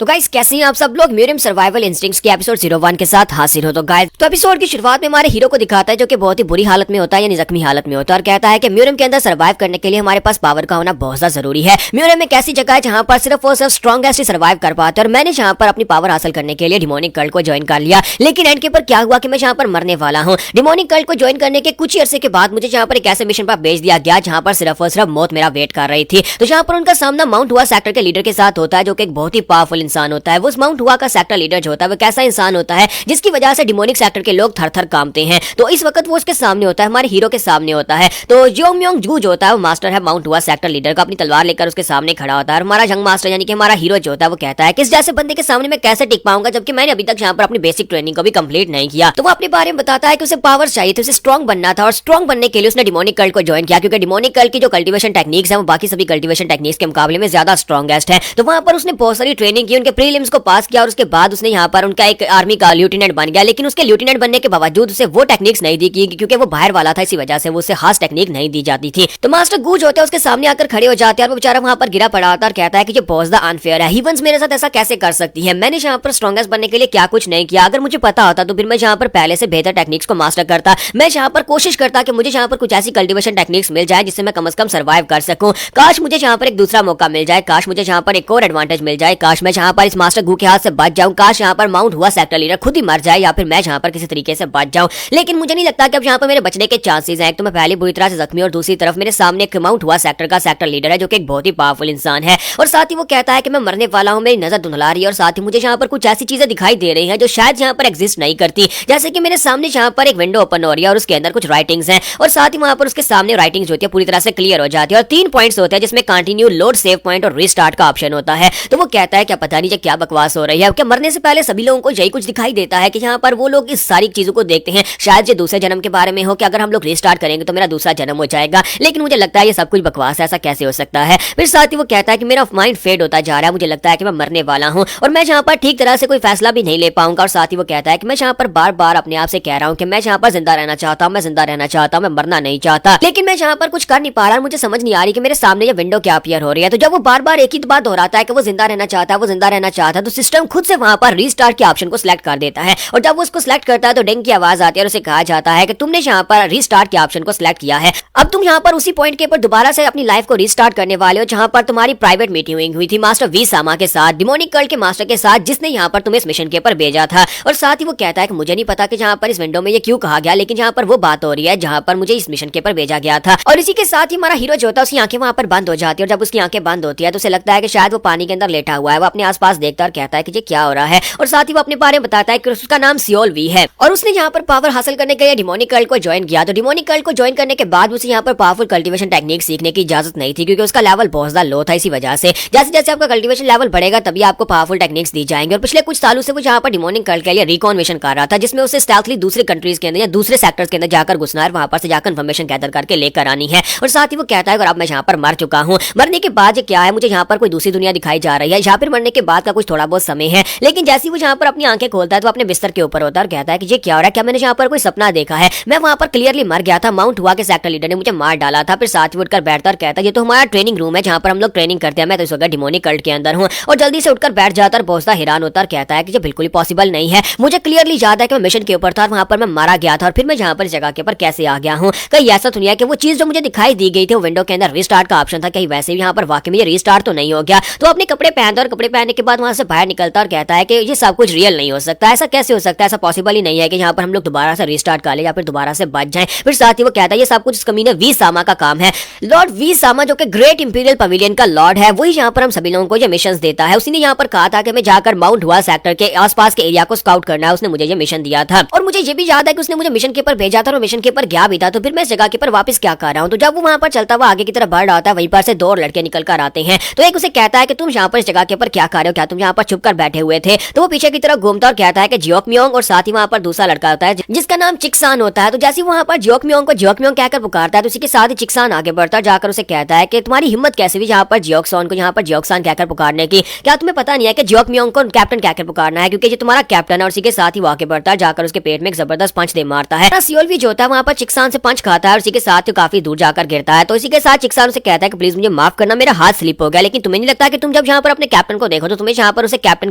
तो गाइस कैसे हैं आप सब लोग। म्यूरियम सर्वाइवल इंस्टिंक्ट्स के एपिसोड 01 के साथ हाजिर हो। तो गाइस तो एपिसोड की शुरुआत में हमारे हीरो को दिखाता है जो कि बहुत ही बुरी हालत में होता है, यानी जख्मी हालत में होता है, और कहता है कि म्यूरियम के अंदर सर्वाइव करने के लिए हमारे पास पावर का होना बहुत ज्यादा जरूरी है। म्यूरियम एक ऐसी जगह है जहां पर सिर्फ और सिर्फ स्ट्रॉन्गेस्ट ही सर्वाइव कर पाते हैं, और मैंने जहां पर अपनी पावर हासिल करने के लिए डिमोनिक कल्ट को ज्वाइन कर लिया। लेकिन एंड के पर क्या हुआ कि मैं जहां पर मरने वाला हूँ। डिमोनिक कल्ट को ज्वाइन करने के कुछ ही अरसे के बाद मुझे जहां पर एक ऐसे मिशन पर भेज दिया गया जहां पर सिर्फ और सिर्फ मौत मेरा वेट कर रही थी। तो जहां पर उनका सामना माउंट हुआ सेक्टर के लीडर के साथ होता है जो कि एक बहुत ही पावरफुल इंसान होता है। वो माउंट हुआ का सेक्टर लीडर जो होता है वो कैसा इंसान होता है जिसकी वजह से डिमोनिक सेक्टर के लोग थर थर कांपते हैं। तो इस वक्त वो उसके सामने होता है, हमारे हीरो के सामने होता है। तो जियोंगम्योंग जू जो होता है वो मास्टर है माउंट हुआ सेक्टर लीडर का, अपनी तलवार लेकर उसके सामने खड़ा होता है। और हमारा जंग मास्टर यानी कि हमारा हीरो जो होता है वो कहता है कि इस जैसे बंदे के सामने मैं कैसे टिक पाऊंगा जबकि मैंने अभी तक यहाँ पर अपनी बेसिक ट्रेनिंग को भी कंप्लीट नहीं किया। तो वो अपने बारे में बताता है कि उसे पावर चाहिए थी, उसे स्ट्रॉन्ग बनना था, और स्ट्रॉन्ग बनने के लिए उसने डिमोनिक कल्ट को ज्वाइन किया क्योंकि डिमोनिक कल्ट की जो कल्टीवेशन टेक्निक्स है वो बाकी सभी कल्टीवेशन टेक्निक्स के मुकाबले में ज्यादा स्ट्रॉन्गेस्ट है। तो वहां पर उसने बहुत सारी ट्रेनिंग की, उनके प्रीलिम्स को पास किया, और उसके बाद उसने यहाँ पर उनका एक आर्मी का लेफ्टिनेंट बन गया। लेकिन उसके लेफ्टिनेंट बनने के बावजूद उसे वो टेक्निक्स नहीं दी गई क्योंकि वो बाहर वाला था, इसी वजह से वो उसे खास टेक्निक नहीं दी जाती थी। तो मास्टर गूज होते हैं उसके सामने आकर खड़े हो जाते हैं और वो बेचारा वहां पर गिरा पड़ा होता है और कहता है कि ये बहुत ज्यादा अनफेयर है। हीवंस मेरे साथ ऐसा कैसे कर सकती है? मैंने यहाँ पर स्ट्रॉन्गेस्ट बनने के लिए क्या कुछ नहीं किया। अगर मुझे पता होता तो फिर मैं यहाँ पर पहले से बेहतर टेक्निक्स को मास्टर करता। मैं यहाँ पर कोशिश करता कि मुझे यहाँ पर कुछ ऐसी कल्टीवेशन टेक्निक्स मिल जाए जिससे मैं कम से कम सर्वाइव कर सकूं। काश मुझे यहाँ पर एक दूसरा मौका मिल जाए, काश मुझे यहाँ पर एक और एडवांटेज मिल जाए, काश मैं यहाँ पर इस मास्टर गू के हाथ से बच जाऊं, काश यहाँ पर माउंट हुआ सेक्टर लीडर खुद ही मर जाए या फिर मैं यहाँ पर किसी तरीके से बच जाऊं। लेकिन मुझे नहीं लगता कि अब यहाँ पर मेरे बचने के चांसेस हैं। एक तो मैं पहले बुरी तरह से जख्मी और दूसरी तरफ मेरे सामने एक माउंट हुआ सेक्टर का सेक्टर लीडर है जो कि एक बहुत ही पावरफुल इंसान है। और साथ ही वो कहता है कि मैं मरने वाला हूँ, मेरी नजर धुंधला रही है, और साथ ही मुझे यहाँ पर कुछ ऐसी चीजें दिखाई दे रही हैं जो शायद यहाँ पर एग्जिस्ट नहीं करती। जैसे कि मेरे सामने यहाँ पर एक विंडो ओपन हो रही है और उसके अंदर कुछ राइटिंग्स हैं, और साथ ही वहां पर उसके सामने राइटिंग्स होती है पूरी तरह से क्लियर हो जाती है, और 3 पॉइंट्स होते हैं जिसमें कंटिन्यू, लोड, सेव पॉइंट और रीस्टार्ट का ऑप्शन होता है। तो वो कहता है क्या पता नहीं क्या बकवास हो रही है, क्या मरने से पहले सभी लोगों को यही कुछ दिखाई देता है कि यहाँ पर वो लोग इस सारी चीजों को देखते हैं, शायद ये दूसरे जन्म के बारे में हो कि अगर हम लोग रीस्टार्ट करेंगे तो मेरा दूसरा जन्म हो जाएगा। लेकिन मुझे लगता है ये सब कुछ बकवास है, ऐसा कैसे हो सकता है। फिर साथ ही वो कहता है कि मेरा माइंड फेड होता जा रहा है, मुझे लगता है कि मैं मरने वाला हूँ और मैं यहाँ पर ठीक तरह से कोई फैसला भी नहीं ले पाऊंगा। और साथ ही वो कहता है कि मैं यहाँ पर बार बार अपने आप से कह रहा हूँ कि मैं यहाँ पर जिंदा रहना चाहता हूँ, मैं जिंदा रहना चाहता हूँ, मैं मरना नहीं चाहता, लेकिन मैं यहाँ पर कुछ कर नहीं पा रहा। मुझे समझ नहीं आ रही कि मेरे सामने ये विंडो क्या अपीयर हो रही है। तो जब वो बार बार एक ही बात दोहराता है कि वो जिंदा रहना चाहता है, वो जिंदा रहना चाहता है, तो सिस्टम खुद से वहां पर रीस्टार्ट के ऑप्शन को सिलेक्ट कर देता है। और जब वो उसको सिलेक्ट करता है तो डिंग की आवाज आती है और उसे कहा जाता है कि तुमने यहाँ पर रीस्टार्ट के ऑप्शन को सिलेक्ट किया है, अब तुम यहाँ पर उसी पॉइंट के ऊपर दोबारा से अपनी लाइफ को रीस्टार्ट करने वाले हो जहाँ पर तुम्हारी प्राइवेट मीटिंग हुई थी मास्टर वी सामा के साथ, डिमोनिक कल्ट के मास्टर के साथ, जिसने यहाँ पर तुम्हें इस मिशन के ऊपर भेजा था। और साथ ही वो कहता है कि मुझे नहीं पता कि यहाँ पर इस विंडो में ये क्यों कहा गया, लेकिन यहाँ पर वो बात हो रही है जहाँ पर मुझे इस मिशन के ऊपर भेजा गया था। और इसी के साथ ही हमारा हीरो जो होता है उसकी आंखें वहां पर बंद हो जाती है, और जब उसकी आंखें बंद होती है तो उसे लगता है कि शायद वो पानी के अंदर लेटा हुआ है। वो अपने आसपास देखता है और कहता है कि ये क्या हो रहा है। और साथ ही वो अपने बारे में बताता है कि उसका नाम सियोल वी है और उसने यहाँ पर पावर हासिल करने के लिए डिमोनिक कल्ट को ज्वाइन किया। तो डिमोनिक कल्ट को ज्वाइन करने के बाद उसे यहाँ पर पावरफुल कल्टीवेशन टेक्निक सीखने की इजाजत नहीं थी क्योंकि उसका लेवल बहुत ज्यादा लो था। इसी वजह से जैसे जैसे आपका कल्टीवेशन लेवल बढ़ेगा तभी आपको पावरफुल टेक्निक्स दी जाएंगे। और पिछले कुछ सालों से वो यहाँ पर डिमोनिक कल्ट के लिए रिकॉन मिशन कर रहा था जिसमें उसे स्टेल्थली दूसरे कंट्रीज के अंदर या दूसरे सेक्टर्स के अंदर जाकर घुसना है, वहां पर से जाकर इन्फॉर्मेशन गैदर करके लेकर आनी है। और साथ ही वो कहता है अब मैं यहाँ पर मर चुका हूँ, मरने के बाद क्या है, मुझे यहाँ पर कोई दूसरी दुनिया दिखाई जा रही है, यहाँ पर मरने के बाद का कुछ थोड़ा बहुत समय है। लेकिन जैसे वो यहाँ पर अपनी आंखें खोलता है तो अपने बिस्तर के ऊपर होता है और कहता है कि ये क्या हो रहा है, क्या मैंने यहाँ पर कोई सपना देखा है, मैं वहां पर क्लियरली मर गया था, माउंट हुआ के सेक्टर लीडर ने मुझे मार डाला था। फिर साथ ही उठकर बैठता और कहता है ये तो हमारा ट्रेनिंग रूम है जहाँ पर हम लोग ट्रेनिंग करते हैं, मैं तो इस वक्त डिमोनिक कल्ट के अंदर हूँ। और जल्दी से उठकर बैठ जाता और बहुत सा हैरान होता और कहता है कि ये बिल्कुल ही पॉसिबल नहीं है, मुझे क्लियरली याद है कि मैं मिशन के ऊपर था, वहां पर मैं मारा गया था और फिर मैं यहाँ पर जगह के ऊपर कैसे आ गया हूँ। कहीं ऐसा तो नहीं है कि वो चीज जो मुझे दिखाई दी गई थी वो विंडो के अंदर रीस्टार्ट का ऑप्शन था, कहीं वैसे भी यहाँ पर वाकई में ये रीस्टार्ट तो नहीं हो गया। तो अपने कपड़े पहनता और कपड़े पहनने के बाद वहां से बाहर निकलता और कहता है कि ये सब कुछ रियल नहीं हो सकता, ऐसा कैसे हो सकता है, ऐसा पॉसिबल ही नहीं है कि यहाँ पर हम लोग दोबारा से रीस्टार्ट कर ले या फिर दोबारा से बच जाएं। फिर साथ ही वो कहता है ये सब कुछ इस कमीने वी सामा का काम है। लॉर्ड वी सामा जो कि ग्रेट इंपीरियल पवेलियन का लॉर्ड है वही यहाँ पर हम सभी लोगों को ये मिशन देता है। उसने यहाँ पर कहा था कि मैं जाकर माउंट हुआ सेक्टर के आसपास के एरिया को स्काउट करना है, उसने मुझे ये मिशन दिया था। और मुझे ये भी याद है कि उसने मुझे मिशन के ऊपर भेजा था और मिशन के ऊपर गया भी था। तो फिर मैं इस जगह के ऊपर वापस क्या कर रहा हूँ। तो जब वो वहां पर चलता हुआ आगे की तरफ बढ़ रहा होता है वहीं पर से 2 लड़के निकल कर आते हैं। तो एक उसे कहता है कि तुम यहाँ पर इस जगह के ऊपर क्या कर रहे हो, क्या तुम यहाँ पर छुप कर बैठे हुए थे। तो वो पीछे की तरफ घूमता और कहता है कि जियोंगम्योंग, और साथ ही वहां पर दूसरा लड़का होता है जिसका नाम चिक्सान होता है। तो जैसे वहां पर जियोंगम्योंग को जियोंगम्योंग कहकर पुकारता है तो उसी के साथ ही चिक्सान आगे बढ़ता जाकर उसे कहता है कि तुम्हारी हिम्मत कैसे हुई यहाँ पर जियोक्सॉन को यहाँ पर जियोक्सान कहकर पुकारने की, क्या तुम्हें पता नहीं है कि जियोंगम्योंग को कैप्टन कहकर पुकारना है क्योंकि ये तुम्हारा कैप्टन है। और उसी के साथ ही वो आगे बढ़ता है जाकर उसके पेट में एक जबरदस्त पंच दे मारता है। सियोल भी जो होता है वहां पर चिक्सान से पंच खाता है और उसी के साथ काफी दूर जाकर गिरता है। तो इसी के साथ चिक्सान उसे कहता है कि प्लीज मुझे माफ करना, मेरा हाथ स्लिप हो गया। लेकिन तुम्हें नहीं लगता कि तुम जब यहाँ पर अपने कैप्टन को देखो हो तो तुम्हें यहाँ पर उसे कैप्टन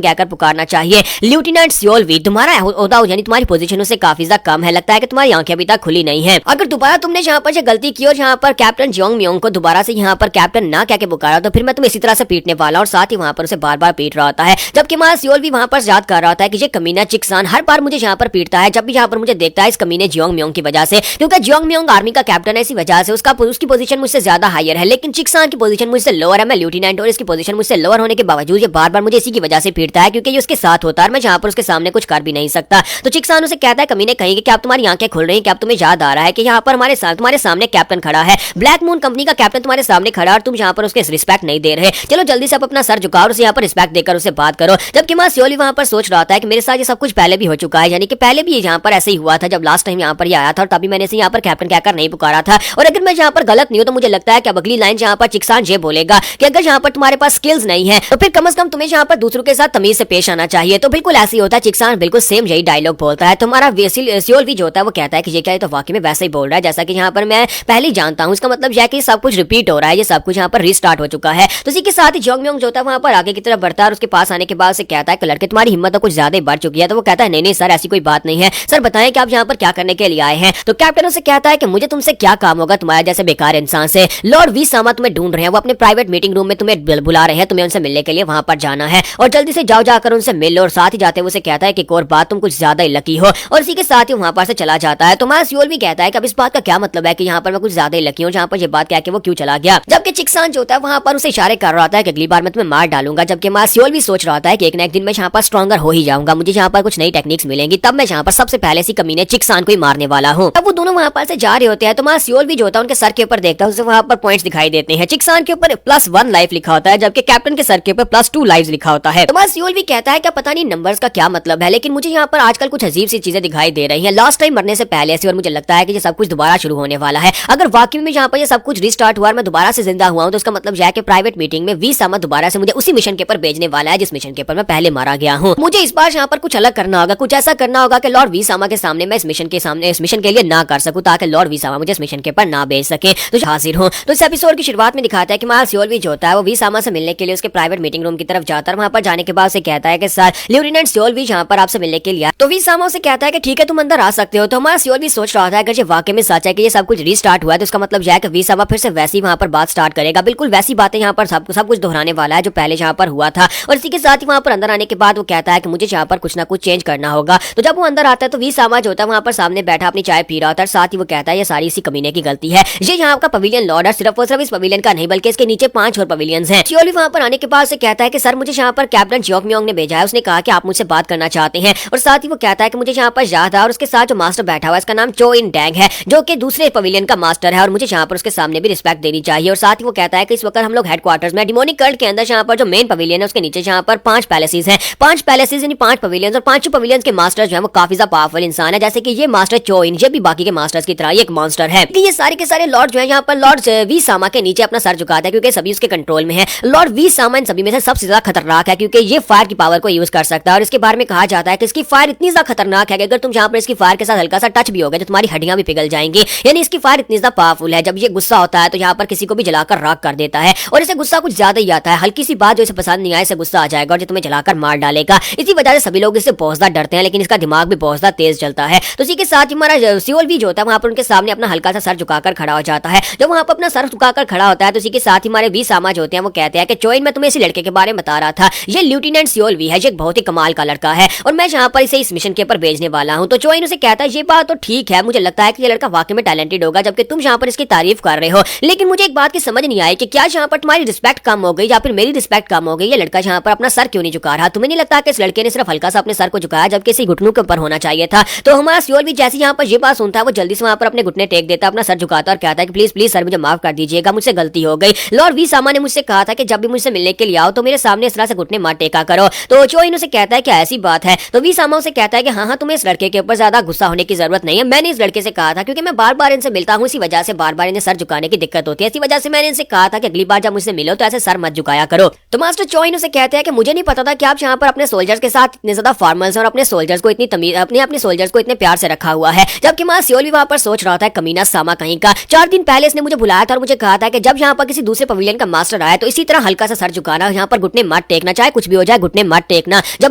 कहकर पुकारना चाहिए। लेफ्टिनेंट सियोलवी, तुम्हारा ओहदा यानी तुम्हारी पोजीशन उससे काफी ज्यादा कम है, लगता है कि तुम्हारी आंखें अभी तक खुली नहीं है। अगर दोबारा तुमने यहाँ पर गलती की और यहाँ पर कैप्टन जियोंग मियोंग को दोबारा से यहाँ पर कैप्टन ना कह के पुकारा तो फिर मैं तुम्हें इसी तरह से पीटने वाला, और साथ ही वहाँ पर उसे बार बार पीट रहा होता है। जबकि हमारा सियोलवी वहाँ पर याद कर रहा होता है कि ये कमीना चिक्सान हर बार मुझे यहाँ पर पीटता है, जब भी यहाँ पर मुझे देखता है इस कमीने जियोंग मियोंग की वजह से, क्योंकि जियोंग मियोंग आर्मी का कैप्टन है, इसी वजह से उसकी पोजीशन मुझसे ज्यादा हायर है, लेकिन चिक्सान की पोजीशन मुझसे लोअर है। मैं लेफ्टिनेंट और इसकी पोजीशन मुझसे लोअर होने के बावजूद ये बार बार मुझे इसी की वजह से पीटता है, क्योंकि ये उसके साथ होता है और मैं यहाँ पर उसके सामने कुछ कर भी नहीं सकता। तो चिक्सान उसे कहता है कमीने कहेंगे कि अब तुम्हारी आंखें खुल रही हैं, क्या अब तुम्हें याद आ रहा है कि यहाँ पर तुम्हारे सामने कैप्टन खड़ा है, ब्लैक मून कंपनी का कैप्टन तुम्हारे सामने खड़ा और तुम यहाँ पर उसके रिस्पेक्ट नहीं दे रहे। चलो जल्दी से आप अपना सर झुकाओ और उसे यहाँ पर रिस्पेक्ट देकर उसे बात करो। जबकि मां सियोली वहाँ पर सोच रहा था कि मेरे साथ ये सब कुछ पहले भी हो चुका है, यानी कि पहले भी यहाँ पर ऐसे ही हुआ था जब लास्ट टाइम यहाँ पर आया था, और तभी मैंने इसे यहाँ पर कैप्टन कहकर नहीं पुकारा था। और अगर मैं यहाँ पर गलत नहीं हूँ तो मुझे लगता है कि अब अगली लाइन यहाँ पर चिक्सान ये बोलेगा कि अगर यहाँ पर तुम्हारे पास स्किल्स नहीं है तो फिर कम से कम तुम्हें यहाँ पर दूसरों के साथ तमीज से पेश आना चाहिए। तो बिल्कुल ऐसे ही होता है, चिक्सान बिल्कुल सेम यही डायलॉग बोलता है। तुम्हारा सियोलवी जो होता है वो कहता है कि ये क्या है, तो वाकई में वैसे ही बोल रहा है जैसा कि यहाँ पर मैं पहले ही जानता हूँ। इसका मतलब यह कि सब कुछ रिपीट हो रहा है, ये सब कुछ यहाँ पर रीस्टार्ट हो चुका है। तो इसी के साथ ही जियोंग मियोंग जो होता है वहाँ पर आगे की तरफ बढ़ता है और उसके पास आने के बाद से कहता है कि लड़के तुम्हारी हिम्मत तो कुछ ज्यादा ही बढ़ चुकी है। तो वो कहता है नहीं सर, ऐसी कोई बात नहीं है, सर बताएं कि आप यहाँ पर क्या करने के लिए आए हैं। तो कैप्टन उसे कहता है कि मुझे तुमसे क्या काम होगा तुम्हारे जैसे बेकार इंसान से। लॉर्ड वी सामा तुम्हें ढूंढ रहे हैं, वो अपने प्राइवेट मीटिंग रूम में तुम्हें बुला रहे हैं, तुम्हें उनसे मिलने के लिए वहां पर जाना है और जल्दी से जाओ, जाकर उनसे मिल लो। और साथ ही जाते हुए उसे कहता है कि एक और बात, तुम कुछ ज्यादा ही लकी हो, और इसी के साथ ही वहां पर से चला जाता है। तो हमारा सियोल भी कहता है कि अब इस बात का क्या मतलब है कि यहाँ पर मैं कुछ ज्यादा ही लकी हूँ, जहाँ पर ये बात कह के वो क्यों चला गया। जबकि चिक्सान जो होता है वहां पर उसे इशारे कर रहा होता है कि अगली बार मैं तुम्हें मार डालूंगा। जबकि हमारा सियोल भी सोच रहा होता है कि एक ना एक दिन मैं यहाँ पर स्ट्रॉन्गर हो ही जाऊंगा, मुझे यहाँ पर कुछ नई टेक्निक्स मिलेंगी, तब मैं यहाँ पर सबसे पहले सी कमीने चिक्सान को ही मारने वाला हूँ। अब वो दोनों वहां पर से जा रहे होते हैं तो हमारा सियोल भी जो होता है उनके सर के ऊपर देखता है, उसे वहां पर पॉइंट्स दिखाई देते हैं। चिक्सान के ऊपर +1 लाइफ लिखा होता है, जबकि कैप्टन के सर के ऊपर +2 लाइफ लिखा होता है। तो हमारा सियोल भी कहता है कि पता नहीं नंबर्स का क्या मतलब है, लेकिन मुझे यहाँ पर आजकल कुछ अजीब सी चीजें दिखाई दे रही हैं लास्ट टाइम मरने से पहले से, और मुझे लगता है कि ये सब कुछ दोबारा शुरू होने वाला है। अगर वाकई में यहाँ पर ये सब कुछ रिस्टार्ट हुआ और मैं दोबारा से जिंदा हुआ हूँ तो उसका मतलब यह कि प्राइवेट मीटिंग में वी सामा दोबारा से मुझे उसी मिशन के ऊपर भेजने वाला है जिस मिशन के ऊपर मैं पहले मारा गया हूँ। मुझे इस बार यहाँ पर कुछ अलग करना होगा, कुछ ऐसा करना होगा कि लॉर्ड वी सामा के सामने मैं इस मिशन के लिए ना कर सकूं, ताकि लॉर्ड वी सामा मुझे इस मिशन के ऊपर ना भेज सके, तो हाजिर हूँ। तो इस एपिसोड की शुरुआत में दिखाता है कि हमारा सियोल भी जो होता है वो वी सामा से मिलने के लिए उसके प्राइवेट मीटिंग रूम की तरफ जाता है। वहां पर जाने के बाद उसे कहता है कि सर लेफ्टिनेंट सियोल भी यहाँ पर आपसे मिलने के लिए, तो वी सामा उसे कहता है कि ठीक है तुम अंदर आ सकते हो। तो हमारा सियोल भी सोच रहा था अगर ये वाकई में सच है कि ये सब कुछ रीस्टार्ट हुआ है तो इसका मतलब यह है कि वी सामा फिर से वैसी वहां पर बात स्टार्ट करेगा, बिल्कुल वैसी बातें यहाँ पर सब कुछ दोहराने वाला है जो पहले यहाँ पर हुआ था। और इसी के साथ ही वहां पर अंदर आने के बाद वो कहता है कि मुझे यहाँ पर कुछ ना कुछ चेंज करना होगा। तो जब वो अंदर आता है तो वी सामा जो होता है वहां पर सामने बैठा अपनी चाय पी रहा होता है, साथ ही वो कहता है ये सारी इसी कमीने की गलती है, ये यहाँ का पवेलियन लॉर्ड है, सिर्फ और सिर्फ इस पवेलियन का नहीं बल्कि इसके नीचे 5 और पवेलियंस हैं। सियोल भी वहां पर आने के बाद से कहता है कि सर मुझे यहाँ पर कैप्टन जियोंग मियोंग ने भेजा है, उसने कहा कि आप मुझसे बात करना चाहते हैं। और साथ ही वो कहता है कि मुझे यहाँ पर याद है, और उसके साथ जो मास्टर बैठा हुआ है इसका नाम चो इन डैंग है, जो कि दूसरे पवेलियन का मास्टर है, और मुझे यहाँ पर उसके सामने भी रिस्पेक्ट देनी चाहिए। और साथ ही वो कहता है कि इस वक्त हम लोग हेडक्वार्टर्स में डिमोनिक कल्ट के अंदर यहाँ पर जो मेन पवेलियन है उसके नीचे यहाँ पर 5 पैलेसेस हैं, 5 पैलेसेस यानी 5 पवेलियंस, और 5 पवेलियंस के मास्टर्स जो है वो काफी ज्यादा पावरफुल इंसान है, जैसे कि ये मास्टर चो इन, ये भी बाकी के मास्टर्स की तरह एक मॉन्स्टर है। ये सारे के सारे लॉर्ड जो है यहाँ पर लॉर्ड वी सामा के नीचे अपना सर झुकाता है क्योंकि सभी उसके कंट्रोल में है। लॉर्ड वी सामा इन सभी में से सबसे ज्यादा खतरनाक है क्योंकि ये फायर की पावर को यूज कर सकता है, और इसके बारे में कहा जाता है कि इसकी फायर इतनी ज्यादा खतरनाक है कि अगर तुम यहाँ पर इसकी फायर के साथ हल्का सा टच भी होगा तो तुम्हारी हड्डियां भी पिघल जाएंगी, यानी इसकी फायर इतनी ज्यादा पावरफुल है। जब ये गुस्सा होता है तो यहाँ पर किसी को भी जलाकर राख कर देता है, और इसे गुस्सा कुछ ज्यादा ही आता है, हल्की सी बात जो इसे पसंद नहीं आए इसे गुस्सा आ जाएगा और जो तुम्हें जलाकर मार डालेगा। इसी वजह से सभी लोग इससे बहुत ज्यादा डरते हैं, लेकिन इसका दिमाग भी बहुत ज्यादा तेज चलता है। तो इसी के साथ ही हमारा सियोल भी जो होता है वहां पर उनके सामने अपना हल्का सा सर झुकाकर खड़ा हो जाता है। जब वहां पर अपना सर झुकाकर खड़ा होता है तो इसी के साथ ही हमारे वी सामा जो होते हैं वो कहते हैं कि चोइन मैं तुम्हें इसी लड़के के बारे में बता रहा था, ये लेफ्टिनेंट सियोल भी है, ये एक बहुत ही कमाल का लड़का है और मैं यहाँ पर इसे इस मिशन के ऊपर भेजने वाला हूँ। तो चोइन उसे कहता है ये बात तो ठीक है, मुझे लगता है कि ये लड़का वाकई में टैलेंटेड होगा, जबकि तुम यहाँ पर इसकी तारीफ कर रहे हो, लेकिन मुझे एक बात की समझ नहीं आई कि क्या यहाँ पर तुम्हारी रिस्पेक्ट कम हो गई या फिर मेरी रिस्पेक्ट कम हो गई। ये लड़का यहाँ पर अपना सर क्यों नहीं झुका रहा? तुम्हें नहीं लगता कि इस लड़के ने सिर्फ हल्का सा अपने सर को झुकाया जबकि इसी घुटनों के ऊपर होना चाहिए था? तो हमारा सियोल भी जैसे यहाँ पर ये बात सुनता है वो जल्दी से वहां पर अपने घुटने टेक देता है, अपना सर झुकाता और कहता है कि प्लीज प्लीज सर मुझे माफ कर दीजिएगा, मुझसे गलती हो गई। लॉर्ड वी सामा ने मुझसे कहा था कि जब भी मुझसे मिलने के लिए आओ तो मेरे सामने इस तरह से घुटने मत टेका करो। तो चोइन उसे कहता है कि ऐसी बात है? तो वी सामा उसे कहता है कि हाँ तुम्हें इस लड़के के ऊपर ज्यादा गुस्सा होने की जरूरत नहीं है, मैंने इस लड़के से कहा था क्योंकि मैं बार बार इनसे मिलता हूँ, इसी वजह से बार बार इन्हें सर झुकाने की दिक्कत होती है, इसी वजह से मैंने इनसे कहा था कि अगली बार जब मुझसे मिलो तो ऐसे सर मत झुकाया करो। तो मास्टर चोइन उसे कहते हैं कि मुझे नहीं पता था कि आप यहाँ पर अपने सोल्जर्स के साथ इतने ज्यादा फॉर्मल्स और अपने सोल्जर्स को इतनी तमीज अपने सोल्जर्स को इतने प्यार से रखा हुआ है। जबकि मां सियोल भी वहां पर सोच रहा था कमीना सामा कहीं का, 4 दिन पहले इसने मुझे बुलाया था और मुझे कहा था कि जब यहाँ पर किसी दूसरे पवेलियन का मास्टर आया तो इसी तरह हल्का सा सर झुकाना, यहाँ पर घुटने मत टेकना, चाहे कुछ भी हो जाए घुटने मत टेकना, जब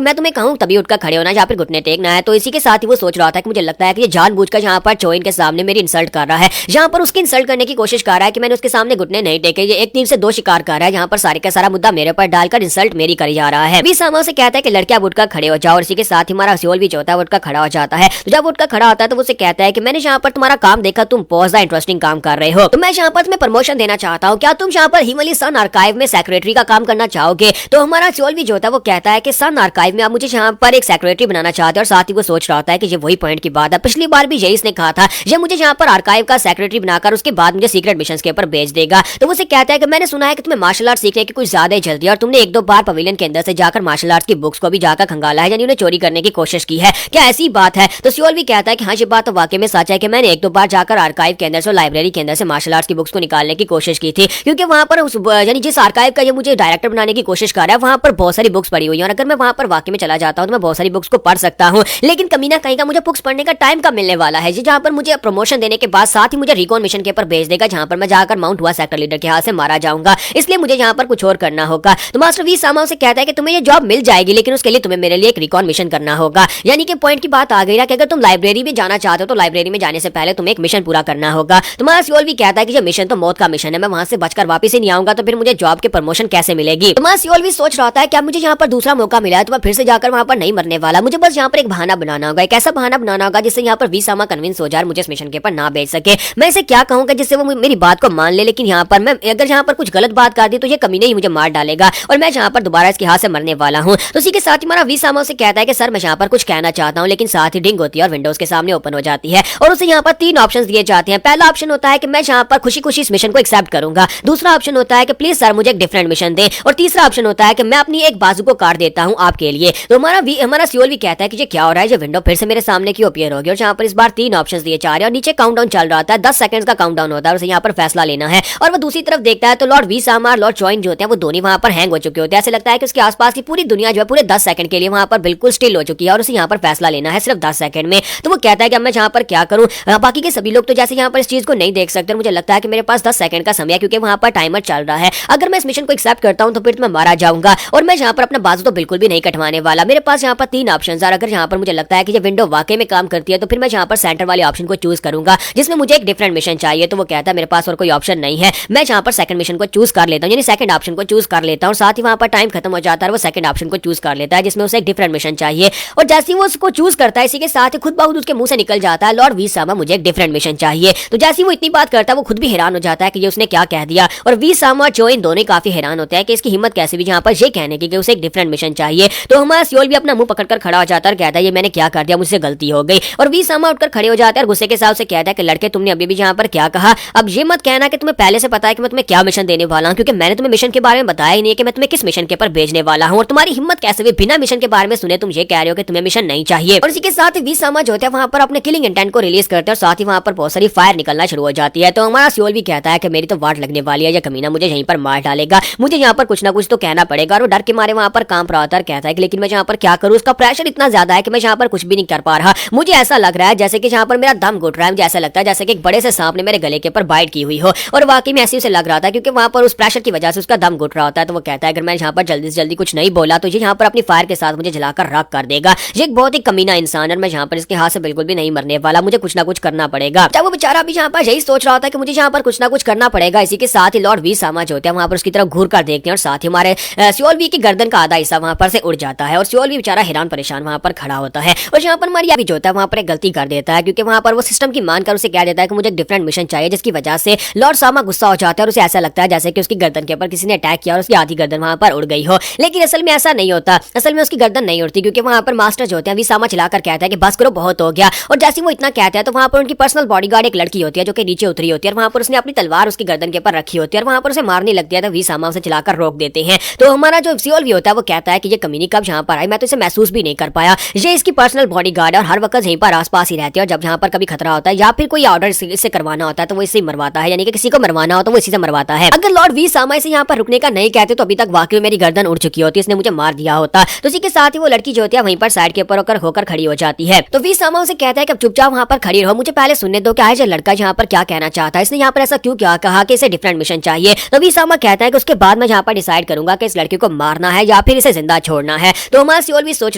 मैं तुम्हें कहूँ तभी उठकर खड़े होना, यहाँ पर घुटने टेकना है। तो इसी के साथ ही वो सोच रहा था कि मुझे लगता है कि ये जानबूझकर यहाँ पर चोइन के सामने मेरी इंसल्ट कर रहा है, यहाँ पर उसकी इंसल्ट करने की कोशिश कर रहा है कि मैंने उसके सामने घुटने नहीं टेके। ये एक तीर से दो शिकार कर रहा है, यहाँ पर सारे का सारा मुद्दा मेरे पर डालकर इंसल्ट मेरी करी जा रहा है। सामा से कहता है कि लड़कियां उठकर खड़े हो जाओ, और इसी के साथ ही हमारा सियोल भी होता है उठकर खड़ा हो जाता है। तो जब उठकर खड़ा होता है तो वो उसे कहता है कि मैंने यहाँ पर तुम्हारा काम देखा, तुम बहुत ज्यादा इंटरेस्टिंग काम कर रहे हो, तो मैं यहाँ पर तुम्हें प्रमोशन देना चाहता हूँ, क्या तुम यहाँ पर हिमालय सन आर्काइव में सेक्रेटरी का काम करना चाहोगे? तो हमारा सियोल भी होता है वो कहता है कि सन आर्काइव में आप मुझे यहाँ पर एक सेक्रेटरी बनाना चाहते हैं। और साथ ही वो सोच रहा होता है कि ये वही पॉइंट की बात है, पिछली बार भी यही इसने कहा था, ये मुझे यहाँ पर आर्काइव का सेक्रेटरी बनाकर उसके बाद मुझे सीक्रेट मिशन के ऊपर भेज देगा। तो वो उसे कहता है कि मैंने सुना है कि तुम्हें मार्शल आर्ट सीखने की कुछ ज्यादा ही जल्दी, और तुमने एक दो बार पवेलियन के अंदर से जाकर मार्शल आर्ट की बुक्स को भी जाकर खंगाला है, यानी उन्हें चोरी करने की कोशिश की है, क्या ऐसी बात है? तो सियोल भी कहता है कि हाँ ये बात तो वाकई में सच है कि मैंने एक दो बार जाकर आर्काइव के अंदर से, लाइब्रेरी के अंदर से मार्शल आर्ट्स की बुक्स को निकालने की कोशिश की थी, क्योंकि वहां पर यानी जिस आर्काइव का ये मुझे डायरेक्टर बनाने की कोशिश कर रहा है वहां पर बहुत सारी बुक्स पड़ी हुई है, और अगर मैं वहां पर वाकई में चला जाता हूँ तो मैं बहुत सारी बुक्स को पढ़ सकता हूँ, लेकिन कमीना कहीं का मुझे बुक्स पढ़ने का टाइम कब मिलने वाला है? जहाँ पर मुझे प्रमोशन देने के बाद साथ ही मुझे रिकॉन मिशन के ऊपर भेज देगा, जहाँ पर मैं जाकर माउंट हुआ सेक्टर लीडर के हाथ से मारा जाऊंगा, इसलिए मुझे यहाँ पर कुछ और करना होगा। तो मास्टर वी सामा से कहता है कि तुम्हें ये जॉब मिल जाएगी, लेकिन उसके लिए तुम्हें मेरे लिए एक रिकॉन मिशन करना होगा। यानी कि पॉइंट की बात आ गई है कि अगर तुम लाइब्रेरी में जाना चाहते हो तो लाइब्रेरी में जाने से पहले तुम्हें एक मिशन पूरा करना होगा। तुम्हारा सियोल भी कहता है कि ये मिशन तो मौत का मिशन है, मैं वहां से बचकर वापस ही नहीं आऊंगा, तो फिर मुझे जॉब के प्रमोशन कैसे मिलेगी? तुम्हारा सियोल भी सोच रहा है क्या मुझे यहाँ पर दूसरा मौका मिला है तो मैं फिर से जाकर वहां पर नहीं मरने वाला, मुझे बस यहाँ पर एक बहाना बनाना होगा, एक ऐसा बहाना बनाना होगा जिससे यहाँ पर वी सामा कन्विंस हो जाए मुझे इस मिशन के ऊपर ना भेज सके। मैं इसे क्या कहूंगा जिससे वो मेरी बात को मान ले, लेकिन यहाँ पर मैं अगर यहाँ पर कुछ गलत बात कर दी तो ये कमीने ही मुझे मार डालेगा और मैं यहाँ पर दोबारा इसके हाथ से मरने वाला हूँ। तो इसी के साथ ही हमारा वी सामा से कहता है कि सर मैं यहाँ पर कुछ कहना चाहता हूँ, लेकिन साथ ही डिंग होती है और विंडोज के सामने ओपन हो जाती है और उसे यहाँ पर तीन ऑप्शन दिए जाते हैं। पहला ऑप्शन होता है कि मैं यहाँ पर खुशी खुशी इस मिशन को एक्सेप्ट करूंगा, दूसरा ऑप्शन होता है कि प्लीज सर मुझे एक डिफरेंट मिशन दे, और तीसरा ऑप्शन होता है कि मैं अपनी एक बाजू को काट देता हूँ आपके लिए। तो हमारा सियोल भी कहता है कि ये क्या हो रहा है, ये विंडो फिर से मेरे सामने क्यों अपीयर होगी, और यहाँ पर इस बार तीन ऑप्शन दिए जा रहे हैं और नीचे काउंटडाउन चल रहा है, 10 सेकंड्स का काउंटडाउन होता है, उसे यहाँ पर फैसला लेना है। और वो दूसरी तरफ देखता है तो लॉर्ड वी सामा और लॉर्ड चॉइन जो होते हैं वो दोनों वहां पर हैंग हो चुके होते हैं, ऐसे लगता है कि उसके आसपास की पूरी दुनिया जो है पूरे 10 सेकंड के लिए वहां पर बिल्कुल स्टिल हो चुकी है और उसे यहाँ पर फैसला लेना है सिर्फ 10 सेकंड में। तो वो कहता है कि अब मैं यहाँ पर क्या करूँ, बाकी के सभी लोग तो जैसे यहाँ पर इस चीज को नहीं देख सकते, मुझे लगता है कि मेरे पास 10 सेकंड का समय है क्योंकि वहां पर टाइमर चल रहा है, अगर मैं इस मिशन को एक्सेप्ट करता हूँ तो फिर मैं मारा जाऊंगा और मैं यहाँ पर अपना बाजू तो बिल्कुल भी नहीं कटवाने वाला। मेरे पास यहाँ पर तीन ऑप्शन है, अगर यहाँ पर मुझे लगता है कि ये विंडो वाकई में काम करती है तो फिर मैं यहाँ पर सेंटर वाले ऑप्शन को चूज करूंगा जिसमें मुझे एक डिफरेंट मिशन चाहिए। तो वो कहता है मेरे पास और कोई ऑप्शन नहीं है, मैं यहाँ पर सेकंड मिशन को चूज कर लेता हूँ, यानी सेकंड ऑप्शन को चूज कर लेता हूँ। साथ ही वहां पर टाइम खत्म हो जाता है, वो सेकंड ऑप्शन को चूज कर लेता है जिसमें उसे एक डिफरेंट मिशन चाहिए, और जैसे ही वो उसको चूज करता है इसी के साथ ही खुद ब खुद उसके मुंह से निकल जाता है लॉर्ड वी सामा मुझे एक डिफरेंट मिशन चाहिए। तो जैसे ही वो इतनी बात करता है वो खुद भी हैरान हो जाता है कि ये उसने क्या कह दिया, और वी सामा और जोइन दोनों काफी हैरान होते हैं कि इसकी हिम्मत कैसे भी यहाँ पर ये कहने की कि उसे एक डिफरेंट मिशन चाहिए। तो हमारा सियोल भी अपना मुंह पकड़कर खड़ा हो जाता है और कहता है ये मैंने क्या कर दिया, मुझसे गलती हो गई। और वी सामा उठकर खड़े हो जाता है और गुस्से के साथ उसे कहता है कि लड़के तुमने अभी भी यहाँ पर क्या कहा, अब ये मत कहना कि तुम्हें पहले से पता है कि मैं तुम्हें क्या मिशन देने वाला हूँ, क्योंकि मैंने तुम्हें मिशन के बारे में बताया ही नहीं है कि मैं तुम्हें किस मिशन के ऊपर भेजने वाला हूँ, और तुम्हारी हिम्मत कैसे भी बिना मिशन के बारे में सुने तुम ये कह रहे हो कि तुम्हें मिशन नहीं चाहिए। और इसी के साथ वी सामा जो होता है वहां पर अपने किलिंग इंटेंट को रिलीज करते हैं और साथ ही वहां पर बहुत सारी फायर निकलना शुरू हो जाती है। तो हमारा सियोल भी कहता है कि मेरी तो वाट लगने वाली है, या कमीना मुझे यहीं पर मार डालेगा, मुझे यहाँ पर कुछ ना कुछ तो कहना पड़ेगा। और डर के मारे वहां पर कांप रहा होता है, कहता है कि लेकिन मैं यहाँ पर क्या करूँ, उसका प्रेशर इतना ज्यादा है कि मैं यहाँ पर कुछ भी नहीं कर पा रहा, मुझे ऐसा लग रहा है जैसे कि यहाँ पर मेरा दम घुट रहा है, मुझे ऐसा लगता है जैसे कि एक बड़े से सांप ने मेरे गले के ऊपर बाइट की हुई हो, और वाकई में ऐसे उसे लग रहा था क्योंकि वहां पर उस प्रेशर की वजह से उसका दम घुट रहा होता है। तो वो कहता है अगर मैं यहाँ पर जल्दी से जल्दी कुछ नहीं बोला तो ये यहाँ पर अपनी फायर के साथ मुझे जलाकर राख कर देगा, ये एक बहुत ही कमीना इंसान है, मैं यहाँ पर इसके हाथ से बिल्कुल भी नहीं मरने वाला, मुझे कुछ ना कुछ करना पड़ेगा। जब वो बेचारा भी यहाँ पर यही सोच रहा होता है कि मुझे यहाँ पर कुछ ना कुछ करना पड़ेगा, इसी के साथ ही लॉर्ड वी सामा जो होते हैं वहां पर उसकी तरफ घूर कर देखते हैं और साथ ही हमारे सियोल वी की गर्दन का आधा हिस्सा वहां पर से उड़ जाता है और सियोल वी बेचारा हैरान परेशान वहां पर खड़ा होता है। और यहाँ पर मारिया भी जो होता है वहां पर एक गलती कर देता है क्योंकि वहां पर वो सिस्टम की मानकर उसे कह देता है कि मुझे एक डिफरेंट मिशन चाहिए, जिसकी वजह से लॉर्ड सामा गुस्सा हो जाता है और उसे ऐसा लगता है जैसे कि उसकी गर्दन के ऊपर किसी ने अटैक किया और उसकी आधी गर्दन वहां पर उड़ गई हो, लेकिन असल में ऐसा नहीं होता, असल में उसकी गर्दन नहीं उड़ती क्योंकि वहां पर मास्टर जो होते हैं वी सामा चलाकर कहता है कि बस करो बहुत हो गया। और जैसे वो इतना कहता है तो वहां पर उनकी पर्सनल बॉडीगार्ड एक लड़की होती है जो कि नीचे उतरी होती है और वहां पर उसने अपनी तलवार उसकी गर्दन के ऊपर रखी होती है और वहां पर उसे मारने लगती है, तो वी सामा उसे चलाकर रोक देते हैं। तो हमारा जो सियोल भी होता है वो कहता है कि ये कमीनी कब यहाँ पर आई, मैं तो इसे महसूस भी नहीं कर पाया, ये इसकी पर्सनल बॉडीगार्ड है और हर वक्त यहीं पर आसपास ही रहती है, और जब यहाँ पर कभी खतरा होता है या फिर कोई ऑर्डर इससे करवाना होता है तो वो इसे मरवाता है, यानी कि किसी को मरवाना हो तो वो इसी से मरवाता है। अगर लॉर्ड वी सामा इसे यहाँ पर रुकने का नहीं कहते तो अभी तक वाकई मेरी गर्दन उड़ चुकी होती, इसने मुझे मार दिया होता। तो इसी के साथ ही वो लड़की जो होती है वहीं पर साइड के ऊपर होकर खड़ी हो जाती है। तो वी सामा उसे कहता है कि अब चुपचाप वहां पर खड़ी रहो, मुझे पहले सुनने दो क्या है जो लड़का यहाँ पर क्या कहना चाहता है, इसने यहाँ पर ऐसा क्यों क्या कहा कि इसे डिफरेंट मिशन चाहिए। तो वी सामा कहता है कि उसके बाद मैं यहाँ पर डिसाइड करूंगा कि जाकर इस लड़की को मारना है या फिर इसे जिंदा छोड़ना है। तो हमारा सियोल भी सोच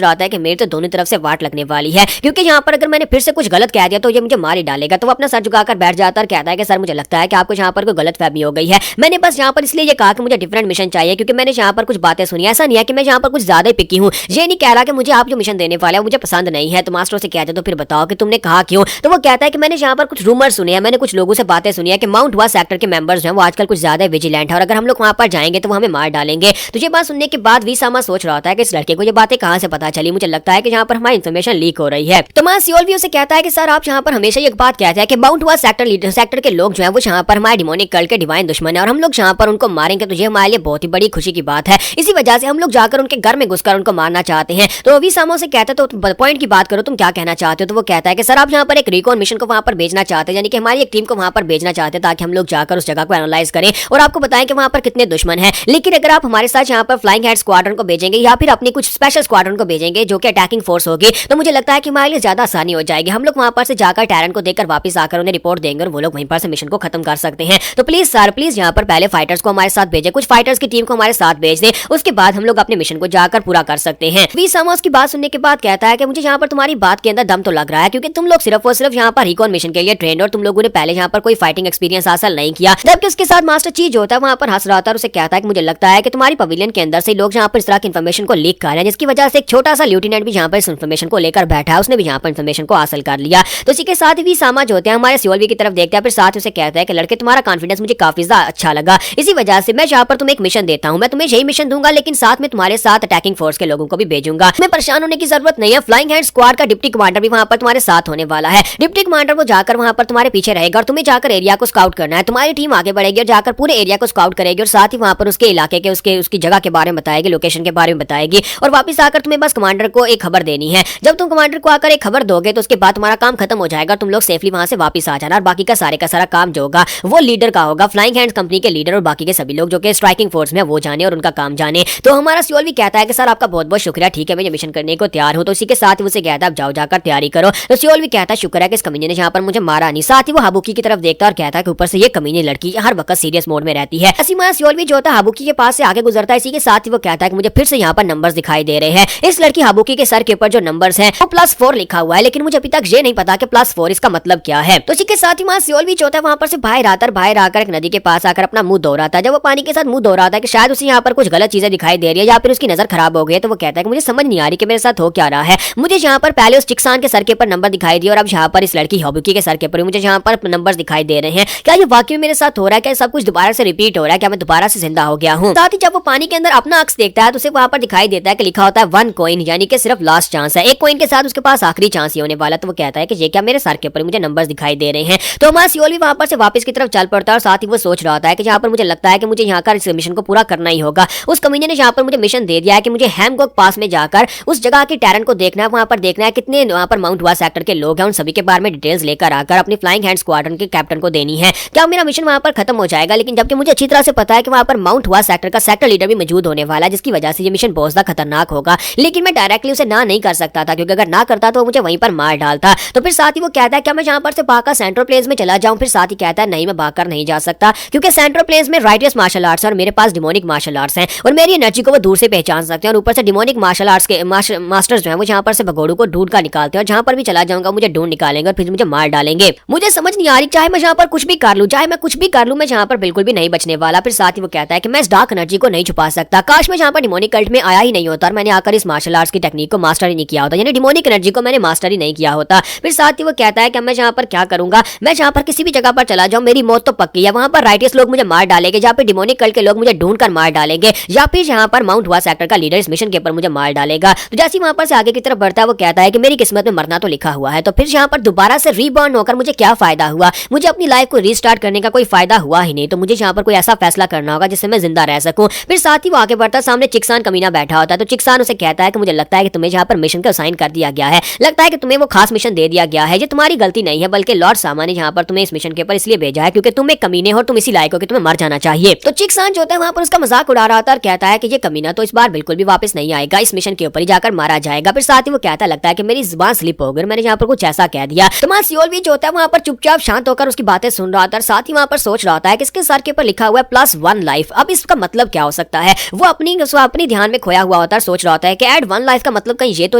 रहा था कि मेरे तो दोनों तरफ से वाट लगने वाली है, क्योंकि यहाँ पर अगर मैंने फिर से कुछ गलत कह दिया तो ये मुझे मार ही डालेगा। तो वो अपना सर झुकाकर बैठ जाता है और कहता है कि सर मुझे लगता है कि आपको यहाँ पर कोई गलतफहमी हो गई है। मैंने बस यहाँ पर इसलिए ये कहा कि मुझे डिफरेंट मिशन चाहिए, क्योंकि मैंने यहाँ पर कुछ बातें सुनी। ऐसा नहीं है कि मैं यहाँ पर कुछ ज्यादा ही पिकी हूँ, ये नहीं कह रहा कि मुझे आप जो मिशन देने वाले हैं मुझे पसंद नहीं है। तो मास्टर से कहते तो फिर बताओ कि तुमने कहा क्यों। तो वो कहता है कि मैंने यहाँ पर कुछ रूमर सुने हैं, मैंने कुछ लोगों से बातें सुनी है कि माउंट हुआ सेक्टर के मेंबर्स हैं वो आजकल कुछ ज्यादा विजिलेंट है और अगर हम लोग वहां पर जाएंगे तो वो हमें मार डालेंगे। तो ये बात सुनने के बाद विसामा सोच रहा था कि इस लड़के को ये बातें कहां से पता चली, मुझे लगता है कि यहाँ पर हमारी इन्फॉर्मेशन लीक हो रही है। तो मां सियोल भी उसे कहता है कि सर आप यहाँ पर हमेशा एक बात कहते हैं कि माउंट हुआ सेक्टर के लोग जो है वो यहाँ पर हमारे डिमोनिक कल्ट के डिवाइन दुश्मन है और हम लोग यहाँ पर उनको मारेंगे तो ये हमारे लिए बहुत ही बड़ी खुशी की बात है। इसी वजह से हम लोग जाकर उनके घर में घुसकर उनको मारना चाहते हैं। तो विसामा से कहता है तो पॉइंट की बात करो, तुम क्या कहना चाहते हो। तो वो कहता है कि सर आप यहाँ पर एक रिकॉन मिशन को वहां पर भेजना चाहते हैं, यानी कि हमारी एक टीम को वहां पर भेजना चाहते हैं ताकि हम लोग जाकर उस जगह को एनालाइज करें और आपको बताएं कि वहां पर कितने दुश्मन हैं। लेकिन अगर आप हमारे साथ यहाँ पर फ्लाइंग हेड स्क्वाड्रन को भेजेंगे या फिर अपनी कुछ स्पेशल स्क्वाड्रन को भेजेंगे जो कि अटैकिंग फोर्स होगी, तो मुझे लगता है कि हमारे लिए ज्यादा आसानी हो जाएगी। हम लोग वहां पर से जाकर टैरन को देखकर वापस आकर उन्हें रिपोर्ट देंगे और वो लोग वहीं पर से मिशन को खत्म कर सकते हैं। तो प्लीज सर प्लीज यहाँ पर पहले फाइटर्स को हमारे साथ भेजें, कुछ फाइटर्स की टीम को हमारे साथ भेज दें, उसके बाद हम लोग अपने मिशन को जाकर पूरा कर सकते हैं। विसामा उसकी बात सुनने के बाद कहता है कि मुझे यहाँ पर तुम्हारी बात के अंदर दम तो लग रहा है, क्योंकि तुम लोग सिर्फ और सिर्फ यहाँ पर रिकॉन मिशन के लिए ट्रेंड और तुम लोगों ने पहले यहाँ पर कोई फाइटिंग एक्सपीरियंस हासिल नहीं किया। जबकि उसके साथ मास्टर चीज होता है वहां पर हंस रहा था और उसे कहता है कि मुझे लगता है कि तुम्हारी पवेलियन के अंदर से लोग यहाँ पर इस तरह की इन्फॉर्मेशन को लीक कर रहे हैं, जिसकी वजह से एक छोटा सा लेफ्टिनेंट भी यहाँ पर इस इन्फॉर्मेशन को लेकर बैठा है, उसने भी यहाँ पर इन्फॉर्मेशन को हासिल कर लिया। तो इसी के साथ ही विसामा जो होते हैं हमारे सियोल की तरफ देखते हैं, फिर साथ उसे कहता है कि लड़के तुम्हारा कॉन्फिडेंस मुझे काफी ज्यादा अच्छा लगा, इसी वजह से मैं यहाँ पर तुम्हें एक मिशन देता हूँ। मैं तुम्हें यही मिशन दूंगा लेकिन साथ में तुम्हारे साथ अटैकिंग फोर्स के लोगों को भी भेजूंगा। मैं परेशान होने की जरूरत नहीं है, फ्लाइंग हैंड स्क्वाड का डिप्टी कमांडर भी वहां पर तुम्हारे साथ होने वाला है। डिप्टी कमांडर वो जाकर वहां पर तुम्हारे पीछे रहेगा और तुम्हें जाकर एरिया को स्काउट करना है। तुम्हारी टीम आगे बढ़ेगी और जाकर पूरे एरिया को स्काउट करेगी और साथ ही वहां पर उसके इलाके के उसकी जगह के बारे में बताएगी, लोकेशन के बारे में बताएगी और वापस आकर तुम्हें बस कमांडर को एक खबर देनी है। जब तुम कमांडर को आकर एक खबर दोगे तो उसके बाद तुम्हारा काम खत्म हो जाएगा, तुम लोग सेफली वहां से वापस आ जाना और बाकी का सारा काम जो होगा वो लीडर का होगा, फ्लाइंग हैंड्स कंपनी के लीडर और बाकी के सभी लोग जो कि स्ट्राइकिंग फोर्स में वो जाने और उनका काम जाने। तो हमारा सियोल भी कहता है कि सर आपका बहुत बहुत शुक्रिया, ठीक है मैं ये मिशन करने को तैयार हूं। तो इसी के साथ उसे कहता है अब जाओ जाकर तैयारी करो। तो सियोल भी कहता है शुक्र है कि इस कमीने ने यहाँ पर मुझे मारा नहीं। साथ ही वो हाबुकी की तरफ देखता है और कहता है कि ऊपर से ये कमीने लड़की हर वक्त सीरियस मोड में रहती है। ऐसी हमारा सियोल भी जो होता है हाबुकी के पास से आगे गुजरता है। इसी के साथ ही वो कहता है कि मुझे फिर से यहाँ पर नंबर्स दिखाई दे रहे हैं। इस लड़की हाबुकी के सर के ऊपर जो नंबर्स हैं वो +4 लिखा हुआ है, लेकिन मुझे अभी तक ये नहीं पता कि +4 इसका मतलब क्या है। तो इसी के साथ ही हमारा सियोल भी जो होता है वहां पर से बाहर आकर एक नदी के पास आकर अपना मुंह धो रहा था। जब वो पानी के साथ मुंह धो रहा था कि शायद उसे यहाँ पर कुछ गलत चीजें दिखाई दे रही है या फिर उसकी नजर खराब हो गई है, तो वो कहता है कि मुझे समझ नहीं आ रही कि मेरे साथ हो क्या रहा है। मुझे यहाँ पर पहले उस चिकसान के सर के ऊपर नंबर दिखाई दिए और अब यहाँ पर इस लड़की हाबुकी के सर के ऊपर मुझे यहाँ पर नंबर दिखाई दे रहे हैं। क्या ये वाकई में मेरे साथ हो रहा है? क्या सब कुछ दोबारा से रिपीट हो रहा है? क्या मैं दोबारा से जिंदा हो गया हूँ? साथ ही जब वो पानी के अंदर अपना अक्स देखता है तो उसे वहां पर दिखाई देता है कि लिखा होता है 1 कॉइन, यानी कि सिर्फ लास्ट चांस है। एक कॉइन के साथ उसके पास आखिरी चांस ही होने वाला। तो वो कहता है कि ये क्या मेरे सर के ऊपर मुझे नंबर्स दिखाई दे रहे हैं। तो हमारा सियोल भी वहां पर से वापस की तरफ चल पड़ता है और साथ ही वो सोच रहा होता है कि यहाँ पर मुझे लगता है कि मुझे यहाँ का इस मिशन को पूरा करना ही होगा। उस कमीने ने यहाँ पर मुझे मिशन दे दिया है कि मुझे हैमगॉग पास में जाकर उस जगह की टैरन को देखना है, वहां पर देखना है कितने वहां पर माउंट हुआ सेक्टर के लोग हैं, उन सभी के बारे में डिटेल्स लेकर आकर अपनी फ्लाइंग हैंड स्क्वाड्रन के कैप्टन को देनी है। क्या मेरा मिशन वहां पर खत्म हो जाएगा? लेकिन जबकि मुझे अच्छी तरह से पता है कि वहां पर माउंट हुआ सेक्टर का सेक्टर लीडर भी मौजूद होने वाला है, जिसकी वजह से ये मिशन बहुत ज्यादा खतरनाक होगा। लेकिन मैं डायरेक्टली उसे ना नहीं कर सकता था, क्योंकि अगर ना करता तो वो मुझे वहीं पर मार डालता। तो फिर साथ ही वो कहता है क्या मैं यहाँ पर से भागकर सेंट्रल प्लेन्स में चला जाऊं? फिर साथ ही कहता है नहीं, मैं भागकर नहीं जा सकता, क्योंकि सेंट्रल प्लेन्स में राइटियस मार्शल आर्ट्स और मेरे पास डिमोनिक मार्शल आर्ट्स हैं और मेरी एनर्जी को वो दूर से पहचान सकते हैं और ऊपर से डिमोनिक मार्शल आर्ट्स के मास्टर्स जो हैं वो यहाँ पर से भगोड़ू को ढूंढ कर निकालते हैं और जहाँ पर भी चला जाऊंगा मुझे ढूंढ निकालेंगे और फिर मुझे मार डालेंगे। मुझे समझ नहीं आ रही, चाहे मैं यहाँ पर कुछ भी कर लूं, चाहे मैं कुछ भी कर लूं, मैं यहाँ पर बिल्कुल भी नहीं बचने वाला। फिर साथ ही वो कहता है कि मैं इस डार्क एनर्जी को नहीं छुपा सकता। काश मैं यहाँ पर डिमोनिक कल्ट में आया ही नहीं होता और मैंने आकर इस मार्शल आर्ट्स की टेक्निक को मास्टर ही नहीं किया होता, यानी डिमोनिक एनर्जी को मैंने मास्टर ही नहीं किया होता। फिर साथ ही वो कहता है कि मैं यहाँ पर क्या करूंगा, मैं यहाँ पर किसी भी जगह पर चला जाऊं मेरी मौत तो पक्की है। वहां पर राइटियस लोग मुझे मार डालेंगे, जहाँ पे डिमोनिक कल्ट के लोग मुझे ढूंढ कर मार डालेंगे, या फिर यहाँ पर माउंट हुआ सेक्टर का लीडर इस मिशन के ऊपर मुझे मार डालेगा। तो जैसे ही वहां पर से आगे की तरफ बढ़ता है वो कहता है कि मेरी किस्मत में मरना तो लिखा हुआ है, तो फिर यहाँ पर दोबारा से रीबॉर्न होकर मुझे क्या फायदा हुआ? मुझे अपनी लाइफ को रीस्टार्ट करने का कोई फायदा हुआ ही नहीं। तो मुझे यहाँ पर कोई ऐसा फैसला करना होगा जिससे मैं जिंदा रह सकूं। फिर साथ ही वो आगे बढ़ता, सामने चिकसान कमीना बैठा होता है। तो चिकसान उसे कहता है कि मुझे लगता है कि तुम्हें यहाँ पर मिशन को असाइन कर दिया गया है, लगता है कि तुम्हें वो खास मिशन दे दिया गया है। ये तुम्हारी गलती नहीं है, बल्कि लॉर्ड सामा ने यहाँ पर तुम्हें इस मिशन के ऊपर इसलिए भेजा है क्योंकि तुम एक कमीने हो, तुम इसी लायक हो कि तुम्हें मर जाना चाहिए। तो चिकसान जो होता है वहां पर उसका मजाक उड़ा रहा था और कहता है कि ये कमीना तो इस बार बिल्कुल भी वापस नहीं आएगा, इस मिशन के ऊपर ही जाकर मारा जाएगा। फिर साथ ही वो कहता लगता है कि मेरी जुबान स्लिप हो गई, मैंने यहाँ पर कुछ ऐसा कह दिया। तो मां सियोल भी जो होता है वहां पर चुपचाप शांत होकर उसकी बातें सुन रहा था और साथ ही वहां पर सोच रहा था कि इसके सर के ऊपर लिखा हुआ है +1 लाइफ। अब इसका मतलब क्या हो सकता है। वो अपनी ध्यान में खोया हुआ होता है, सोच रहा होता है कि ऐड 1 लाइफ का मतलब कहीं ये तो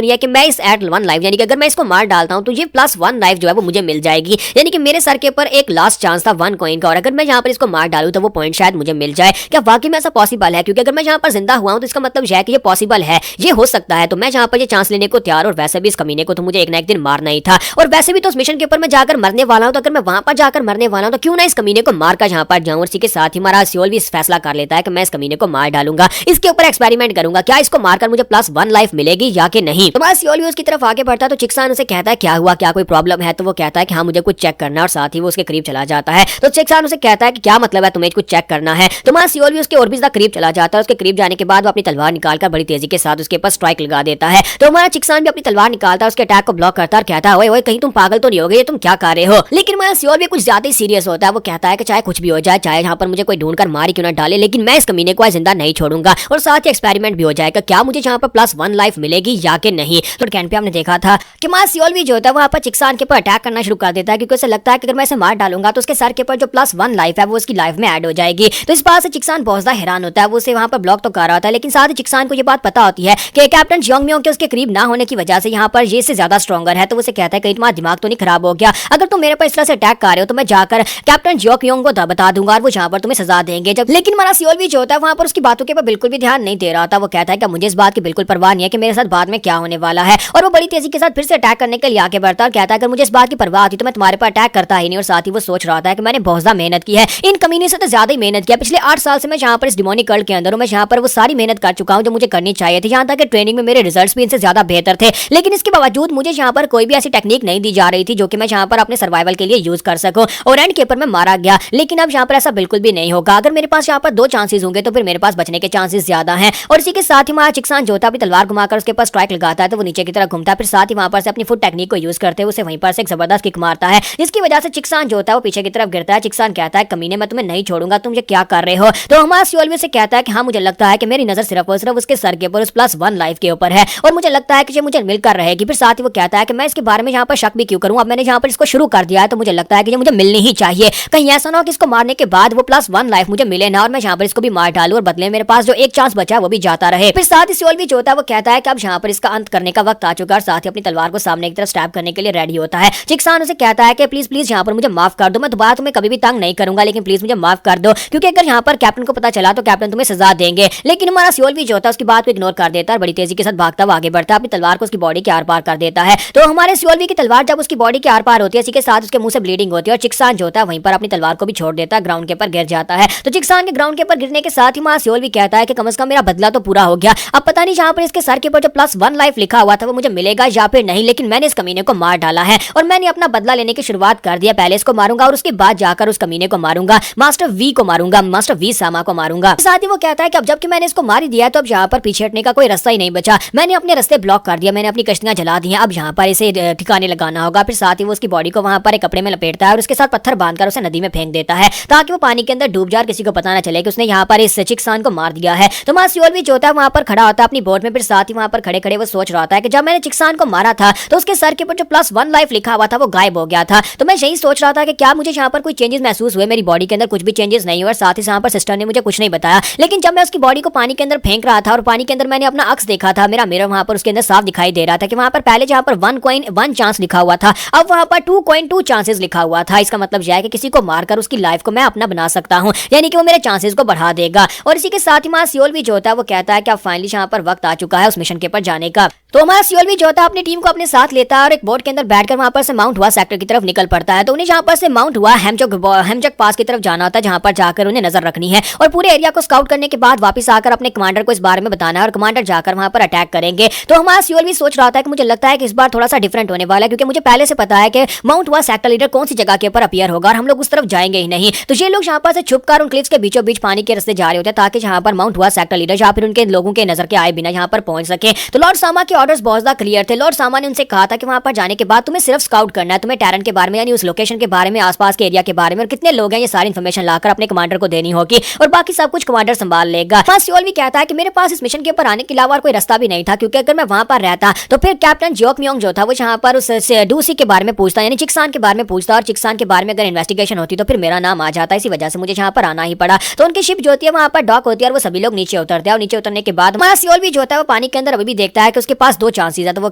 नहीं है कि मैं इस ऐड 1 लाइफ यानी कि अगर मैं इसको मार डालता हूं तो ये +1 लाइफ जो है वो मुझे मिल जाएगी, यानी कि मेरे सर के ऊपर एक लास्ट चांस था 1 कॉइन का, और अगर मैं यहाँ पर इसको मार डालूं तो वो पॉइंट शायद मुझे मिल जाए। क्या वाकई में ऐसा पॉसिबल है? क्योंकि अगर मैं यहाँ पर जिंदा हुआ हूं तो इसका मतलब है कि ये पॉसिबल है, ये हो सकता है। तो मैं यहाँ पर ये चांस लेने को तैयार, और वैसे भी इस कमीने को तो मुझे एक ना एक दिन मारना ही था, और वैसे भी तो उस मिशन के ऊपर मैं जाकर मरने वाला हूं, तो अगर मैं वहां पर जाकर मरने वाला हूं तो क्यों ना इस कमीने को मारकर यहाँ पर जाऊं। और इसी के साथ ही हमारा सियोल भी इस फैसला कर लेता है कि मैं इस कमीने को मार डालूंगा, इसके ऊपर एक्सपेरिमेंट करूंगा, क्या इसको मारकर मुझे +1 लाइफ मिलेगी या कि नहीं। तो सियोल भी उसकी तरफ आगे बढ़ता है, तो चिक्सान उसे कहता है क्या हुआ, क्या कोई प्रॉब्लम है? तो वो कहता है कि हाँ मुझे कुछ चेक करना है, और साथ ही वो उसके करीब चला जाता है। तो चिक्सान उसे कहता है कि क्या मतलब है तुम्हें कुछ चेक करना है? तो सियोल भी उसके और भी ज्यादा करीब चला जाता है। उसके करीब जाने के बाद वो अपनी तलवार निकालकर बड़ी तेजी के साथ उसके ऊपर स्ट्राइक लगा देता है। तो हमारा चिक्सान भी अपनी तलवार निकालता है, उसके अटैक को ब्लॉक करता है और कहता है ओए ओए कहीं तुम पागल तो नहीं हो गए, तुम क्या कर रहे हो? लेकिन हमारा सियोल भी कुछ ज्यादा ही सीरियस होता है। वो कहता है कि चाहे कुछ भी हो जाए, चाहे यहाँ पर मुझे कोई ढूंढकर मार क्यों ना डाले, लेकिन मैं इस कमीने को जिंदा नहीं छोड़ूंगा, और साथ ही एक्सपेरिमेंट भी हो जाएगा, क्या मुझे यहाँ पर +1 लाइफ मिलेगी या कि नहीं। तो कैन पे हमने देखा था कि हमारा सियोल भी जो होता है वहां पर चिक्सान के ऊपर अटैक करना शुरू कर देता है, क्योंकि उसे लगता है कि अगर मैं इसे मार डालूंगा तो उसके सर के ऊपर जो +1 लाइफ है वो उसकी लाइफ में ऐड हो जाएगी। तो इस बात से चिक्सान बहुत ज्यादा हैरान होता है। वो उसे वहां पर ब्लॉक तो कर रहा होता है, लेकिन साथ ही चिक्सान को ये बात पता होती है कि कैप्टन जियोंग म्योंग के उसके करीब ना होने की वजह से यहाँ पर ये से ज्यादा स्ट्रॉन्गर है। तो उसे कहता है कहीं तुम्हारा दिमाग तो नहीं खराब हो गया, अगर तुम मेरे पर इस तरह से अटैक कर रहे हो तो मैं जाकर कैप्टन जियोंग म्योंग को बता दूंगा और वो यहाँ पर तुम्हें सजा देंगे। जब लेकिन हमारा सियोल भी जो होता है वहां पर उसकी बातों के ऊपर बिल्कुल भी ध्यान नहीं दे रहा था। वो कहता है कि मुझे इस बात की बिल्कुल परवाह नहीं है कि मेरे साथ बाद में क्या होने वाला है, और वो बड़ी तेजी के साथ फिर से अटैक करने के लिए आगे बढ़ता है और कहता है अगर मुझे इस बात की परवाह थी तो मैं तुम्हारे पर अटैक करता ही नहीं। और साथ ही वो सोच रहा था कि मैंने बहुत ज्यादा मेहनत की है, इन कमीने से तो ज्यादा ही मेहनत किया, पिछले 8 साल से मैं यहाँ पर इस डिमोनिक कल्ट के अंदर हूँ, मैं यहाँ पर वो सारी मेहनत कर चुका हूँ जो मुझे करनी चाहिए थी, यहाँ तक कि ट्रेनिंग में मेरे रिजल्ट्स भी इनसे ज्यादा बेहतर थे, लेकिन इसके बावजूद मुझे यहाँ पर कोई भी ऐसी टेक्निक नहीं दी जा रही थी जो कि मैं यहाँ पर अपने सर्वाइवल के लिए यूज कर सकूं, और एंड के ऊपर मैं मारा गया। लेकिन अब यहाँ पर ऐसा बिल्कुल भी नहीं होगा, अगर मेरे पास यहाँ पर 2 चांसेस होंगे तो फिर मेरे पास बचने के चांसेस ज्यादा हैं। और इसी के साथ ही हमारा चिक्सान जो होता है अपनी तलवार घुमाकर उसके पास स्ट्राइक लगाता है, तो वो नीचे की तरफ घूमता है, फिर साथ ही वहां पर से अपनी फुट टेक्निक को यूज करते हुए उसे वहीं पर से एक जबरदस्त किक मारता है, जिसकी वजह से चिक्सान जो होता है वो पीछे की तरफ गिरता है। चिक्सान कहता है कमीने मैं तुम्हें नहीं छोड़ूंगा, तुम ये क्या कर रहे हो? तो हमारा सियोल भी उसे कहता है कि हाँ मुझे लगता है कि मेरी नजर सिर्फ और सिर्फ उसके सर के ऊपर उस +1 लाइफ के ऊपर है, और मुझे लगता है कि ये मुझे मिलकर रहेगी। फिर साथ ही वो कहता है कि मैं इसके बारे में यहाँ पर शक भी क्यों करूँ, अब मैंने यहाँ पर इसको शुरू कर दिया है तो मुझे लगता है कि ये मुझे मिलनी ही चाहिए, कहीं ऐसा ना हो कि इसको मारने के बाद वो +1 लाइफ मुझे मिले ना और मैं यहाँ पर इसको भी मार डालूं और बदले मेरे पास जो एक चांस बचा है वो भी जाता रहे। फिर साथ ही सियोल भी जो होता है वो कहता है कि अब यहाँ पर इसका अंत करने का वक्त आ चुका है, साथ ही अपनी तलवार को सामने की तरफ स्टैब करने के लिए रेडी होता है। चिक्सान उसे कहता है कि प्लीज प्लीज यहाँ पर मुझे माफ कर दो, मैं दोबारा तुम्हें कभी भी तंग नहीं करूंगा, लेकिन प्लीज मुझे माफ कर दो, क्योंकि अगर यहाँ पर कैप्टन को पता चला तो कैप्टन तुम्हें सजा देंगे। लेकिन हमारा सियोल भी जो होता है उसकी बात को इग्नोर कर देता है, बड़ी तेजी के साथ भागता हुआ आगे बढ़ता है, अपनी तलवार को उसकी बॉडी के आर पार कर देता है। तो हमारे सियोल भी की तलवार जब उसकी बॉडी के आर पार होती है, इसी के साथ उसके मुंह से ब्लीडिंग होती है, और चिक्सान जो होता है वहीं पर अपनी तलवार को भी छोड़ देता है, ग्राउंड के ऊपर गिर जाता है। तो चिक्सान के ग्राउंड के ऊपर गिरने के साथ ही हमारा सियोल भी कहता है कि कम से कम मेरा बदला तो पूरा हो गया, अब पता नहीं जहाँ पर इसके सर के ऊपर जो +1 लाइफ लिखा हुआ था वो मुझे मिलेगा या फिर नहीं, लेकिन मैंने इस कमीने को मार डाला है और मैंने अपना बदला लेने की शुरुआत कर दिया। पहले इसको मारूंगा और उसके बाद जाकर उस कमीने को मारूंगा, मास्टर वी को मारूंगा, मास्टर वी सामा को मारूंगा। साथ ही वो कहता है कि अब जबकि मैंने इसको मार ही दिया है तो अब यहाँ पर पीछे हटने का कोई रास्ता ही नहीं बचा, मैंने अपने रास्ते ब्लॉक कर दिया, मैंने अपनी कश्तियां जला दी हैं, अब यहाँ पर इसे ठिकाने लगाना होगा। फिर साथ ही वो उसकी बॉडी को वहां पर एक कपड़े में लपेटता है और उसके साथ पत्थर बांधकर उसे नदी में फेंक देता है, ताकि वो पानी के अंदर डूब जाए, किसी को पता ना चले कि उसने यहाँ पर इस चिक्सान को मार दिया है। तो हमारा सियोल भी जो होता है वहां पर खड़ा होता है अपनी बोट में, फिर साथ ही वहां पर खड़े खड़े वो सोच रहा था कि जब मैंने चिक्सान को मारा था तो उसके सर के ऊपर जो +1 लाइफ लिखा हुआ था वो गायब हो गया था। तो मैं यही सोच रहा था कि क्या मुझे यहाँ पर कोई चेंजेस महसूस हुए, मेरी बॉडी के अंदर कुछ भी चेंजेस नहीं हुए, और साथ ही यहाँ पर सिस्टर ने मुझे कुछ नहीं बताया। लेकिन जब मैं उसकी बॉडी को पानी के अंदर फेंक रहा था और पानी के अंदर मैंने अपना अक्स देखा था, मेरा मिरर वहां पर उसके अंदर साफ दिखाई दे रहा था कि वहां पर पहले जहां पर 1 कॉइन 1 चांस लिखा हुआ था, अब वहां पर 2 कॉइन 2 चांसेस लिखा हुआ था। इसका मतलब यह है कि किसी को मारकर उसकी लाइफ को मैं अपना बना सकता हूं, यानी कि वो मेरे चांसेस को बढ़ा देगा। और इसी के साथ ही हमारा सियोल भी जो होता है वो कहता है कि अब फाइनली यहाँ पर वक्त आ चुका है उस मिशन के ऊपर जाने का। तो हमारा सियोल भी जो होता है अपनी टीम को अपने साथ लेता है और एक बोट के अंदर बैठकर वहां पर से माउंट हुआ सेक्टर की तरफ निकल पड़ता है। तो उन्हें जहां पर से माउंट हुआ हेमजक पास की तरफ जाना होता है, जहां पर जाकर उन्हें नजर रखनी है और पूरे एरिया को स्काउट करने के बाद वापस आकर अपने कमांडर को इस बारे में बताना है और कमांडर जाकर वहां पर अटैक करेंगे। तो हमारा सियोल भी सोच रहा था कि मुझे लगता है कि इस बार थोड़ा सा डिफरेंट होने वाला है, क्योंकि मुझे पहले से पता है कि माउंट हुआ सेक्टर लीडर कौन सी जगह के ऊपर अपीयर होगा और हम लोग उस तरफ जाएंगे ही नहीं। तो ये लोग यहाँ पर से छुपकर उन क्लिफ्स के बीचों बीच पानी के रास्ते जा रहे होते हैं, ताकि जहाँ पर माउंट हुआ सेक्टर लीडर या फिर उनके लोगों के नजर के आए बिना यहाँ पर पहुंच सके। तो लॉर्ड सामा के ऑर्डर्स बहुत ज्यादा क्लियर थे। लॉर्ड सामा ने उनसे कहा था कि वहां पर जाने के बाद तुम्हें सिर्फ स्काउट करना है, तुम्हें टैरन के बारे में यानी उस लोकेशन के बारे में, आसपास के एरिया के बारे में और कितने लोग हैं ये सारी इन्फॉर्मेशन लाकर अपने कमांडर को देनी होगी और बाकी सब कुछ कमांडर संभाल लेगा। सियोल भी कहता है कि मेरे पास इस मिशन के ऊपर आने के अलावा कोई रास्ता भी नहीं था, क्योंकि अगर मैं वहां पर रहता तो फिर कैप्टन जियोंग म्योंग जो था वो यहाँ पर उस डूसी के बारे में पूछता, यानी चिक्सान के बारे में पूछता, और चिक्सान के बारे में अगर इन्वेस्टिगेशन होती तो फिर मेरा नाम आ जाता। इसी वजह से मुझे यहाँ पर आना ही पड़ा। तो उनकी शिप जो होती है वहां पर पर डॉक होती है और वो सभी लोग नीचे उतरते हैं। और नीचे उतरने के बाद हमारा सियोल भी जो होता है वो पानी के अंदर अभी भी देखता है कि उसके पास 2 चांसेस है। तो वो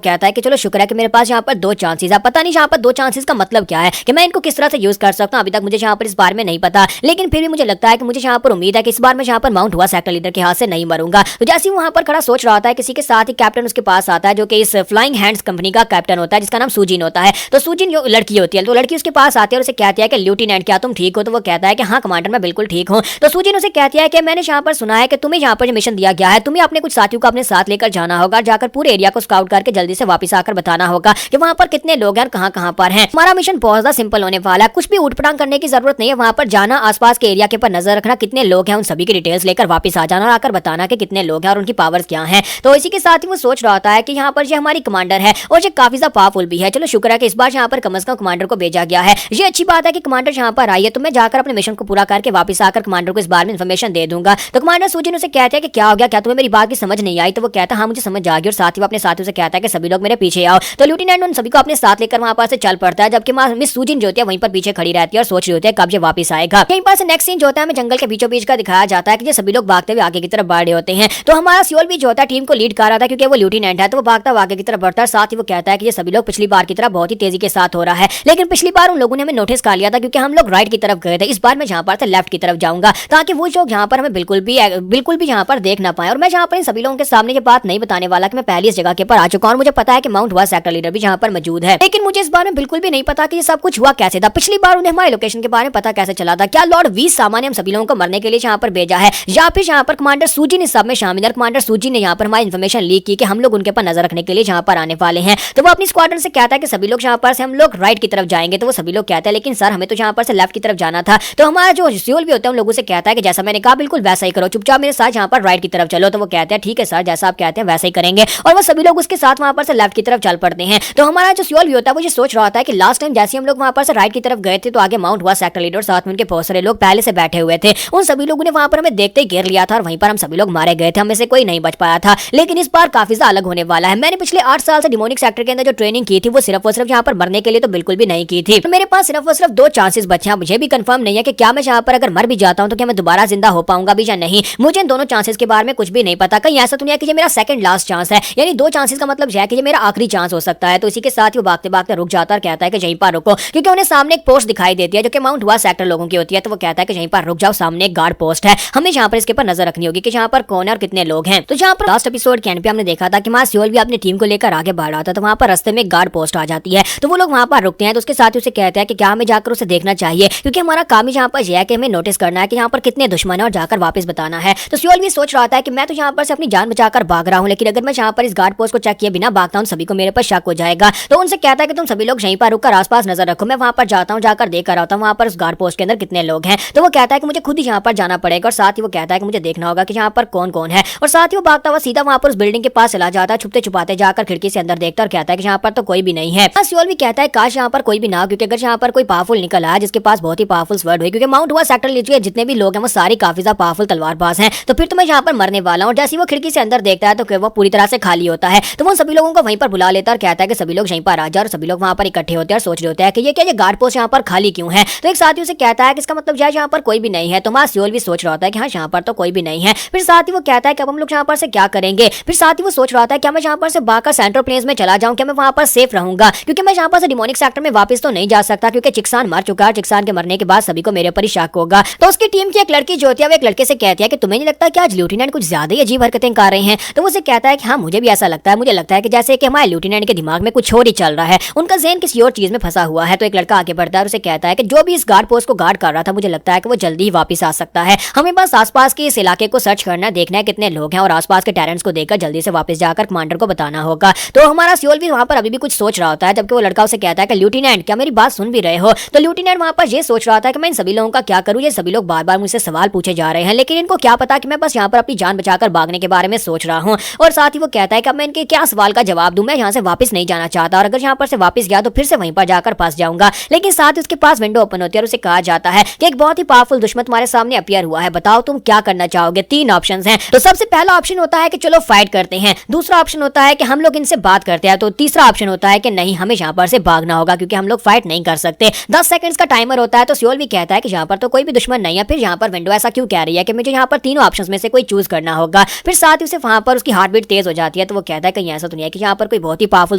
कहता है कि चलो शुक्र है कि मेरे पास यहाँ पर 2 चांसेस है। पता नहीं यहाँ पर 2 चांसेस का मतलब क्या है, कि मैं इनको किस तरह से यूज कर सकता हूँ, अभी तक मुझे यहाँ पर इस बारे में नहीं पता। लेकिन फिर भी मुझे लगता है कि मुझे यहाँ पर उम्मीद है कि इस बार मैं यहाँ पर माउंट हुआ सेक्टर लीडर के हाथ से नहीं मरूंगा। तो जैसे ही वहां पर खड़ा सोच रहा होता है, किसी के साथ ही कैप्टन उसके पास आता है, जो कि इस फ्लाइंग हैंड्स कंपनी का कैप्टन होता है, जिसका नाम सूजिन होता है। तो सूजिन जो लड़की होती है, तो लड़की उसके पास आती है और उसे कहती है कि लेफ्टिनेंट क्या तुम ठीक हो? तो वो कहता है कि हाँ कमांडर मैं बिल्कुल ठीक हूँ। तो सूजिन उसे कहती है कि मैंने यहाँ पर सुना है कि तुम्हें यहाँ पर जो मिशन दिया गया है, तुम्हें अपने कुछ साथियों को अपने साथ लेकर जाना होगा, जाकर पूरे एरिया को स्काउट करके जल्दी से वापस आकर बताना होगा कि वहाँ पर कितने लोग हैं और कहाँ पर हैं। हमारा मिशन बहुत ज्यादा सिंपल होने वाला है, कुछ भी उठपटांग करने की जरूरत नहीं है। वहाँ पर जाना, आसपास के एरिया के ऊपर नजर रखना, कितने लोग हैं उन सभी की डिटेल्स लेकर वापस आ जाना और आकर बताना कि कितने लोग हैं और उनकी पावर्स क्या हैं। तो इसी के साथ ही वो सोच रहा होता है कि यहाँ पर ये हमारी कमांडर है और ये काफी ज्यादा पावरफुल भी है। चलो शुक्र है कि इस बार यहाँ पर कम से कम कमांडर को भेजा गया है। ये अच्छी बात है कि कमांडर यहाँ पर आई है, तो मैं जाकर अपने मिशन को पूरा करके वापस आकर कमांडर को इस बारे में इन्फॉर्मेशन दे दूंगा। तो कमांडर सूजिन उसे कहते हैं कि क्या हो गया, क्या तुम्हें मेरी बात की समझ नहीं आई? तो वो कहता है हाँ मुझे समझ आ गई। और साथ ही वो अपने साथियों से कहता है कि सभी लोग मेरे पीछे आओ। तो लेफ्टिनेंट उन सभी को अपने साथ लेकर वहां पर से चल पड़ता है, जबकि मिस सूजिन जो होती है वहीं पर पीछे खड़ी रहती है और सोच रही होती है कब ये वापस आएगा। यहीं पर से नेक्स्ट सीन जो होता है हमें जंगल के बीचों बीच का दिखाया जाता है कि सभी लोग भागते हुए आगे की तरफ बढ़ रहे होते हैं। तो हमारा सियोल भी जो होता है टीम को लीड कर रहा था, क्योंकि वो लेफ्टिनेंट है, तो वो भागता आगे की तरफ बढ़ता है। साथ ही वो कहता है कि ये सभी लोग पिछली बार की तरह बहुत ही तेजी के साथ हो रहा है, लेकिन पिछली बार उन लोगों ने हमें नोटिस कर लिया था क्योंकि हम लोग राइट की तरफ गए थे। इस बार मैं यहाँ पर से लेफ्ट की तरफ जाऊंगा ताकि वो लोग यहाँ पर हमें बिल्कुल भी यहाँ पर देख ना पाए। और मैं यहाँ पर इन सभी लोगों के सामने ये बात नहीं बताने वाला कि मैं पहली इस जगह के पर आ चुका हूँ। मुझे पता है कि माउंट हुआ सेक्टर लीडर भी यहाँ पर मौजूद है, लेकिन मुझे इस बारे में बिल्कुल भी नहीं पता कि ये सब कुछ हुआ कैसे था। पिछली बार उन्हें हमारे लोकेशन के बारे में पता कैसे चला था? क्या लॉर्ड वीस सामा ने हम सभी लोगों को मरने के लिए यहाँ पर भेजा है, या फिर यहाँ पर कमांडर सूजिन इस सब में शामिल है? कमांडर सूजिन ने यहाँ पर हमारी इन्फॉर्मेशन लीक की कि हम लोग उनके पर नजर रखने के लिए यहाँ पर आने वाले हैं। तो वो अपनी स्क्वाड्रन से कहता है कि सभी लोग यहाँ पर से हम लोग राइट की तरफ जाएंगे। तो वो सभी लोग कहते हैं लेकिन सर हमें तो यहाँ पर से लेफ्ट की तरफ जाना था। तो हमारा जो सियोल भी होता है उन लोगों से कहता है कि जैसा मैंने कहा बिल्कुल वैसा ही करो, चुपचाप मेरे साथ यहाँ पर राइट की तरफ चलो। तो वो कहते हैं ठीक है सर, जैसा आप कहते हैं वैसा ही करेंगे। और वो सभी लोग उसके साथ वहां पर से लेफ्ट की तरफ चल पड़ते हैं। तो हमारा जो सियोल भी होता है वो ये सोच रहा होता है कि लास्ट टाइम जैसे हम लोग वहां पर से राइट की तरफ गए थे, तो आगे माउंट हुआ सेक्टर लीडर साथ में उनके बहुत सारे लोग पहले से बैठे हुए थे। उन सभी लोगों ने वहां पर हमें देखते ही घेर लिया था और वहीं पर हम सभी लोग मारे गए थे, हमें से कोई नहीं बच पाया था। लेकिन इस बार काफी ज्यादा अलग होने वाला है। मैंने पिछले 8 साल से डिमोनिक सेक्टर के अंदर जो ट्रेनिंग की थी वो सिर्फ और सिर्फ यहाँ पर मरने के लिए तो बिल्कुल भी नहीं की थी। तो मेरे पास सिर्फ और सिर्फ 2 चांसेस बचे हैं। मुझे भी कंफर्म नहीं है कि क्या मैं यहाँ पर अगर मर भी जाता हूँ तो क्या मैं दोबारा जिंदा हो पाऊंगा भी या नहीं। मुझे इन दोनों चांसेस के बारे में कुछ भी नहीं पता। कहीं ऐसा तो नहीं है कि ये मेरा सेकंड लास्ट चांस है, यानी 2 चांसेस का मतलब है कि ये मेरा आखिरी चांस हो सकता है। तो इसी के साथ ही वो भागते भागते रुक जाता है और कहता है कि यहीं पर रुको, क्योंकि उन्हें सामने एक पोस्ट दिखाई देती है जो कि माउंट हुआ सेक्टर लोगों की होती है। तो वो कहता है कि यहीं पर रुक जाओ, सामने एक गार्ड पोस्ट है, हमें यहाँ पर इसके पर नजर रखनी होगी कि यहाँ पर कौन है और कितने लोग हैं। तो यहाँ पर लास्ट एपिसोड के एंड पे हमने देखा था कि मां सियोल भी अपनी टीम को लेकर आगे बढ़ रहा था, तो वहाँ पर रास्ते में एक गार्ड पोस्ट आ जाती है। तो वो लोग वहाँ पर रुकते हैं। तो उसके साथ ही उसे कहते हैं कि क्या हमें जाकर उसे देखना चाहिए, क्योंकि हमारा काम ही यहाँ पर यह है कि हमें नोटिस करना है कि यहाँ पर कितने दुश्मन है और जाकर वापस बताना है। तो सियोल भी सोच रहा था कि मैं तो यहाँ पर से अपनी जान बचाकर भाग रहा हूँ, लेकिन अगर मैं यहाँ पर इस गार्ड पोस्ट को चेक किए बिना भागता हूँ सभी को मेरे पर शक हो जाएगा। तो उनसे कहता है कि तुम सभी लोग यहीं पर रुककर आसपास नजर रखो, मैं वहाँ पर जाता हूँ, जाकर देख कर आता हूँ वहाँ पर उस गार्ड पोस्ट के अंदर कितने लोग हैं। तो वो कहता है कि मुझे खुद ही यहाँ पर जाना पड़ेगा और साथ ही वो कहता है कि मुझे देखना होगा कि यहाँ पर कौन कौन है। और साथ ही वो भागता हुआ सीधा वहाँ पर उस बिल्डिंग के पास चला जाता है, छुपते छुपाते जाकर खिड़की से अंदर देखता और कहता है कि यहाँ पर तो कोई भी नहीं है। सियोल भी कहता है काश यहाँ पर कोई भी ना हो, क्योंकि अगर यहाँ पर कोई पावरफुल निकल आया जिसके पास बहुत ही पावरफुल स्वर्ड हुई, क्योंकि माउंट हुआ सेक्टर लीजिए जितने भी लोग हैं वो सारे काफी ज्यादा पावरफुल तलवारबाज हैं, तो फिर तो मैं यहाँ पर मरने वाला हूँ। जैसे वो खिड़की से अंदर देखता है तो वो पूरी तरह से खाली होता है। तो वो सभी लोगों को वहीं पर बुला लेता है और कहता है कि सभी लोग यहीं पर आ जाओ। और सभी लोग वहाँ पर इकट्ठे होते हैं और सोच रहे होते हैं कि ये क्या, ये गार्ड पोस्ट यहाँ पर खाली क्यों है। तो एक साथी उसे कहता है कि इसका मतलब यहाँ पर कोई भी नहीं है। तो सियोल भी सोच रहा होता है कि हाँ यहाँ पर तो कोई भी नहीं है। फिर साथ ही वो कहता है कि अब हम लोग यहाँ पर से क्या करेंगे। फिर साथ ही वो सोच रहा था क्या मैं यहाँ पर से बाका सेंट्रल प्लेन्स में चला जाऊँ, क्या मैं वहाँ पर सेफ रहूंगा, क्योंकि मैं यहाँ पर से डिमोनिक सेक्टर में वापस तो नहीं जा सकता, क्योंकि चिक्सान मर चुका है। चिक्सान के मरने के बाद सभी को मेरे पर ही शक होगा। तो उसकी टीम की एक लड़की जो होती है वो एक लड़के से कहती है कि तुम्हें नहीं लगता कि आज लेफ्टिनेंट कुछ ज्यादा ही अजीब हरकतें कर रहे हैं। तो वो उसे कहता है कि हाँ मुझे भी ऐसा लगता है, मुझे लगता है कि जैसे कि हमारे लेफ्टिनेंट के दिमाग में कुछ और ही चल रहा है, उनका ज़हन किसी और चीज में फंसा हुआ है। तो एक लड़का आगे बढ़ता है और उसे कहता है कि जो भी इस गार्ड पोस्ट को गार्ड कर रहा था, मुझे लगता है कि वो जल्दी ही वापस आ सकता है। हमें बस आसपास के इस इलाके को सर्च करना है, देखना है कितने लोग हैं और आसपास के टेरेंट्स को देखकर जल्दी से वापस जाकर कमांडर को बताना होगा। तो हमारा सियोल भी वहाँ पर अभी भी कुछ सोच रहा होता है, जबकि वो लड़का उसे कहता है कि लेफ्टिनेंट क्या मेरी बात सुन भी रहे हो। तो लेफ्टिनेंट वहाँ पर ये सोच रहा था कि मैं इन सभी लोगों का क्या करूँ, ये सभी लोग बार बार मुझसे सवाल पूछे जा रहे हैं, लेकिन इनको क्या पता कि मैं बस यहाँ पर अपनी जान बचाकर भागने के बारे में सोच रहा हूँ। और साथ ही वो कहता है कि मैं इनके क्या सवाल का जवाब दूं, मैं यहाँ से वापस नहीं जाना चाहता, और अगर यहाँ पर से वापस गया तो फिर से वहीं पर जाकर फंस जाऊंगा। लेकिन साथ ही उसके पास विंडो ओपन होती है और उसे कहा जाता है कि एक बहुत ही पावरफुल दुश्मन तुम्हारे सामने अपीयर हुआ है, बताओ तुम क्या करना चाहोगे। 3 ऑप्शंस हैं। तो सबसे पहला ऑप्शन होता है कि चलो फाइट करते हैं, दूसरा ऑप्शन होता है कि हम लोग इनसे बात करते हैं, तो तीसरा ऑप्शन होता है कि नहीं हमें यहाँ पर से भागना होगा क्योंकि हम लोग फाइट नहीं कर सकते। 10 सेकंड्स का टाइमर होता है। तो सियोल भी कहता है कि यहाँ पर तो कोई भी दुश्मन नहीं है, फिर यहाँ पर विंडो ऐसा क्यों कह रही है है कि मुझे यहाँ पर तीनों ऑप्शंस में से कोई चूज करना होगा। फिर साथ ही उसे वहां पर उसकी हार्ट बीट तेज हो जाती है, तो वो कहता है कहीं ऐसा तो नहीं है कि यहाँ पर कोई बहुत ही पावरफुल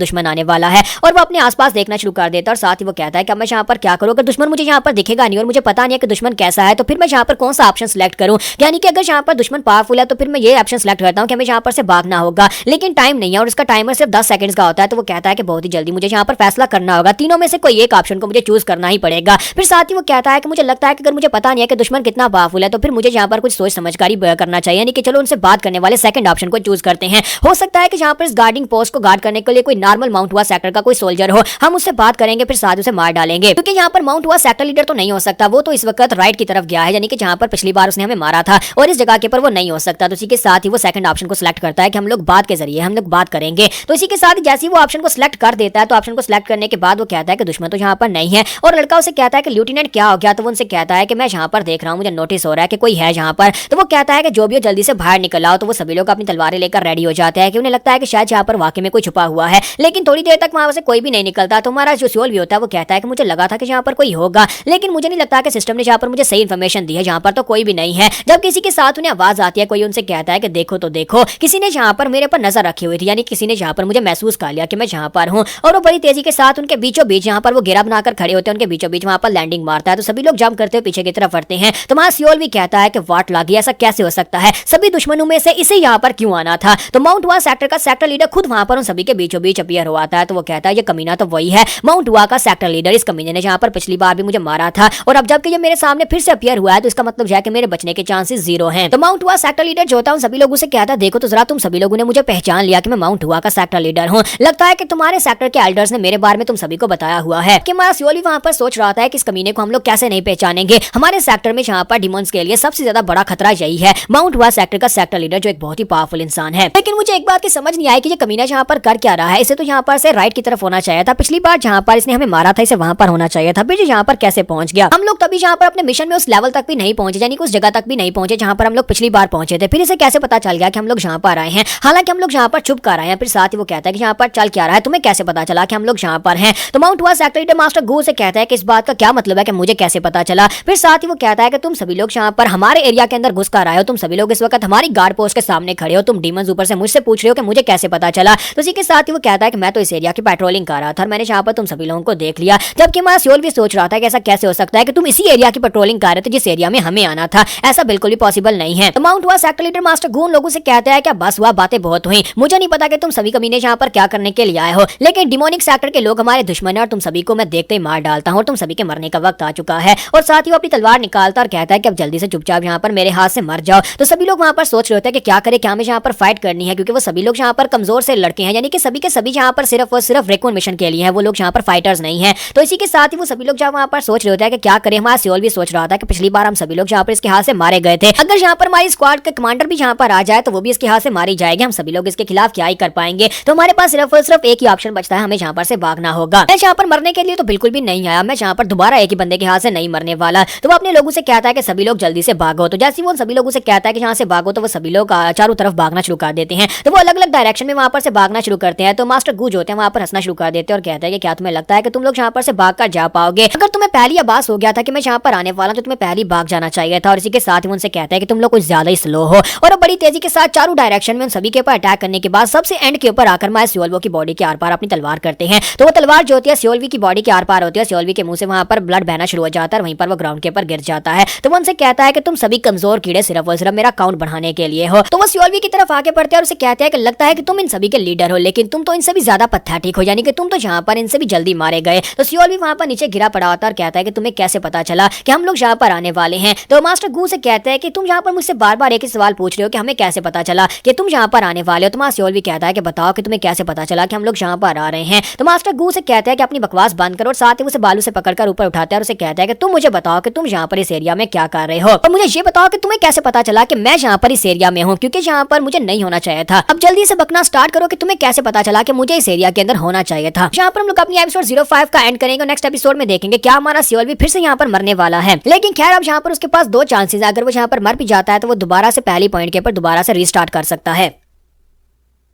दुश्मन आने वाला है, और वो अपने आसपास देखना शुरू कर देता है। और साथ ही वो कहता है कि मैं यहाँ पर क्या करूँ, अगर दुश्मन मुझे यहाँ पर दिखेगा नहीं और मुझे पता नहीं है कि दुश्मन कैसा है, तो फिर मैं यहाँ पर कौन सा ऑप्शन सिलेक्ट करूँ। यानी कि अगर यहाँ पर दुश्मन पावरफुल है तो फिर मैं ये ऑप्शन सिलेक्ट करता हूँ कि हमें यहाँ पर से भागना होगा, लेकिन टाइम नहीं है और इसका टाइमर सिर्फ 10 सेकंड्स का होता है। तो वो कहता है कि बहुत ही जल्दी मुझे यहाँ पर फैसला करना होगा, तीनों में से कोई एक ऑप्शन को मुझे चूज करना ही पड़ेगा। फिर साथ ही वो कहता है कि मुझे लगता है कि अगर मुझे पता नहीं है कि दुश्मन कितना पावरफुल है, तो फिर मुझे यहाँ पर कुछ सोच समझदारी करना चाहिए, यानी कि चलो उनसे बात करने वाले सेकंड ऑप्शन को चूज करते हैं। हो सकता है कि यहाँ पर इस गार्डिंग पोस्ट को गार्ड करने के लिए कोई नॉर्मल माउंट हुआ सेक्टर का कोई सोल्जर हो, हम उससे बात करेंगे, फिर साथ उसे मार डालेंगे, क्योंकि यहाँ पर माउंट हुआ सेक्टर लीडर तो नहीं हो सकता, वो तो इस वक्त राइट की तरफ गया है, यानी कि जहाँ पर पिछली बार उसने हमें मारा था, और इस जगह के पर वो नहीं हो सकता। तो इसी के साथ ही वो सेकंड ऑप्शन को सिलेक्ट करता है कि हम लोग बात के जरिए हम लोग बात करेंगे। तो इसी के साथ ही जैसे ही वो ऑप्शन को सिलेक्ट कर देता है, तो ऑप्शन को सिलेक्ट करने के बाद वो कहता है कि दुश्मन तो यहाँ पर नहीं है, और लड़का उसे कहता है कि लेफ्टिनेंट क्या हो गया, तो वो उनसे कहता है कि मैं यहाँ पर देख रहा हूँ, मुझे नोटिस हो रहा है कि कोई है यहाँ पर। तो वो कहता है कि जो भी हो जल्दी से बाहर निकल आओ। तो वो सभी लोग अपनी तलवारें लेकर रेडी हो जाते हैं कि उन्हें लगता है कि शायद यहाँ पर वाकई में कोई छुपा हुआ है, लेकिन थोड़ी देर तक वहां से कोई भी नहीं निकलता। तो हमारा जो सियोल भी होता है वो कहता है कि मुझे लगा था कि यहाँ पर कोई होगा, लेकिन मुझे नहीं लगता कि सिस्टम ने यहाँ पर मुझे सही इन्फॉर्मेशन दी है, यहाँ पर तो कोई भी नहीं है। जब किसी के साथ उन्हें आवाज आती है, कोई उनसे कहता है कि देखो तो देखो, किसी ने यहाँ पर मेरे पर नजर रखी हुई थी, यानी किसी ने यहाँ पर मुझे महसूस कर लिया कि मैं यहाँ पर हूँ, और वो बड़ी तेजी के साथ उनके बीचों बीच यहाँ पर वो घेरा बनाकर खड़े होते हैं, उनके बीचों बीच वहां पर लैंडिंग मारता है। तो सभी लोग जंप करते हुए पीछे की तरफ बढ़ते हैं। तो वहां सियोल भी कहता है कि वाट लगी, ऐसा कैसे हो सकता है, सभी दुश्मनों में से इसे यहाँ पर क्यों आना था। तो माउंट हुआ सेक्टर का सेक्टर लीडर खुद वहां पर उन सभी के बीचों बीच अपीयर हुआ था। तो वो कहता है ये कमीना तो वही है, माउंट हुआ का सेक्टर लीडर, इस कमीने ने यहाँ पर पिछली बार भी मुझे मारा था, और अब जबकि ये मेरे सामने फिर से अपीयर हुआ है, तो इसका मतलब है कि मेरे बचने के चांसेस 0 हैं। तो माउंट हुआ सेक्टर लीडर जो होता है उन सभी लोगों से कहता है देखो तो जरा, तुम सभी लोगों ने मुझे पहचान लिया कि मैं माउंट हुआ का सेक्टर लीडर हूँ, लगता है कि तुम्हारे सेक्टर के एल्डर्स ने मेरे बारे में तुम सभी को बताया हुआ है। कि हमारा सियोल वहां पर सोच रहा था कि इस कमीने को हम लोग कैसे नहीं पहचानेंगे, हमारे सेक्टर में यहाँ पर डिमोन्स के लिए सबसे ज्यादा बड़ा खतरा यही है, माउंट हुआ सेक्टर का सेक्टर लीडर जो एक बहुत ही पावरफुल इंसान है। लेकिन मुझे एक बात की समझ नहीं आई कि ये कमीना यहाँ पर कर क्या रहा है, इसे तो यहाँ पर से राइट की तरफ होना चाहिए था, पिछली बार जहाँ पर इसने हमें मारा था इसे वहां पर होना चाहिए था, फिर यहाँ पर कैसे पहुंच गया। हम लोग तभी यहाँ पर अपने मिशन में उस लेवल तक भी नहीं पहुंचे, यानी कि उस जगह तक भी नहीं पहुंचे जहाँ पर हम लोग पिछली बार पहुंचे थे, फिर इसे कैसे पता चल गया कि हम लोग यहाँ पर आए हैं, हालांकि हम लोग यहाँ पर छुप कर आए हैं। फिर साथ ही वो कहता है कि यहाँ पर चल क्या रहा है, तुम्हें कैसे पता चला कि हम लोग यहाँ पर हैं। तो माउंट हुआ सेक्टर लीडर मास्टर गू से कहता है कि इस बात का क्या मतलब है कि मुझे कैसे पता चला। फिर साथ ही वो कहता है कि तुम सभी लोग यहाँ पर हमारे एरिया के अंदर घुस कर आए हो, तुम सभी लोग इस वक्त हमारी गार्ड पोस्ट के सामने खड़े हो, तुम डीमंस ऊपर से मुझसे पूछ रहे हो कि मुझे कैसे पता चला। तो इसी के साथ ही वो कहता है कि मैं तो इस एरिया की पेट्रोलिंग कर रहा था और मैंने यहाँ पर तुम सभी लोगों को देख लिया, जबकि हमारा सियोल भी सोच रहा था कि ऐसा कैसे हो सकता है कि तुम इसी एरिया की पेट्रोलिंग कर रहे थे जिस एरिया में हमें आना था, ऐसा बिल्कुल भी पॉसिबल नहीं है। तो माउंट हुआ सेक्टर लीडर मास्टर गू उन लोगों से कहता है कि बस हुआ, बातें बहुत हुई, मुझे नहीं पता कि तुम सभी कमीने यहाँ पर क्या करने के लिए आए हो, लेकिन डिमोनिक सेक्टर के लोग हमारे दुश्मन है और तुम सभी को मैं देखते ही मार डालता हूँ और तुम सभी के मरने का वक्त आ चुका है। और साथ ही वो अपनी तलवार निकालता और कहता है कि अब जल्दी से चुपचाप यहाँ पर मेरे हाथ से मर जाओ। तो सभी लोग वहाँ पर सोच रहे होते हैं कि क्या करे, क्या हमें यहाँ पर फाइट करनी है, क्योंकि वो सभी लोग यहाँ पर कमजोर से लड़के हैं, यानी कि सभी के सभी यहाँ पर सिर्फ और सिर्फ रेकॉन मिशन के लिए है, वो लोग यहाँ पर फाइटर्स नहीं है। तो इसी के साथ ही वो सभी लोग जहाँ वहाँ पर सोच रहे होते हैं कि क्या करें। हमारा सियोल भी सोच रहा था कि पिछली बार हम सभी लोग यहाँ पर इसके हाथ से मारे गए थे, अगर यहाँ पर हमारी स्क्वाड का कमांडर भी यहाँ पर आ जाए तो वो भी इसके हाथ से मारी जाएगी, हम सभी लोग इसके खिलाफ क्या ही कर पाएंगे। तो हमारे पास सिर्फ और सिर्फ एक ही ऑप्शन बचता है, हमें यहाँ पर से भागना होगा। मैं यहाँ पर मरने के लिए तो बिल्कुल भी नहीं आया, मैं यहाँ पर दोबारा एक ही बंदे के हाथ से नहीं मरने वाला। तो वो अपने लोगों से कहता है कि सभी लोग जल्दी से भागो। तो जैसे वो सभी लोगों से कहता है कि यहाँ से भागो, तो वो सभी लोग चारों तरफ भागना शुरू कर देते हैं। तो वो अलग अलग डायरेक्शन में वहां पर से भागना शुरू करते हैं। तो मास्टर गूज होते हैं वहां पर हंसना शुरू कर देते हैं और कहते हैं कि क्या तुम्हें लगता है कि तुम लोग यहाँ पर से भाग कर जा पाओगे, अगर तुम्हें पहली आभास हो गया था कि मैं यहाँ पर आने वाला तो तुम्हें पहली भाग जाना चाहिए था। और इसी के साथ ही उनसे कहता है कि तुम लोग कुछ ज्यादा ही स्लो हो। और बड़ी तेजी के साथ चारों डायरेक्शन में उन सभी के ऊपर अटैक करने के बाद सबसे एंड के ऊपर आकर माय सियोल्वो की बॉडी के आर पार अपनी तलवार करते हैं। तो वो तलवार जो होती है सियोल्वी की बॉडी के आर पार होती है, सियोल्वी के मुंह से वहां पर ब्लड बहना शुरू हो जाता है, वहीं पर वो ग्राउंड के ऊपर गिर जाता है। तो वो उनसे कहता है कि तुम सभी कमजोर कीड़े सिर्फ और सिर्फ मेरा काउंट बढ़ाने के लिए हो। तो वो सियोल्वी की तरफ आगे बढ़ते हैं और उसे कहते हैं कि लगता है कि तुम इन सभी के लीडर हो, लेकिन तुम तो इनसे भी ज्यादा पैथेटिक हो, यानी कि तुम तो यहाँ पर इनसे भी जल्दी मारे गए। तो सियोल्वी वहां पर नीचे गिरा पड़ा होता है और कहता है कि तुम्हें कैसे पता चला कि हम लोग यहाँ पर आने वाले हैं। तो मास्टर गू से कहते हैं कि तुम यहाँ पर मुझसे बार बार एक ही सवाल पूछ रहे हो कि हमें कैसे पता चला कि तुम यहाँ पर आने वाले हो। तो मास्टर सियोल्वी कहता है कि बताओ कि तुम्हें कैसे पता चला कि हम लोग यहाँ पर आ रहे हैं। तो मास्टर गू से कहते हैं कि अपनी बकवास बंद करो और साथ ही उसे बालू से पकड़कर ऊपर उठाता है और उसे कहता है कि तुम मुझे बताओ कि तुम यहाँ पर इस एरिया में क्या कर रहे हो, और मुझे ये बताओ कि तुम्हें कैसे पता चला कि मैं यहाँ पर इस एरिया में हूँ, क्योंकि यहाँ पर मुझे नहीं होना चाहिए था। अब जल्दी से बकना स्टार्ट करो कि तुम्हें कैसे पता चला कि मुझे इस एरिया के अंदर होना चाहिए था। यहाँ पर हम लोग अपनी एपिसोड 05 का एंड करेंगे और नेक्स्ट एपिसोड में देखेंगे क्या हमारा सियोल्वी फिर से यहाँ पर मरने वाला है। लेकिन खैर अब यहाँ पर उसके पास 2 चांसेस है, अगर वो यहाँ पर मर भी जाता है तो वो दोबारा से पहली पॉइंट के ऊपर दोबारा से रीस्टार्ट कर सकता है।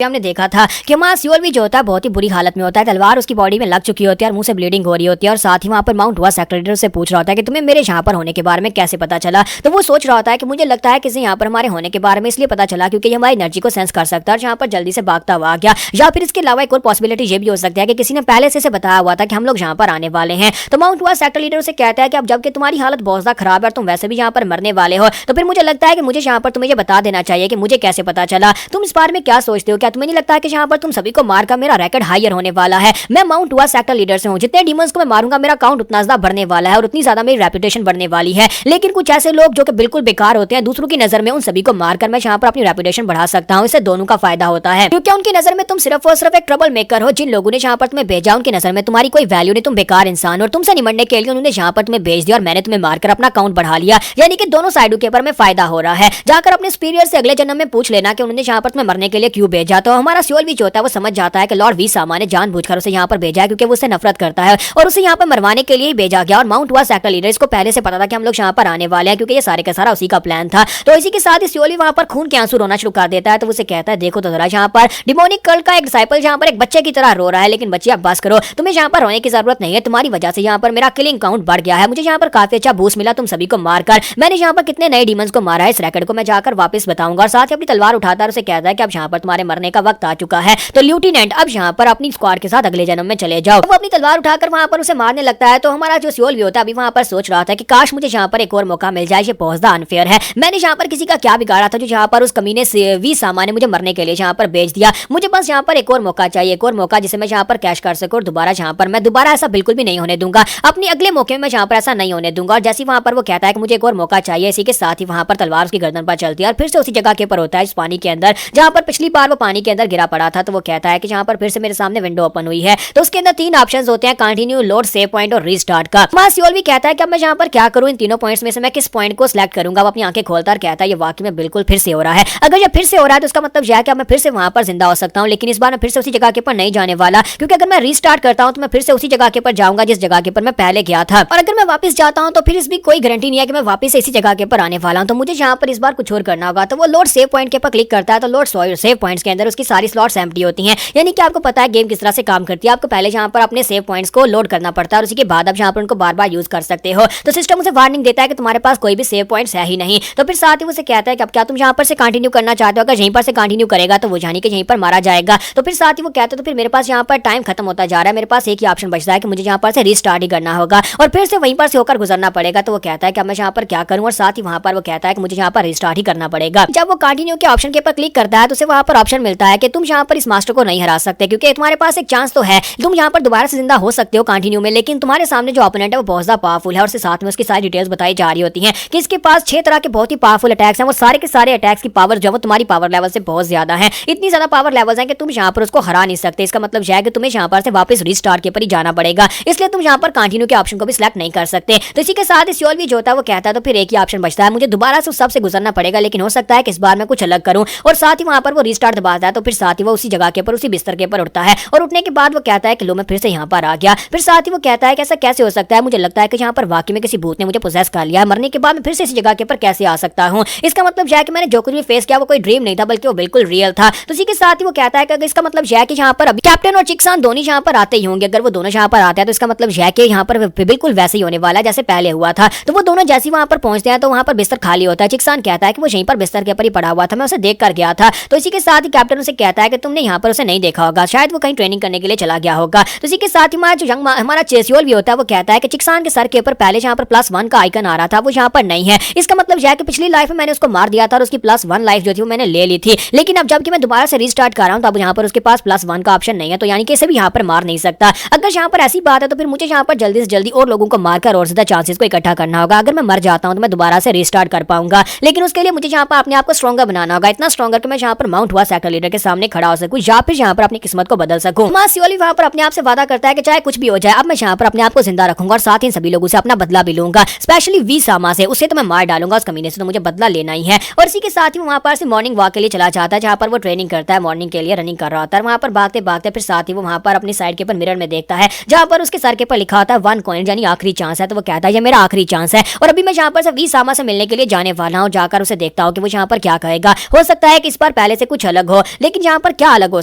हमने देखा था कि हमारा सियोल भी जो होता है बहुत ही बुरी हालत में होता है, तलवार उसकी बॉडी में लग चुकी होती है और मुंह से ब्लीडिंग हो रही होती है। और साथ ही वहाँ पर माउंट हुआ सेक्टर लीडर से पूछ रहा होता है कि तुम्हें मेरे यहाँ पर होने के बारे में कैसे पता चला। तो वो सोच रहा होता है कि मुझे लगता है किसी यहाँ पर हमारे होने के बारे में इसलिए पता चला क्योंकि हमारी एनर्जी को सेंस कर सकता है, जहाँ पर जल्दी से भागता हुआ आ गया। या फिर इसके अलावा एक और पॉसिबिलिटी ये भी हो सकती है कि किसी ने पहले से बताया हुआ था कि हम लोग यहाँ पर आने वाले हैं। तो माउंट हुआ सेक्टर लीडर से कहता है कि अब जबकि तुम्हारी हालत बहुत ज्यादा खराब है और तुम वैसे भी यहाँ पर मरने वाले हो, तो फिर मुझे लगता है कि मुझे यहाँ पर तुम्हें ये बता देना चाहिए कि मुझे कैसे पता चला। तुम इस बारे में क्या सोचते हो? क्या तुम्हें नहीं लगता है कि यहाँ पर तुम सभी को मारकर मेरा रैकेट हायर होने वाला है? मैं माउंट हुआ सेक्टर लीडर से हूँ, जितने डीमंस को मैं मारूंगा मेरा काउंट उतना ज्यादा बढ़ने वाला है और उतनी ज्यादा मेरी रेपुटेशन बढ़ने वाली है। लेकिन कुछ ऐसे लोग जो कि बिल्कुल बेकार होते हैं, दूसरों की नजर में उन सभी को मारकर मैं यहाँ पर अपनी रेपुटेशन बढ़ा सकता हूँ। इससे दोनों का फायदा होता है, क्योंकि उनकी नजर में तुम सिर्फ और सिर्फ एक ट्रबल मेकर हो। जिन लोगों ने यहाँ पर तुम्हें भेजा उनकी नजर में तुम्हारी कोई वैल्यू नहीं, तुम बेकार इंसान, और तुमसे निमटने के लिए उन्होंने यहाँ पर तुम्हें भेज दिया और मैंने तुम्हें मारकर अपना काउंट बढ़ा लिया। यानी कि दोनों साइडों के ऊपर में फायदा हो रहा है। जाकर अपने सुपीरियर से अगले जन्म में पूछ लेना कि उन्होंने यहाँ पर तुम्हें मरने के लिए क्यों भेजा। तो हमारा सियोल भी जो होता है वो समझ जाता है कि लॉर्ड वी सामा ने जानबूझकर उसे यहाँ पर भेजा है क्योंकि वो उससे नफरत करता है और उसे यहाँ पर मरवाने के लिए ही भेजा गया। और माउंट हुआ सेक्टर लीडर इसको पहले से पता था कि हम लोग यहाँ पर आने वाले हैं, क्योंकि ये सारे का सारा उसी का प्लान था। तो इसी के साथ ही सियोल भी वहाँ पर खून के आंसू रोना शुरू कर देता है। तो उसे कहता है देखो तो जरा, यहाँ पर डिमोनिक कल्ट का एक डिसाइपल यहाँ पर एक बच्चे की तरह रो रहा है, लेकिन बच्चे आप बस करो, तुम्हें यहाँ पर रोने की जरूरत नहीं है। तुम्हारी वजह से यहाँ पर मेरा किलिंग काउंट बढ़ गया है। मुझे यहाँ पर काफी अच्छा बूस्ट मिला तुम सभी को मारकर। मैंने यहाँ पर कितने नए डीमंस को मारा है इस रैकेट को मैं जाकर वापस बताऊंगा। और साथ ही अपनी तलवार उठाता है, उसे कहता है कि अब यहाँ पर तुम्हारे मरने का वक्त आ चुका है, तो लेफ्टिनेंट अब यहाँ पर अपनी स्क्वाड के साथ अगले जन्म में चले जाओ। वो अपनी तलवार उठाकर वहाँ पर उसे मारने लगता है। तो हमारा जो सियोल भी होता है अभी वहाँ पर सोच रहा था कि काश मुझे यहाँ पर एक और मौका मिल जाए, ये बहुत ज्यादा अनफेयर है। मैंने यहाँ पर किसी का क्या बिगाड़ा था जो यहाँ पर उस कमीने से वी सामा ने मुझे मरने के लिए यहाँ पर भेज दिया। मुझे बस यहाँ पर एक और मौका चाहिए, एक और मौका जिसे मैं यहाँ पर कैश कर सकूं और दोबारा यहाँ पर मैं दोबारा ऐसा बिल्कुल भी नहीं होने दूंगा। अपने अगले मौके में मैं यहाँ पर ऐसा नहीं होने दूंगा। और जैसे वहाँ पर वो कहता है कि मुझे एक और मौका चाहिए, इसी के साथ ही वहाँ पर तलवार उसकी गर्दन पर चलती है और फिर से उसी जगह के ऊपर होता है, इस पानी के अंदर जहाँ पर पिछली बार वो पानी के अंदर गिरा पड़ा था। तो वो कहता है कि यहाँ पर फिर से मेरे सामने विंडो ओपन हुई है। तो उसके अंदर तीन ऑप्शंस होते हैं, कंटिन्यू, लोड, सेव पॉइंट और रीस्टार्ट का। हमारा सियोल भी कहता है कि अब मैं यहाँ पर क्या करूँ, इन तीनों पॉइंट्स में से मैं किस पॉइंट को सिलेक्ट करूंगा। वो अपनी आंखें खोलता है, कहता है ये वाकई में बिल्कुल फिर से हो रहा है। अगर ये फिर से हो रहा है तो उसका मतलब यह है कि मैं फिर से वहां पर जिंदा हो सकता हूँ, लेकिन इस बार मैं फिर से उसी जगह के ऊपर नहीं जाने वाला, क्योंकि अगर मैं रीस्टार्ट करता हूँ तो मैं फिर से उसी जगह के ऊपर जाऊंगा जिस जगह के ऊपर मैं पहले गया था। और अगर मैं वापस जाता हूँ तो फिर इसकी कोई गारंटी नहीं है कि मैं वापस इसी जगह के ऊपर आने वाला हूँ। तो मुझे यहाँ पर इस बार कुछ और करना होगा। तो वो लोड सेव पॉइंट के ऊपर क्लिक करता है। तो लोड सेव पॉइंट्स के अंदर उसकी सारी स्लॉट्स एम्प्टी होती हैं। यानी कि आपको पता है गेम किस तरह से काम करती है। आपको पहले यहाँ पर अपने सेव पॉइंट्स को लोड करना पड़ता है और उसी के बाद आप यहाँ पर उनको बार बार यूज कर सकते हो। तो सिस्टम उसे वार्निंग देता है कि तुम्हारे पास कोई भी सेव पॉइंट्स है ही नहीं। तो फिर साथ ही उसे कहता है कि अब क्या तुम यहाँ पर से कंटिन्यू करना चाहते हो? अगर यहीं पर से कंटिन्यू करेगा तो वो जानी कि यहीं पर मारा जाएगा। तो फिर साथ ही वो कहते हैं तो फिर मेरे पास यहाँ पर टाइम खत्म होता जा रहा है, मेरे पास एक ही ऑप्शन बचता है कि मुझे यहाँ पर से रीस्टार्ट ही करना होगा और फिर से वहीं पर से होकर गुजरना पड़ेगा। तो वो कहता है कि मैं यहाँ पर क्या करूँ, और साथ ही वहाँ पर वो कहता है कि मुझे यहाँ पर रीस्टार्ट ही करना पड़ेगा। जब वो कंटिन्यू के ऑप्शन के ऊपर क्लिक करता है तो उसे वहाँ पर ऑप्शन मिलता है कि तुम यहाँ पर इस मास्टर को नहीं हरा सकते, क्योंकि तुम्हारे पास एक चांस तो है, तुम यहाँ पर दोबारा से जिंदा हो सकते हो कंटिन्यू में, लेकिन तुम्हारे सामने जो ओपोनेंट है वो बहुत ज्यादा पावरफुल है। और साथ में उसकी सारी डिटेल्स बताई जा रही होती है कि इसके पास 6 तरह के बहुत ही पावरफुल अटैक्स हैं। वो सारे के सारे अटैक्स की पावर जो है तुम्हारी पावर लेवल से बहुत ज्यादा है। इतनी ज्यादा पावर लेवल्स हैं कि तुम यहाँ पर उसको हरा नहीं सकते। इसका मतलब यह है कि तुम्हें यहाँ पर से वापस रीस्टार्ट के ऊपर ही जाना पड़ेगा, इसलिए तुम यहाँ पर कंटिन्यू के ऑप्शन को भी सिलेक्ट नहीं कर सकते। तो इसी के साथ सियोल भी जो होता है वो कहता है तो फिर एक ही ऑप्शन बचता है, मुझे दोबारा से उस सबसे गुजरना पड़ेगा, लेकिन हो सकता है कि इस बार मैं कुछ अलग करूं। और साथ ही वहां पर वो रीस्टार्ट दबाता है। तो फिर साथ ही वो उसी जगह के ऊपर उसी बिस्तर के ऊपर उठता है और उठने के बाद वो कहता है कि लो मैं फिर से यहाँ पर आ गया। फिर साथ ही वो कहता है कि ऐसा कैसे हो सकता है, मुझे लगता है कि यहाँ पर वाकई में किसी भूत ने मुझे पोजेस कर लिया है। मरने के बाद मैं फिर से इसी जगह के ऊपर कैसे आ सकता हूँ? इसका मतलब यह है कि मैंने जो कुछ भी फेस किया वो कोई ड्रीम नहीं था, बल्कि वो बिल्कुल रियल था। तो इसी के साथ ही वो कहता है कि इसका मतलब यह है कि यहाँ पर अभी कैप्टन और चिकसान दोनों यहाँ पर आते ही होंगे। अगर वो दोनों यहाँ पर आते हैं तो इसका मतलब यह है कि यहाँ पर बिल्कुल वैसे ही होने वाला है जैसे पहले हुआ था। तो वो दोनों जैसे वहां पर पहुंचते हैं तो वहां पर बिस्तर खाली होता है। चिकसान कहता है कि वो यहीं पर बिस्तर के ऊपर ही पड़ा हुआ था, मैं उसे देख कर गया था। तो इसी के साथ ही कैप्टन उसे कहता है कि तुमने यहाँ पर उसे नहीं देखा होगा, शायद वो कहीं ट्रेनिंग करने के लिए चला गया होगा। तो इसी के साथ ही हमारा सियोल भी होता है वो कहता है कि चिकसान के सर के ऊपर पहले जहाँ पर +1 का आइकन आ रहा था वो यहाँ पर नहीं है। इसका मतलब यह है कि पिछली लाइफ में मैंने उसको मार दिया था और उसकी +1 लाइफ जो थी वो मैंने ले ली थी, लेकिन अब जबकि मैं दोबारा से रीस्टार्ट कर रहा हूँ तो अब यहाँ पर उसके पास +1 का ऑप्शन नहीं है। तो यानी कि इसे भी यहाँ पर मार नहीं सकता। अगर यहाँ पर ऐसी बात है तो फिर मुझे यहाँ पर जल्दी से जल्दी और लोगों को मारकर और ज्यादा चांसेस को इकट्ठा करना होगा। अगर मैं मर जाता हूँ तो मैं दोबारा से रीस्टार्ट कर पाऊंगा, लेकिन उसके लिए मुझे यहाँ पर अपने आप को स्ट्रॉन्गर बनाना होगा, इतना स्ट्रॉन्गर कि मैं यहाँ पर माउंट हुआ सेक्टर लीडर के सामने खड़ा हो सकूं या फिर यहाँ पर अपनी किस्मत को बदल सकूं। सियोल वहाँ पर अपने आप से वादा करता है कि चाहे कुछ भी हो जाए अब मैं यहाँ पर अपने आप को जिंदा रखूंगा और साथ ही सभी लोगों से अपना बदला भी लूंगा, स्पेशली वी सामा से। उसे तो मैं मार डालूंगा, उस कमीने से तो मुझे बदला लेना ही है। और इसी के साथ ही वहाँ पर से मॉर्निंग वॉक के लिए चला जाता है, जहाँ पर वो ट्रेनिंग करता है, मॉर्निंग के लिए रनिंग कर रहा होता है। वहाँ पर भागते भागते फिर साथ ही वो वहाँ पर अपनी साइड के ऊपर मिरर में देखता है जहाँ पर उसके सर के ऊपर लिखा होता है 1 कॉइन, यानी आखिरी चांस है। तो वो कहता है ये मेरा आखिरी चांस है और अभी मैं यहाँ पर से वी सामा से मिलने के लिए जाने वाला हूँ। जाकर उसे देखता हूँ कि वो यहाँ पर क्या कहेगा। हो सकता है कि इस बार पहले से कुछ अलग हो। लेकिन यहाँ पर क्या अलग हो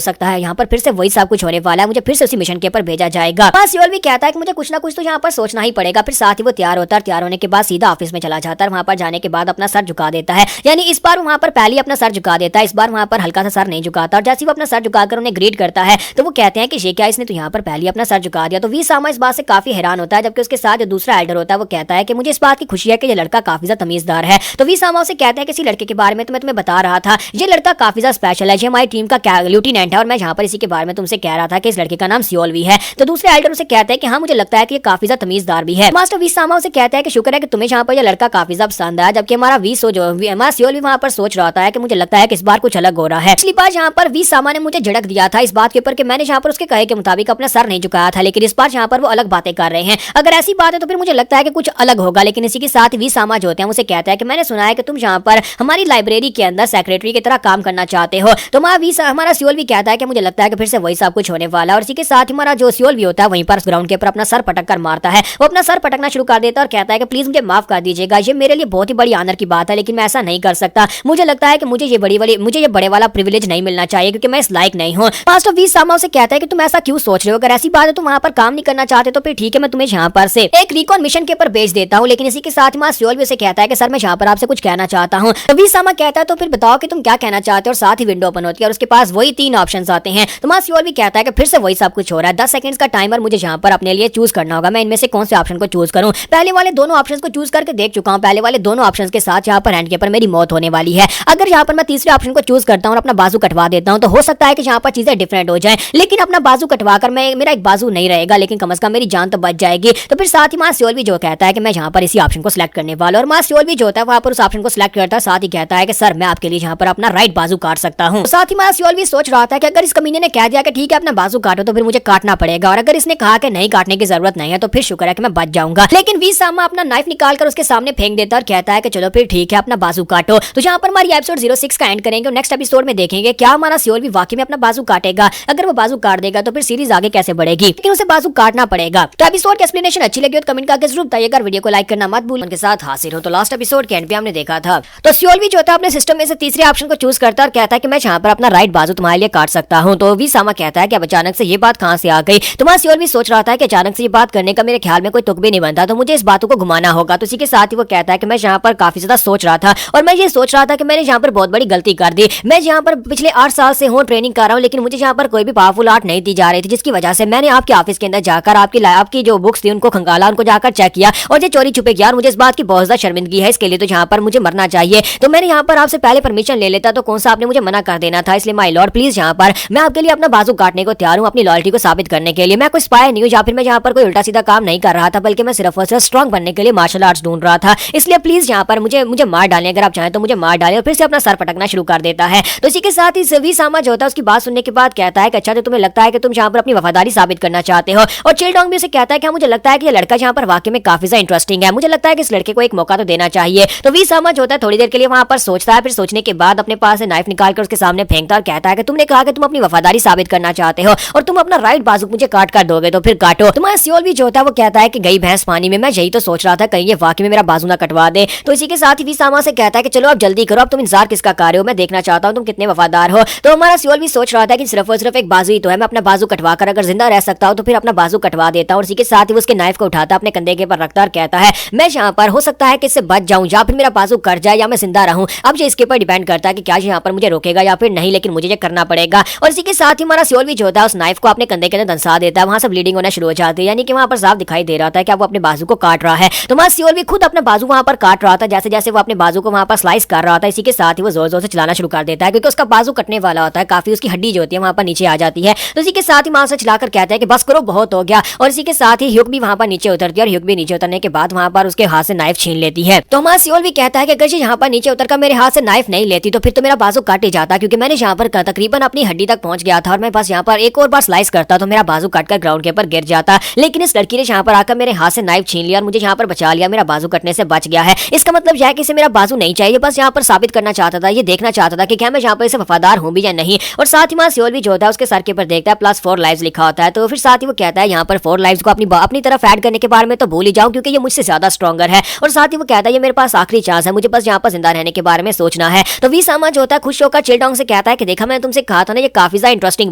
सकता है, यहाँ पर फिर से वही सब कुछ होने वाला है, मुझे फिर से उसी मिशन के ऊपर भेजा जाएगा। सियोल भी कहता है कि मुझे कुछ ना कुछ तो यहाँ पर सोचना ही पड़ेगा। फिर साथ ही वो तैयार होता है, तैयार होने के बाद सीधा ऑफिस में चला जाता है। वहाँ पर जाने के बाद अपना सर झुका देता है, यानी इस बार वहाँ पर पहले अपना सर झुका देता है, इस बार वहाँ पर हल्का सा सर नहीं झुकाता। और जैसे वो अपना सर झुकाकर उन्हें ग्रीट करता है तो वो कहते हैं कि ये क्या, इसने तो यहाँ पर पहले अपना सर झुका दिया। तो वी सामा इस बात से काफी हैरान होता है, जबकि उसके साथ जो दूसरा एल्डर होता है वो कहता है कि मुझे इस बात की खुशी है कि ये लड़का काफी ज्यादा तमीजदार है। तो वी सामा उसे कहते हैं कि इसी लड़के के बारे में तो मैं तुम्हें बता रहा था, ये लड़का काफी ज्यादा स्पेशल है, ये हमारी टीम का लेफ्टिनेंट है और मैं यहाँ पर इसी के बारे में तुमसे कह रहा था कि इस लड़के का नाम सियोल भी है। तो दूसरे एल्डर उसे कहते हैं कि हाँ मुझे लगता है कि ये काफी ज्यादा तमीजदार भी है। मास्टर वी सामा उसे कहता है कि शुक्र है कि तुम्हें यहाँ पर ये लड़का काफी ज्यादा पसंद आया, जबकि हमारा हमारा सियोल भी वहाँ पर सोच रहा है कि मुझे लगता है कि इस बार कुछ अलग हो रहा है। पिछली बार यहाँ पर वी सामा ने मुझे झड़क दिया था इस बात के ऊपर कि मैंने यहाँ पर उसके कहे के मुताबिक अपना सर नहीं झुकाया था, लेकिन इस बार यहाँ पर वो अलग बातें कर रहे हैं। अगर ऐसी बात है तो फिर मुझे लगता है कि कुछ अलग होगा। लेकिन इसी के साथ वी सामा जो होते हैं उसे कहता है कि मैंने सुना है कि तुम यहाँ पर हमारी लाइब्रेरी के अंदर सेक्रेटरी की तरह काम करना चाहते हो। तो हमारा सियोल भी कहता है कि मुझे लगता है कि फिर से वही सब कुछ होने वाला है। और इसी के साथ हमारा जो सियोल भी होता है वहीं पर ग्राउंड के ऊपर अपना सर पटक कर मारता है। वो अपना सर पटकना शुरू कर देता है और कहता है कि प्लीज मुझे माफ कर दीजिएगा, ये मेरे लिए बहुत ही बड़ी ऑनर की बात है, लेकिन मैं ऐसा नहीं कर सकता। मुझे लगता है कि मुझे ये बड़े वाला प्रिविलेज नहीं मिलना चाहिए क्योंकि मैं इस लायक नहीं हूँ। मास्टर वी सामा उसे कहता है कि तुम ऐसा क्यों सोच रहे हो, अगर ऐसी बात है तुम वहाँ पर काम नहीं करना चाहते तो फिर ठीक है, मैं तुम्हें यहाँ पर से एक रिकॉन मिशन के ऊपर भेज देता हूँ। लेकिन इसी के साथ मास्टर सियोल भी उसे कहता है कि सर मैं यहाँ पर आपसे कुछ कहना चाहता हूँ। तो वी सामा कहता है तो फिर बताओ कि तुम क्या कहना चाहते हो। और साथ ही विंडो ओपन होती है और उसके पास वही 3 ऑप्शंस आते हैं। तो मास्टर सियोल भी कहता है कि फिर से वही सब कुछ हो रहा है, 10 सेकंड्स का टाइमर मुझे यहाँ पर अपने लिए चूज करना होगा, मैं इनमें से कौन से ऑप्शन को चूज करूँ। पहले वाले दोनों ऑप्शन को चूज करके देख चुका हूँ, पहले वाले दोनों ऑप्शन के साथ यहाँ पर एंड के पर मेरी मौत होने वाली है। अगर यहाँ पर मैं तीसरे ऑप्शन को चूज करता हूँ और अपना बाजू कटवा देता हूँ तो हो सकता है कि यहाँ पर चीजें डिफरेंट हो जाए, लेकिन अपना बाजू कटवा कर मेरा एक बाजू नहीं रहेगा, लेकिन कम से कम मेरी जान तो बच जाएगी। तो फिर साथ ही मास्टर सियोल भी जो कहता है कि मैं यहाँ पर इसी ऑप्शन को सिलेक्ट करने वाला, और मास्टर सियोल भी जो होता है वहाँ पर उस ऑप्शन को सिलेक्ट करता है। साथ ही कहता है कि सर मैं आपके लिए यहाँ पर अपना राइट बाजू काट सकता हूँ। साथ ही मास्टर सियोल भी सोच रहा था कि अगर इस कमीने ने कह दिया कि ठीक है अपना बाजू काटो तो फिर मुझे काटना पड़ेगा, और अगर इसने कहा कि नहीं काटने की जरूरत नहीं है तो फिर शुक्र है कि मैं बच जाऊंगा। लेकिन वी सामा अपना नाइफ निकाल कर उसके सामने फेंक देता है और कहता है कि चलो फिर ठीक है अपना बाजू काटो। तो यहाँ पर हमारी एपिसोड 06 का एंड करेंगे और नेक्स्ट एपिसोड में देखेंगे क्या हमारा सियोल भी वाकई में अपना बाजू काटेगा। अगर वो बाजू काट देगा तो फिर सीरीज आगे कैसे बढ़ेगी, लेकिन उसे बाजू काटना पड़ेगा। तो एपिसोड की एक्सप्लेनेशन अच्छी लगी तो कमेंट करके जरूर बताइएगा, वीडियो को लाइक करना मत भूलिए। उनके साथ हासिल हो तो लास्ट एपिसोड के एंड पे हमने देखा था तो सियोल भी जो था अपने सिस्टम में से तीसरे ऑप्शन को चूज करता है और कहता है कि मैं यहाँ पर अपना राइट बाजू तुम्हारे लिए काट सकता हूँ। तो वी सामा कहता है कि अब अचानक से ये बात कहाँ से आ गई। तुम्हारा सियोल भी सोच रहा था कि अचानक से ये बात करने का मेरे ख्याल में कोई तुक भी नहीं बनता, तो मुझे इस बातों को घुमाना होगा। तो इसी के साथ ही वो कहता है कि मैं यहाँ पर काफी ज्यादा सोच रहा था और मैं ये सोच रहा था कि मैंने यहाँ पर बहुत बड़ी गलती कर दी। मैं यहाँ पर पिछले 8 साल से हूँ ट्रेनिंग कर रहा हूँ, लेकिन मुझे यहाँ पर कोई भी पावरफुल आर्ट नहीं दी जा रही थी, जिसकी वजह से मैंने आपके ऑफिस के अंदर जाकर आपकी जो बुक्स थी उनको खंगाला, उनको जाकर चेक किया और ये चोरी छुपे किया। मुझे इस बात की बहुत ज्यादा शर्मिंदगी है, इसके लिए तो यहाँ पर मुझे मरना चाहिए। तो मैंने यहाँ पर आपसे पहले परमिशन ले लेता तो कौन सा आपने मुझे मना कर देना था। इसलिए माय लॉर्ड प्लीज यहाँ पर मैं आपके लिए अपना बाजू काटने को तैयार हूँ, अपनी लॉयल्टी को साबित करने के लिए। मैं कोई स्पाई नहीं हूँ या फिर मैं यहाँ पर कोई उल्टा सीधा काम नहीं कर रहा था, बल्कि मैं सिर्फ और सिर्फ स्ट्रॉन्ग बनने के लिए मार्शल आर्ट्स ढूंढ रहा था। इसलिए प्लीज यहाँ पर मुझे मार डालें, अगर आप चाहें तो मुझे मार डालें। और फिर से अपना सर पटकना शुरू कर देता है। तो इसी के साथ ही वी सामा जो होता है उसकी बात सुनने के बाद कहता है कि अच्छा तो तुम्हें लगता है कि तुम यहाँ पर अपनी वफादारी साबित करना चाहते हो। और चिलडोंग भी उसे कहता है कि मुझे लगता है कि ये लड़का यहाँ पर वाकई में काफी ज्यादा इंटरेस्टिंग है, मुझे लगता है कि इस लड़के को एक मौका तो देना चाहिए। तो वी सामा जो होता है थोड़ी देर के लिए वहां पर सोचता है, फिर सोचने के बाद अपने पास से नाइफ निकाल कर उसके सामने फेंकता और कहता है कि तुमने कहा कि तुम अपनी वफादारी साबित करना चाहते हो और तुम अपना राइट बाजू मुझे काट कर दोगे तो फिर काटो। तुम्हारा सियोल भी जो होता है वो कहता है कि गई भैंस पानी में, मैं यही तो सोच रहा था कहीं ये वाकई में मेरा बाजू ना कटवा दे। तो इसी के साथ ही वी सामा से कहता है कि चलो अब जल्दी करो, अब तुम इंतजार किसका कर रहे हो, मैं देखना चाहता हूँ तुम कितने वफादार हो। तो हमारा सियोल भी सोच रहा था कि सिर्फ और सिर्फ एक बाजू ही तो है, मैं अपना बाजू कटवा कर अगर जिंदा रह सकता हूँ तो फिर अपना बाजू कटवा देता हूँ। और इसी के साथ ही उसके नाइफ को उठाता अपने कंधे के पर रखता और कहता है मैं यहाँ पर हो सकता है कि इससे बच जाऊं या फिर मेरा बाजू कट जाए या मैं जिंदा रहूं। अब ये इसके ऊपर डिपेंड करता है कि क्या यहाँ पर मुझे रोकेगा या फिर नहीं, लेकिन मुझे ये करना पड़ेगा। और इसी के साथ ही हमारा सियोल भी जो होता है उस नाइफ को अपने कंधे के अंदर दंसा देता है, वहां से ब्लीडिंग होना शुरू हो जाती है, यानी कि वहां पर साफ दिखाई दे रहा था कि वो अपने बाजू को काट रहा है। तो हमारा सियोल भी खुद अपना बाजू वहां पर काट रहा था, जैसे जैसे वो अपने बाजू को वहां पर स्लाइस कर रहा था। इसी के साथ ही वो जोर जोर से चलाना शुरू कर देता है क्योंकि उसका बाजू कटने वाला होता है, काफी उसकी हड्डी जो होती है वहां पर नीचे आ जाती है। तो इसी के साथ ही वहां से चलाकर कहता है कि बस करो बहुत हो गया। और इसी के साथ ही ह्यूक भी वहां पर नीचे उतरती है और ह्यूक भी नीचे उतरने के बाद वहां पर उसके हाथ से नाइफ छीन लेती है। तो हमारा सियोल भी कहता है कि अगर यहाँ पर नीचे उतरकर मेरे हाथ से नाइफ नहीं लेती तो फिर तो मेरा बाजू काट ही जाता, क्योंकि मैंने यहाँ पर तकरीबन अपनी हड्डी तक पहुंच गया था और मैं बस यहाँ पर एक और बार स्लाइस करता तो मेरा बाजू काटकर ग्राउंड के ऊपर गिर जाता। लेकिन इस लड़की ने यहाँ पर आकर मेरे हाथ से नाइफ छीन लिया और मुझे यहाँ पर बचा लिया, मेरा बाजू कटने से बच गया है। इसका मतलब यह है कि इसे मेरा बाजू नहीं चाहिए, बस यहाँ पर साबित करना चाहता था, ये देखना चाहता था कि क्या मैं यहाँ पर इसे वफादार हूँ भी या नहीं। और साथ ही सियोल भी जो होता है उसके सर के ऊपर देखता है +4 लाइव्स लिखा होता है। तो फिर साथ ही वो कहता है यहाँ पर 4 लाइव्स को अपनी तरफ ऐड करने के बारे में तो भूल ही जाऊं, क्योंकि ये मुझसे ज्यादा स्ट्रॉन्गर है। और साथ ही वो कहता है ये मेरे पास आखिरी चांस है, मुझे बस यहाँ पर जिंदा रहने के बारे में सोचना है। तो वी सामा जो होता है खुश होकर चिलडोंग से कहता है कि देखा मैंने तुमसे कहा था ना, ये काफी ज्यादा इंटरेस्टिंग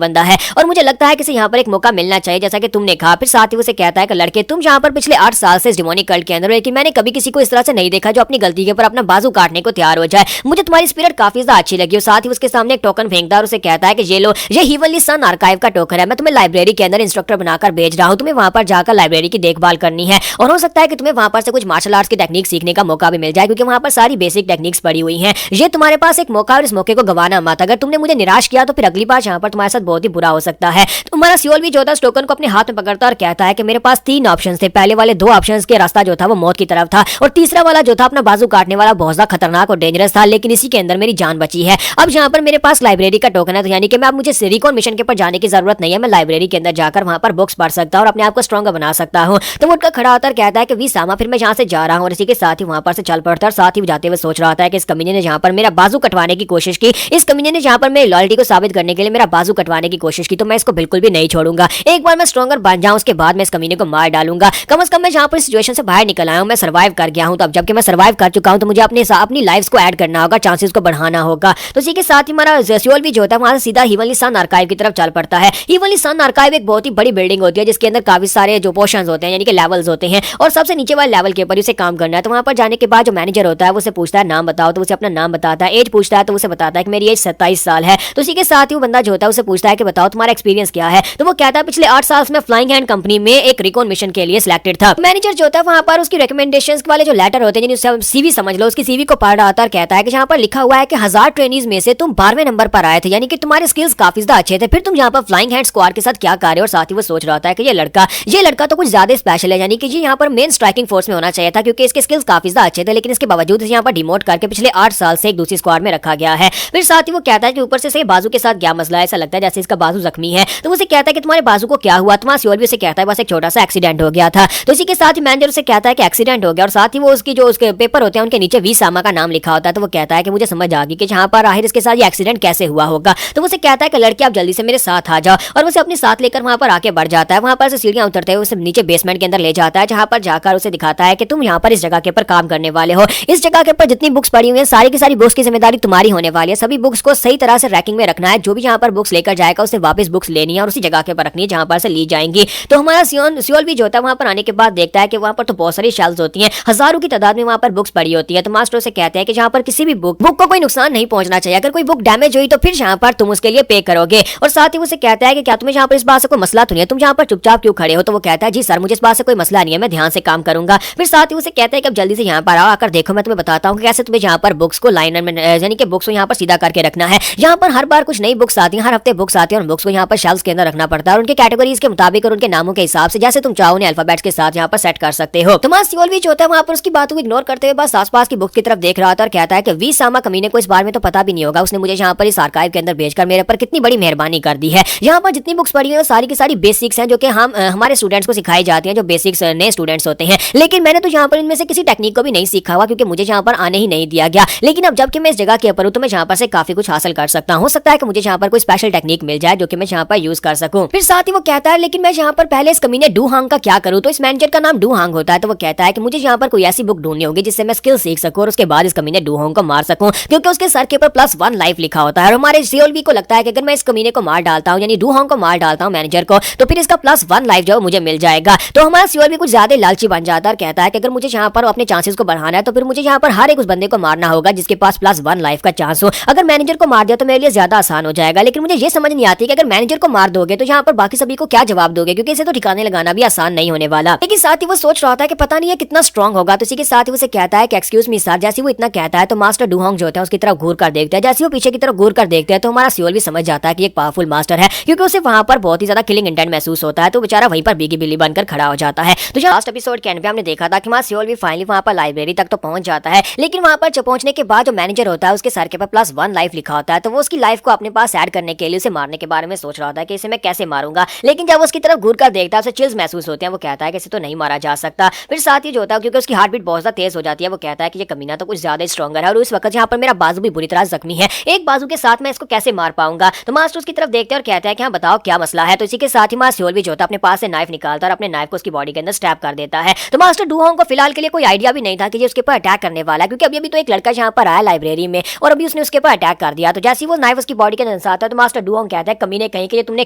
बंदा है और मुझे लगता है कि इसे यहाँ पर एक मौका मिलना चाहिए जैसा कि तुमने कहा। फिर साथ ही उसे कहता है कि लड़के तुम यहाँ पर पिछले 8 साल से इस डिमोनिक कल्ट के अंदर हो, लेकिन मैंने कभी किसी को इस तरह से नहीं देखा जो अपनी गलती के ऊपर अपना बाजू काटने को तैयार हो जाए। मुझे तुम्हारी स्पिरिट काफी ज्यादा अच्छी लगी। और साथ ही उसके सामने एक टोकन फेंकता है और उसे कहता है कि ये लो, ये हीवनली सन आर्काइव का टोकन है। मैं तुम्हें लाइब्रेरी के अंदर इंस्ट्रक्टर बनाकर भेज रहा हूँ। तुम्हें वहां पर जाकर लाइब्रेरी की देखभाल करनी है और हो सकता है कि तुम्हें वहां पर से कुछ मार्शल आर्ट्स की टेक्निक सीखने का मौका भी मिल जाए, क्योंकि वहां पर सारी बेसिक टेक्निक्स पड़ी हुई हैं। ये तुम्हारे पास एक मौका और इस मौके को गवाना मत। अगर तुमने मुझे निराश किया तो फिर अगली बार यहाँ पर तुम्हारे साथ बहुत ही बुरा हो सकता है। तुम्हारा सियोल भी जो था इस टोकन को अपने हाथ में पकड़ता और कहता है कि मेरे पास 3 ऑप्शन थे। पहले वाले 2 ऑप्शन के रास्ता जो था वो मौत की तरफ था और तीसरा वाला जो था अपना बाजू काटने वाला बहुत ज्यादा खतरनाक और डेंजरस था, लेकिन इसी के अंदर मेरी जान बची है। अब यहाँ पर मेरे पास लाइब्रेरी का टोकन है, तो यानी कि मैं अब मुझे सिलिकॉन मिशन के ऊपर जाने की जरूरत नहीं है। मैं लाइब्रेरी के अंदर जाकर वहां पर बुक्स पढ़ सकता हूं और अपने आप को स्ट्रॉन्गर बना सकता हूं। तो वो उठकर खड़ा होकर कहता है कि वी सामा, फिर मैं यहाँ से जा रहा हूँ। और इसी के साथ ही वहां पर से चल पड़ता है। साथ ही जाते हुए सोच रहा था कि इस कमीने ने जहाँ पर मेरा बाजू कटवाने की कोशिश की, इस कमीने ने जहाँ पर मेरी लॉयल्टी को साबित करने के लिए मेरा बाजू कटवाने की कोशिश की, तो मैं इसको बिल्कुल भी नहीं छोड़ूंगा। एक बार मैं स्ट्रॉन्गर बन जाऊं उसके बाद मैं इस कमीने को मार डालूंगा। कम से कम मैं जहाँ पर सिचुएशन से बाहर निकल आया हूँ, मैं सर्वाइव कर गया हूँ। तो अब जबकि मैं सर्वाइव कर चुका हूँ तो मुझे अपनी लाइफ को ऐड करना होगा, चांसेस को बढ़ाना होगा। तो इसी के साथ ही हमारा सियोल भी जो होता है वहां से सीधा हीवनली सन आर्काइव की तरफ चल पड़ता है। हीवनली सन आर्काइव एक बहुत ही बड़ी बिल्डिंग होती है जिसके अंदर काफी सारे जो पोर्शंस होते हैं यानी कि लेवल्स होते हैं और सबसे नीचे वाले लेवल के ऊपर उसे काम करना है। तो वहां पर जाने के बाद जो मैनेजर होता है वो उसे पूछता है नाम बताओ, तो उसे अपना नाम बताता है। एज पूछता है तो उसे बताता है कि मेरी एज 27 साल है। तो इसी के साथ ही वो बंदा जो होता है उसे पूछता है कि बताओ तुम्हारा एक्सपीरियंस क्या है। तो वो कहता है पिछले 8 साल में फ्लाइंग हैंड कंपनी में एक रिकॉन मिशन के लिए सिलेक्टेड था। मैनेजर जो होता है वहां पर उसकी रिकमेंडेशंस वाले जो लेटर होते हैं सीवी समझ लो, उसकी सीवी को पढ़ रहा था और कहता है कि जहां पर लिखा हुआ है कि 1000 ट्रेनीज में से तुम 12वें नंबर पर आए थे, यानी कि तुम्हारे स्किल्स काफी ज्यादा अच्छे थे। फिर तुम यहाँ पर फ्लाइंग हैंड स्क्वाड के साथ क्या कर रहे हो। और साथ ही वो सोच रहा था कि ये लड़का तो कुछ ज्यादा स्पेशल है, यानी कि ये यहाँ पर मेन स्ट्राइकिंग फोर्स में होना चाहिए था क्योंकि इसके स्किल्स काफी ज्यादा अच्छे थे, लेकिन इसके बावजूद यहाँ पर डिमोट करके पिछले 8 साल से एक दूसरी स्क्वाड में रखा गया है। फिर साथ ही वो कहता है कि ऊपर से बाजू के साथ क्या मसला है, ऐसा लगता है जैसे इसका बाजू जख्मी है। तो उसे कहता है कि तुम्हारे बाजू को क्या हुआ। तुम्हारा सियोल भी उसे कहता है बस एक छोटा सा एक्सीडेंट हो गया था। तो इसी के साथ ही मैनेजर उसे कहता है कि एक्सीडेंट हो गया और साथ ही वो उसकी जो उसके पेपर होते हैं उनके नीचे वी सामा का नाम लिखा होता है। तो वो कहता है कि मुझे समझ आ गई कि जहाँ पर आखिर इसके साथ ये एक्सीडेंट कैसे हुआ होगा। तो उसे कहता है कि लड़के आप जल्दी से मेरे साथ आ जाओ और उसे अपने साथ लेकर वहां पर आके बढ़ जाता है। वहां पर से सीढ़ियां उतरते हुए उसे नीचे बेसमेंट के अंदर ले जाता है, जहां पर जाकर उसे दिखाता है कि तुम यहाँ पर इस जगह के ऊपर काम करने वाले हो। इस जगह के ऊपर जितनी बुक्स पड़ी हुई है सारी की सारी बुक्स की जिम्मेदारी तुम्हारी होने वाली है। सभी बुक्स को सही तरह से रैकिंग में रखना है। जो भी यहाँ पर बुक्स लेकर जाएगा उसे वापस बुक्स लेनी है और उसी जगह के ऊपर रखनी है जहां पर से ली जाएंगी। तो हमारा सियोल भी जो होता है वहां पर आने के बाद देखता है कि वहां पर तो बहुत सारी शेल्फ्स होती हैं, हजारों की तादाद में वहां पर बुक्स पड़ी होती है। तो मास्टर से कहते हैं कि जहां पर किसी भी बुक को कोई नुकसान नहीं पहुंचना चाहिए। अगर कोई बुक डैमेज हुई तो फिर यहाँ पर तुम उसके लिए पे करोगे। और साथ ही उसे कहता है कि क्या तुम्हें यहाँ पर इस बात से कोई मसला तो नहीं है, तुम यहाँ पर चुपचाप क्यों खड़े हो। तो वो कहता है जी सर मुझे इस बात से कोई मसला नहीं है, मैं ध्यान से काम करूंगा। फिर साथ ही उसे कहता है कि अब जल्दी से यहाँ पर आओ, आकर देखो मैं तुम्हें बताता हूँ कैसे तुम्हें यहाँ पर बुक्स को लाइन में यानी कि बुक्स को यहाँ पर सीधा करके रखना है। यहाँ पर हर बार कुछ नई बुक्स आती है, हर हफ्ते बुक्स आती है और बुक्स को यहाँ पर शेल्फ्स के अंदर रखना पड़ता है और उनके कैटेगरीज के मुताबिक और उनके नामों के हिसाब से जैसे तुम चाहो उन्हें अल्फाबेट्स के साथ यहाँ पर सेट कर सकते हो। तुम्हारा सियोल भी जो होता है वहाँ पर उसकी बातों को इग्नोर करते हुए बस आसपास की बुक्स की तरफ देख रहा था और कहता है कि वी सामा कमीने को इस बारे में तो पता भी नहीं होगा, उसने मुझे यहाँ पर इस आर्काइव के अंदर भेजकर मेरे पर कितनी बड़ी मेहरबानी कर दी है। यहाँ पर जितनी बुक्स पढ़ी है सारी की सारी बेसिक्स हैं जो कि हम हमारे स्टूडेंट्स को सिखाई जाती हैं, जो बेसिक्स नए स्टूडेंट्स होते हैं। लेकिन मैंने तो यहाँ पर इनमें से किसी टेक्निक को भी नहीं सीखा हुआ क्योंकि मुझे यहाँ पर आने ही नहीं दिया गया। लेकिन अब जबकि मैं इस जगह के ऊपर हूँ तो मैं यहाँ पर से काफी कुछ हासिल कर सकता हूँ। हो सकता है कि मुझे यहाँ पर कोई स्पेशल टेक्निक मिल जाए जो कि मैं यहाँ पर यूज कर सकूँ। फिर साथ ही वो कहता है लेकिन मैं यहाँ पर पहले इस कमीने डू हांग का क्या करूँ। तो इस मैनेजर का नाम डू हांग होता है। तो वो कहता है कि मुझे यहाँ पर कोई ऐसी बुक ढूंढनी होगी जिससे मैं स्किल सीख सकूँ और उसके बाद इस कमीने डू हांग को मार सकूँ, क्योंकि उसके सर के ऊपर +1 लाइफ लिखा होता है। और हमारे सियोल भी को लगता है कि अगर मैं इस कमीने को मार डालता हूँ यानी डू हांग को मार डालता हूँ मैनेजर को, तो फिर इसका +1 लाइफ जो मुझे मिल जाएगा। तो हमारा सियोल भी कुछ ज्यादा लालची बन जाता है और कहता है कि अगर मुझे यहाँ पर अपने चांसेस को बढ़ाना है तो फिर मुझे यहाँ पर हर एक उस बंदे को मारना होगा जिसके पास +1 लाइफ का चांस हो। अगर मैनेजर को मार दिया तो मेरे लिए ज्यादा आसान हो जाएगा, लेकिन मुझे ये समझ नहीं आती कि अगर मैनेजर को मार दोगे तो यहाँ पर बाकी सभी को क्या जवाब दोगे, क्योंकि इसे तो ठिकाने लगाना भी आसान नहीं होने वाला। लेकिन साथ ही वो सोच रहा था कि पता नहीं है कितना स्ट्रॉन्ग होगा। तो इसी के साथ ही उसे कहता है कि एक्सक्यूज मी सर। जैसे वो इतना कहता है तो मास्टर डू हांग जो होता है उसकी तरफ घूर कर देखते हैं। जैसे वो पीछे की तरफ घूर कर देखते हैं तो हमारा सियोल भी समझ जाता है कि एक पावरफुल मास्टर है, क्योंकि उसे वहां पर बहुत ही ज्यादा किलिंग इंटेंट महसूस होता है। तो बेचारा वहीं पर बीगी बिल्ली बनकर खड़ा हो जाता है। तो लास्ट एपिसोड के एंड पे हमने देखा था कि हमारा सियोल भी फाइनली वहां पर लाइब्रेरी तक तो पहुंच जाता है, लेकिन वहां पर पहुंचने के बाद जो मैनेजर होता है उसके सर के ऊपर +1 लाइफ लिखा होता है। तो वो उसकी लाइफ को अपने पास ऐड करने के लिए उसे मारने के बारे में सोच रहा था कि इसे मैं कैसे मारूंगा। लेकिन जब उसकी तरफ घूर कर देखता है उसे चिल्स महसूस होते हैं। वो कहता है कि इसे तो नहीं मारा जा सकता। फिर साथ ही जो होता है क्योंकि उसकी हार्ट बीट बहुत ज्यादा तेज हो जाती है, वो कहता है कि ये कमीना तो कुछ ज्यादा स्ट्रॉन्गर है और उस वक्त यहाँ पर मेरा बाजू भी बुरी तरह जख्मी है, एक बाजू के साथ मैं इसको कैसे मार पाऊंगा। तो मास्टर उसकी तरफ देखते हैं और कहता है कि हाँ बताओ क्या मसला है। तो इसी के साथ ही मास्टर सियोल भी जो होता है अपने पास से नाइफ निकालता है और अपने नाइफ को उसकी बॉडी के अंदर स्टैब कर देता है। तो मास्टर डू हांग को फिलहाल के लिए कोई आइडिया भी नहीं था कि ये उसके ऊपर अटैक करने वाला है, क्योंकि अभी तो एक लड़का यहाँ पर आया लाइब्रेरी में और अभी उसने उसके ऊपर अटैक कर दिया है। तो जैसे वो नाइफ उसकी बॉडी के अंदर आता है तो मास्टर डुओंग कहता है कमीने कहीं कि तुमने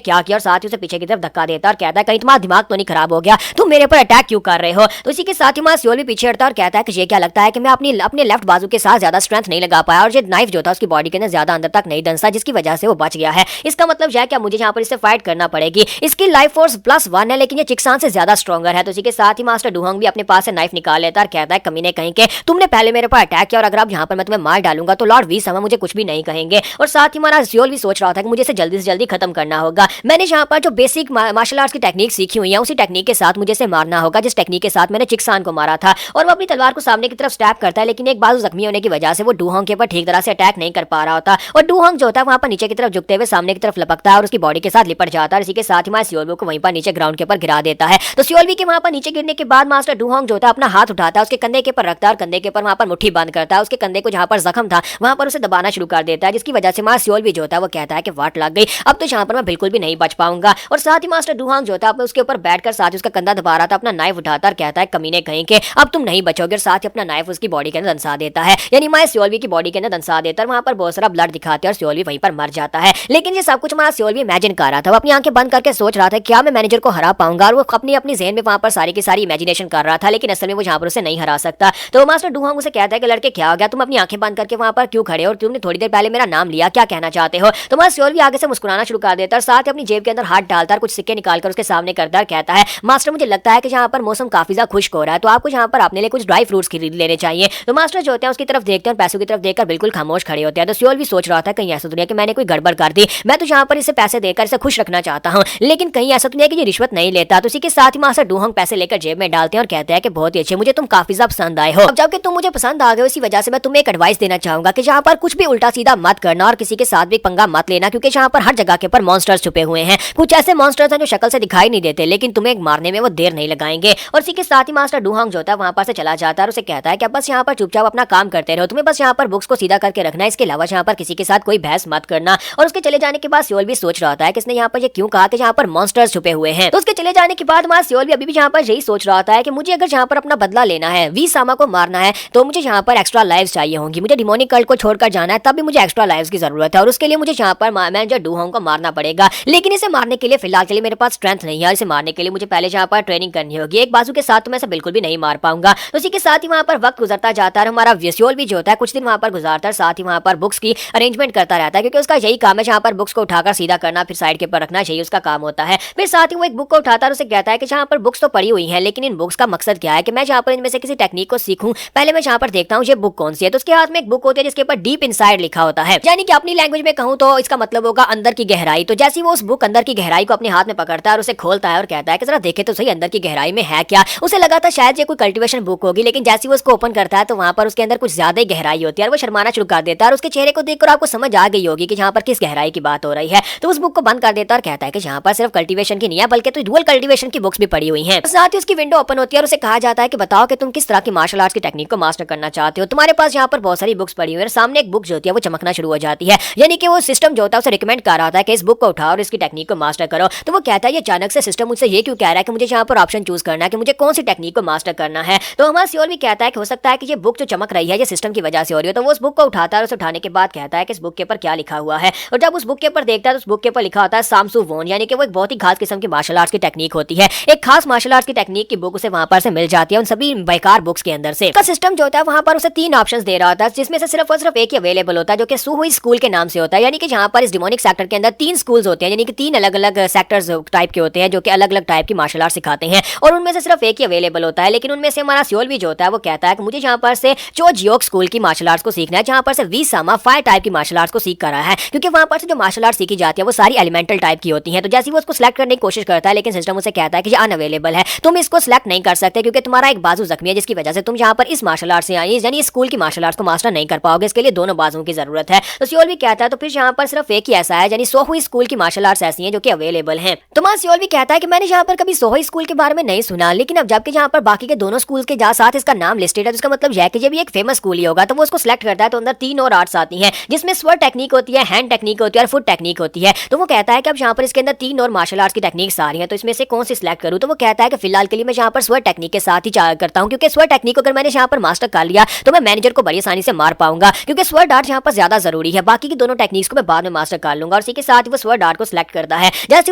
क्या किया, और साथ ही उसे पीछे की तरफ धक्का देता है और कहता है कहीं तुम्हारा दिमाग तो नहीं खराब हो गया, तुम मेरे पर अटैक क्यों कर रहे हो। तो इसी के साथ ही हमारा सियोल भी पीछे हटता है और कहता है कि ये क्या लगता है कि मैं अपने लेफ्ट बाजू के साथ ज्यादा स्ट्रेंथ नहीं लगा पाया और ये नाइफ जो था उसकी बॉडी के अंदर ज्यादा अंदर तक नहीं धंसा, जिसकी वजह से वो बच गया है। इसका मतलब यह क्या मुझे यहाँ पर इससे फाइट करना पड़ेगी। इसकी लाइफ फोर्स +1 है लेकिन ये चिक्सान से ज्यादा स्ट्रॉन्गर है। तो इसी के साथ ही मास्टर डुओंग भी अपने पास से नाइफ निकाल लेता है और कहता है कमीने कहीं के तुमने पहले मेरे पर अटैक किया और अगर अब यहाँ पर मैं तुम्हें मार डालूंगा तो लॉर्ड वी समय मुझे कुछ भी नहीं कहेंगे। और साथ ही हमारा सियोल भी सोच रहा था कि मुझे इसे जल्दी से जल्दी खत्म करना होगा। मैंने यहाँ पर जो बेसिक मार्शल आर्ट्स की टेक्निक सीखी हुई है उसी टेक्निक के साथ मुझे इसे मारना होगा जिस टेक्निक के साथ मैंने चिक्सान को मारा था। और वो अपनी तलवार को सामने की तरफ स्टैप करता है लेकिन एक बाजू जख्मी होने की वजह से वो डुओंग के ऊपर ठीक तरह से अटैक नहीं कर पा रहा होता और डुओंग जो होता है वहां पर नीचे की तरफ झुकते हुए सामने की तरफ लपकता है और उसकी बॉडी के साथ लिपट जाता है। इसी के साथ ही हमारे सियोल को वहीं पर नीचे ग्राउंड के ऊपर गिरा देता है। तो सियोल के वहां पर नीचे गिरने के बाद मास्टर डुओंग जो होता है अपना हाथ उठाता है, उसके कंधे के ऊपर रखता है और कंधे के ऊपर वहां पर मुट्ठी बंद करता है। उसके कंधे को जहां पर जख्म था वहां पर उसे दबाना शुरू कर देता है, जिसकी वजह से हमारा सियोल जो होता है वो कहता है कि वाट लग गई, अब तो यहाँ पर मैं बिल्कुल भी नहीं बच पाऊंगा। और साथ ही मास्टर डुओंग जो होता है उसके ऊपर बैठकर साथ ही उसका कंधा दबा रहा था, अपना नाइफ उठाता और कहता है कमीने कहीं के अब तुम नहीं बचोगे, और साथ ही अपना नाइफ उसकी बॉडी के अंदर दंसा देता है, यानी हमारे सियोल की बॉडी के अंदर दंसा देता है। वहां पर बहुत सारा ब्लड दिखाते हैं और सियोल वहीं पर मर जाता है। लेकिन ये सब कुछ हमारा सियोल इमेजिन कर रहा था, वो अपनी आंखें बंद करके सोच रहा था क्या मैं मैनेजर को हरा पाऊंगा, और वो अपनी ज़हन में वहां पर सारी की सारी इमेजिनेशन कर रहा था, लेकिन असल में वो यहाँ पर उसे नहीं हरा सकता। तो मास्टर डुओंग उसे कहता है कि लड़के क्या हो गया, तुम अपनी आंखें बंद करके वहां पर क्यों खड़े हो और तुमने थोड़ी देर पहले मेरा नाम लिया, क्या कहना चाहते हो। तो हमारा सियोल आगे से मुस्कुराना शुरू कर देता है और साथ ही अपनी जेब के अंदर हाथ डालता है, कुछ सिक्के निकालकर उसके सामने करता है, कहता है मास्टर मुझे लगता है कि यहाँ पर मौसम काफी ज्यादा खुश्क हो रहा है, तो आपको यहाँ पर अपने लिए कुछ ड्राई फ्रूट्स खरीद लेने चाहिए। तो मास्टर जो होते हैं उसकी तरफ देखते हैं और पैसों की तरफ देखकर बिल्कुल खामोश खड़े होते हैं। तो सियोल भी सोच रहा था कहीं ऐसा दुनिया कि मैंने कोई गड़बड़ कर दी, मैं तो यहाँ पर इसे पैसे देकर इसे खुश रखना चाहता हूँ, लेकिन कहीं ऐसा दुनिया कि ये रिश्वत नहीं लेता। तो इसी के साथ ही मास्टर डुओंग पैसे लेकर जेब में डालते हैं और कहते हैं कि बहुत ही अच्छे, मुझे तुम काफी ज्यादा पसंद आए हो। अब जबकि तुम मुझे पसंद आ गए इसी वजह से मैं तुम्हें एक एडवाइस देना चाहूंगा कि यहाँ पर कुछ भी उल्टा सीधा मत करना और किसी के साथ भी पंगा मत लेना, क्योंकि यहाँ पर हर जगह के ऊपर मॉन्स्टर्स छुपे हुए हैं। कुछ ऐसे मॉन्स्टर्स हैं जो शक्ल से दिखाई नहीं देते लेकिन तुम्हें मारने में वो देर नहीं लगाएंगे। और इसी के साथ ही मास्टर डुओंग जो होता है वहां पर से चला जाता है और उसे कहता है कि बस यहाँ पर चुपचाप अपना काम करते रहो, तुम्हें बस यहाँ पर बुक्स को सीधा करके रखना है, इसके अलावा यहाँ पर किसी के साथ कोई बहस मत करना। और उसके चले जाने के बाद सियोल भी सोच रहा था कि इसने यहाँ पर ये क्यों कहा कि यहाँ पर मॉन्स्टर्स छुपे हुए हैं। तो उसके चले जाने के बाद हमारा सियोल भी अभी भी यहाँ पर यही सोच रहा था कि मुझे अगर यहाँ पर अपना बदला लेना है, वी सामा को मारना है, तो मुझे यहाँ पर एक्स्ट्रा लाइव्स चाहिए होंगी, मुझे डिमोनिक कल्ट को छोड़कर जाना है, तब भी मुझे एक्स्ट्रा लाइव्स की जरूरत है और उसके लिए मुझे यहाँ पर मैनेजर डुओंग को मारना पड़ेगा। लेकिन इसे मारने के लिए फिलहाल के लिए मेरे पास स्ट्रेंथ नहीं है, इसे मारने के लिए मुझे पहले यहाँ पर ट्रेनिंग करनी होगी, एक बाजू के साथ तो मैं इसे बिल्कुल भी नहीं मार पाऊंगा। तो इसी के साथ ही वहाँ पर वक्त गुजरता जाता है, हमारा सियोल भी जो होता है कुछ दिन वहाँ पर गुजारता है, साथ ही वहाँ पर बुक्स की अरेंजमेंट करता रहता है, क्योंकि उसका यही काम है यहाँ पर बुक्स को उठाकर सीधा करना, फिर साइड के ऊपर रखना, यही उसका काम होता है। फिर साथ ही वो एक बुक को उठाता है और उसे कहता है कि यहाँ पर बुक्स तो पड़ी हुई है, लेकिन इन बुक्स का मकसद क्या है कि मैं यहाँ पर इनमें से किसी टेक्निक को सीखूं, पहले मैं यहाँ पर देखता हूँ ये बुक कौन सी है। तो उसके हाथ में एक बुक होती है जिसके ऊपर डीप इनसाइड लिखा होता है, यानी कि अपनी लैंग्वेज में कहूँ तो इसका मतलब होगा अंदर की गहराई। तो जैसे वो उस बुक अंदर की गहराई को अपने हाथ में पकड़ता है और उसे खोलता है और कहता है कि जरा देखे तो सही अंदर की गहराई में है क्या। उसे लगा था शायद ये कोई कल्टीवेशन बुक होगी, लेकिन जैसे वो उसको ओपन करता है तो वहां पर उसके अंदर कुछ ज्यादा ही गहराई होती है और वो शर्माना शुरू कर देता है और उसके चेहरे को देखकर आपको समझ आ गई होगी कि यहाँ पर किस गहराई की बात हो रही है। तो उस बुक को बंद कर देता है और कहता है कि यहाँ पर सिर्फ कल्टीवेशन की नहीं है बल्कि तो डुअल कल्टीवेशन की बुक्स भी पड़ी हुई हैं। साथ ही उसकी विंडो ओपन होती है और उसे कहा जाता है कि बताओ कि तुम किस तरह की मार्शल आर्ट्स की टेक्निक को मास्टर करना चाहते हो। तुम्हारे पास यहाँ पर बहुत सारी बुक्स पड़ी हुई है, सामने एक बुक जो होती है वो चमकना शुरू हो जाती है, यानी कि वो सिस्टम जो होता है उसे रिकमेंड कर रहा था कि इस बुक को उठाओ और इसकी टेक्निक को मास्टर करो। तो वो कहता है ये अचानक से सिस्टम मुझसे ये क्यों कह रहा है कि मुझे यहाँ पर ऑप्शन चूज करना है कि मुझे कौन सी टेक्निक को मास्टर करना है। तो हमारा सियोल भी कहता है कि हो सकता है कि ये बुक जो चमक रही है ये सिस्टम की वजह से हो रही है। तो वो उस बुक को उठाता है और उसे उठाने के बाद कहता है कि इस बुक के ऊपर क्या लिखा हुआ है, और जब उस बुक के ऊपर देखता है तो उस बुक के ऊपर लिखा होता है सामसू वोन, यानी कि वो एक बहुत ही खास किस्म की मार्शल आर्ट्स की टेक्निक होती है। एक खास मार्शल आर्ट्स की टेक्निक की बुक उसे वहां पर से मिल जाती है उन सभी बेकार बुक्स के अंदर से। सिस्टम जो होता है वहां पर उसे 3 ऑप्शंस दे रहा होता है, जिसमें से सिर्फ और सिर्फ एक ही अवेलेबल होता है जो कि सुहुई स्कूल के नाम से होता है, यानी कि जहां पर इस डिमोनिक सेक्टर के अंदर 3 स्कूल्स होते हैं, यानी कि 3 अलग अलग सेक्टर्स टाइप के होते हैं जो कि अलग अलग टाइप की मार्शल आर्ट सिखाते हैं, और उनमें से सिर्फ एक ही अवेलेबल होता है। लेकिन उनमें से हमारा सियोल भी जो होता है वो कहता है कि मुझे यहाँ पर से चो जियोक स्कूल की मार्शल आर्ट्स को सीखना है, जहाँ पर से वी सामा फायर टाइप की मार्शल आर्ट्स को सीख कर रहा है, क्योंकि वहां पर से जो मार्शल आर्ट सीखी जाती है वो सारी एलिमेंटल टाइप की होती है। तो जैसे वो उसको सिलेक्ट करने की कोशिश करता है, लेकिन सिस्टम उसे कहता है कि ये अनअवेलेबल है, तुम इसको सिलेक्ट नहीं कर सकते क्योंकि तुम्हारा एक बाजू जख्मी है, जिसकी वजह से तुम यहाँ पर इस मार्शल आर्ट से यानी स्कूल की मार्शल आर्ट्स को मास्टर नहीं कर पाओगे, इसके लिए दोनों बाजुओं की जरूरत है। तो सियोल भी कहता है तो फिर यहाँ पर सिर्फ एक ही ऐसा है, यानी सोहुई स्कूल की मार्शल आर्ट्स ऐसी हैं जो कि अवेलेबल हैं। तो मां सियोल भी कहता है कि मैंने यहाँ पर कभी सोहुई स्कूल के बारे में नहीं सुना, लेकिन अब जबकि यहाँ पर बाकी के दोनों स्कूल के साथ इसका नाम लिस्टेड है, तो इसका मतलब यह कि ये भी एक फेमस स्कूल ही होगा। तो वो उसको सिलेक्ट करता है तो अंदर 3 और आर्ट्स आती हैं, जिसमें स्वर टेक्निक होती है, हैंड टेक्निक होती है और फुट टेक्निक होती है। तो वो कहता है कि अब यहाँ पर इसके अंदर 3 और मार्शल आर्ट्स की टेक्निक्स आ रही हैं, तो इसमें से कौन सी सिलेक्ट करूँ। तो वो कहता है कि फिलहाल के लिए मैं यहाँ पर स्वर टेक्निक के साथ ही करता हूँ, क्योंकि स्वर टेक्निक को अगर मैंने यहाँ पर मास्टर कर लिया तो मैं मैनेजर को बड़ी आसानी से मार पाऊंगा, क्योंकि स्वर आर्ट यहाँ पर ज्यादा जरूरी है। बाकी की दोनों टेक्निक्स को मैं बाद में मास्टर कर लूंगा। और इसी के साथ ही वो स्वर्ड आर्ट को सिलेक्ट करता है। जैसे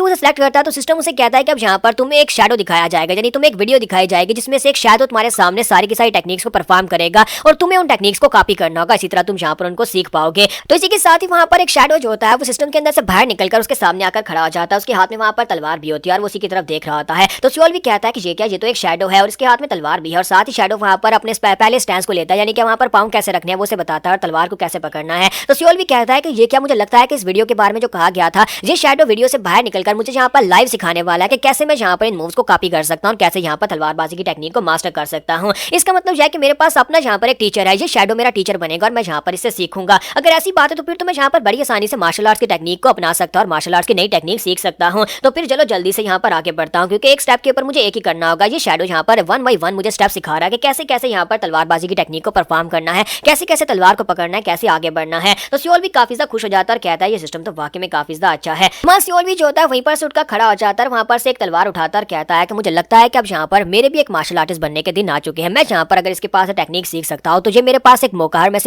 वो सिलेक्ट करता है तो सिस्टम उसे कहता है कि अब यहाँ पर तुम्हें एक शैडो दिखाया जाएगा, यानी तुम्हें एक वीडियो दिखाई जाएगी जिसमें से एक शैडो तुम्हारे सामने सारी की सारी टेक्निक्स को परफॉर्म करेगा और तुम्हें उन टेक्निक्स को कॉपी करना होगा। इसी तरह तुम यहाँ पर उनको सीख पाओगे। तो इसी के साथ ही वहाँ पर एक शैडो जो होता है वो सिस्टम के अंदर से बाहर निकलकर उसके सामने आकर खड़ा हो जाता है। उसके हाथ में वहाँ पर तलवार भी होती है और वो उसी की तरफ देख रहा होता है। तो सियोल भी कहता है कि ये क्या, ये तो एक शैडो है और इसके हाथ में तलवार भी है। और साथ ही शैडो वहाँ पर अपने पहले स्टैंस को लेता है, यानी कि वहाँ पर पाँव कैसे रखने हैं वो उसे बताता है और तलवार को कैसे पकड़ना है। तो सियोल भी कहता है कि ये क्या, मुझे लगता है कि इस वीडियो के बारे में जो कहा गया था, ये शैडो वीडियो से बाहर निकलकर मुझे यहाँ पर लाइव सिखाने वाला है कि कैसे मैं यहाँ पर इन मूव्स को कॉपी कर सकता हूँ और कैसे यहाँ पर तलवारबाजी की टेक्निक को मास्टर कर सकता हूँ। इसका मतलब यह है कि मेरे पास अपना यहाँ पर एक टीचर है, ये शैडो मेरा टीचर बनेगा और मैं यहाँ पर इससे सीखूंगा। अगर ऐसी बात है तो फिर तो मैं यहाँ पर बड़ी आसानी से मार्शल आर्ट्स की टेक्निक को अपना सकता हूँ और मार्शल आर्ट्स की नई टेक्निक सीख सकता हूँ। तो फिर चलो जल्दी से यहाँ पर आगे बढ़ता हूँ, क्योंकि एक स्टेप के ऊपर मुझे एक ही करना होगा। ये शैडो यहाँ पर 1 बाय 1 मुझे स्टेप सिखा रहा है कि कैसे कैसे यहाँ पर तलवारबाजी की टेक्निक को परफॉर्म करना है, कैसे कैसे तलवार को पकड़ना है, कैसे आगे बढ़ना है। तो सियोल भी काफी ज्यादा खुश हो जाता है और कहता है ये सिस्टम तो वाकई में काफी ज्यादा अच्छा है। वहाँ सियोल भी जो होता है वहीं पर से उठकर खड़ा हो जाता है, वहाँ पर से एक तलवार उठाता और कहता है कि मुझे लगता है कि अब यहाँ पर मेरे भी एक मार्शल आर्टिस्ट बनने के दिन आ चुके हैं। मैं यहाँ पर अगर इसके पास टेक्निक सीख सकता हूँ तो ये मेरे पास एक मौका है, मैं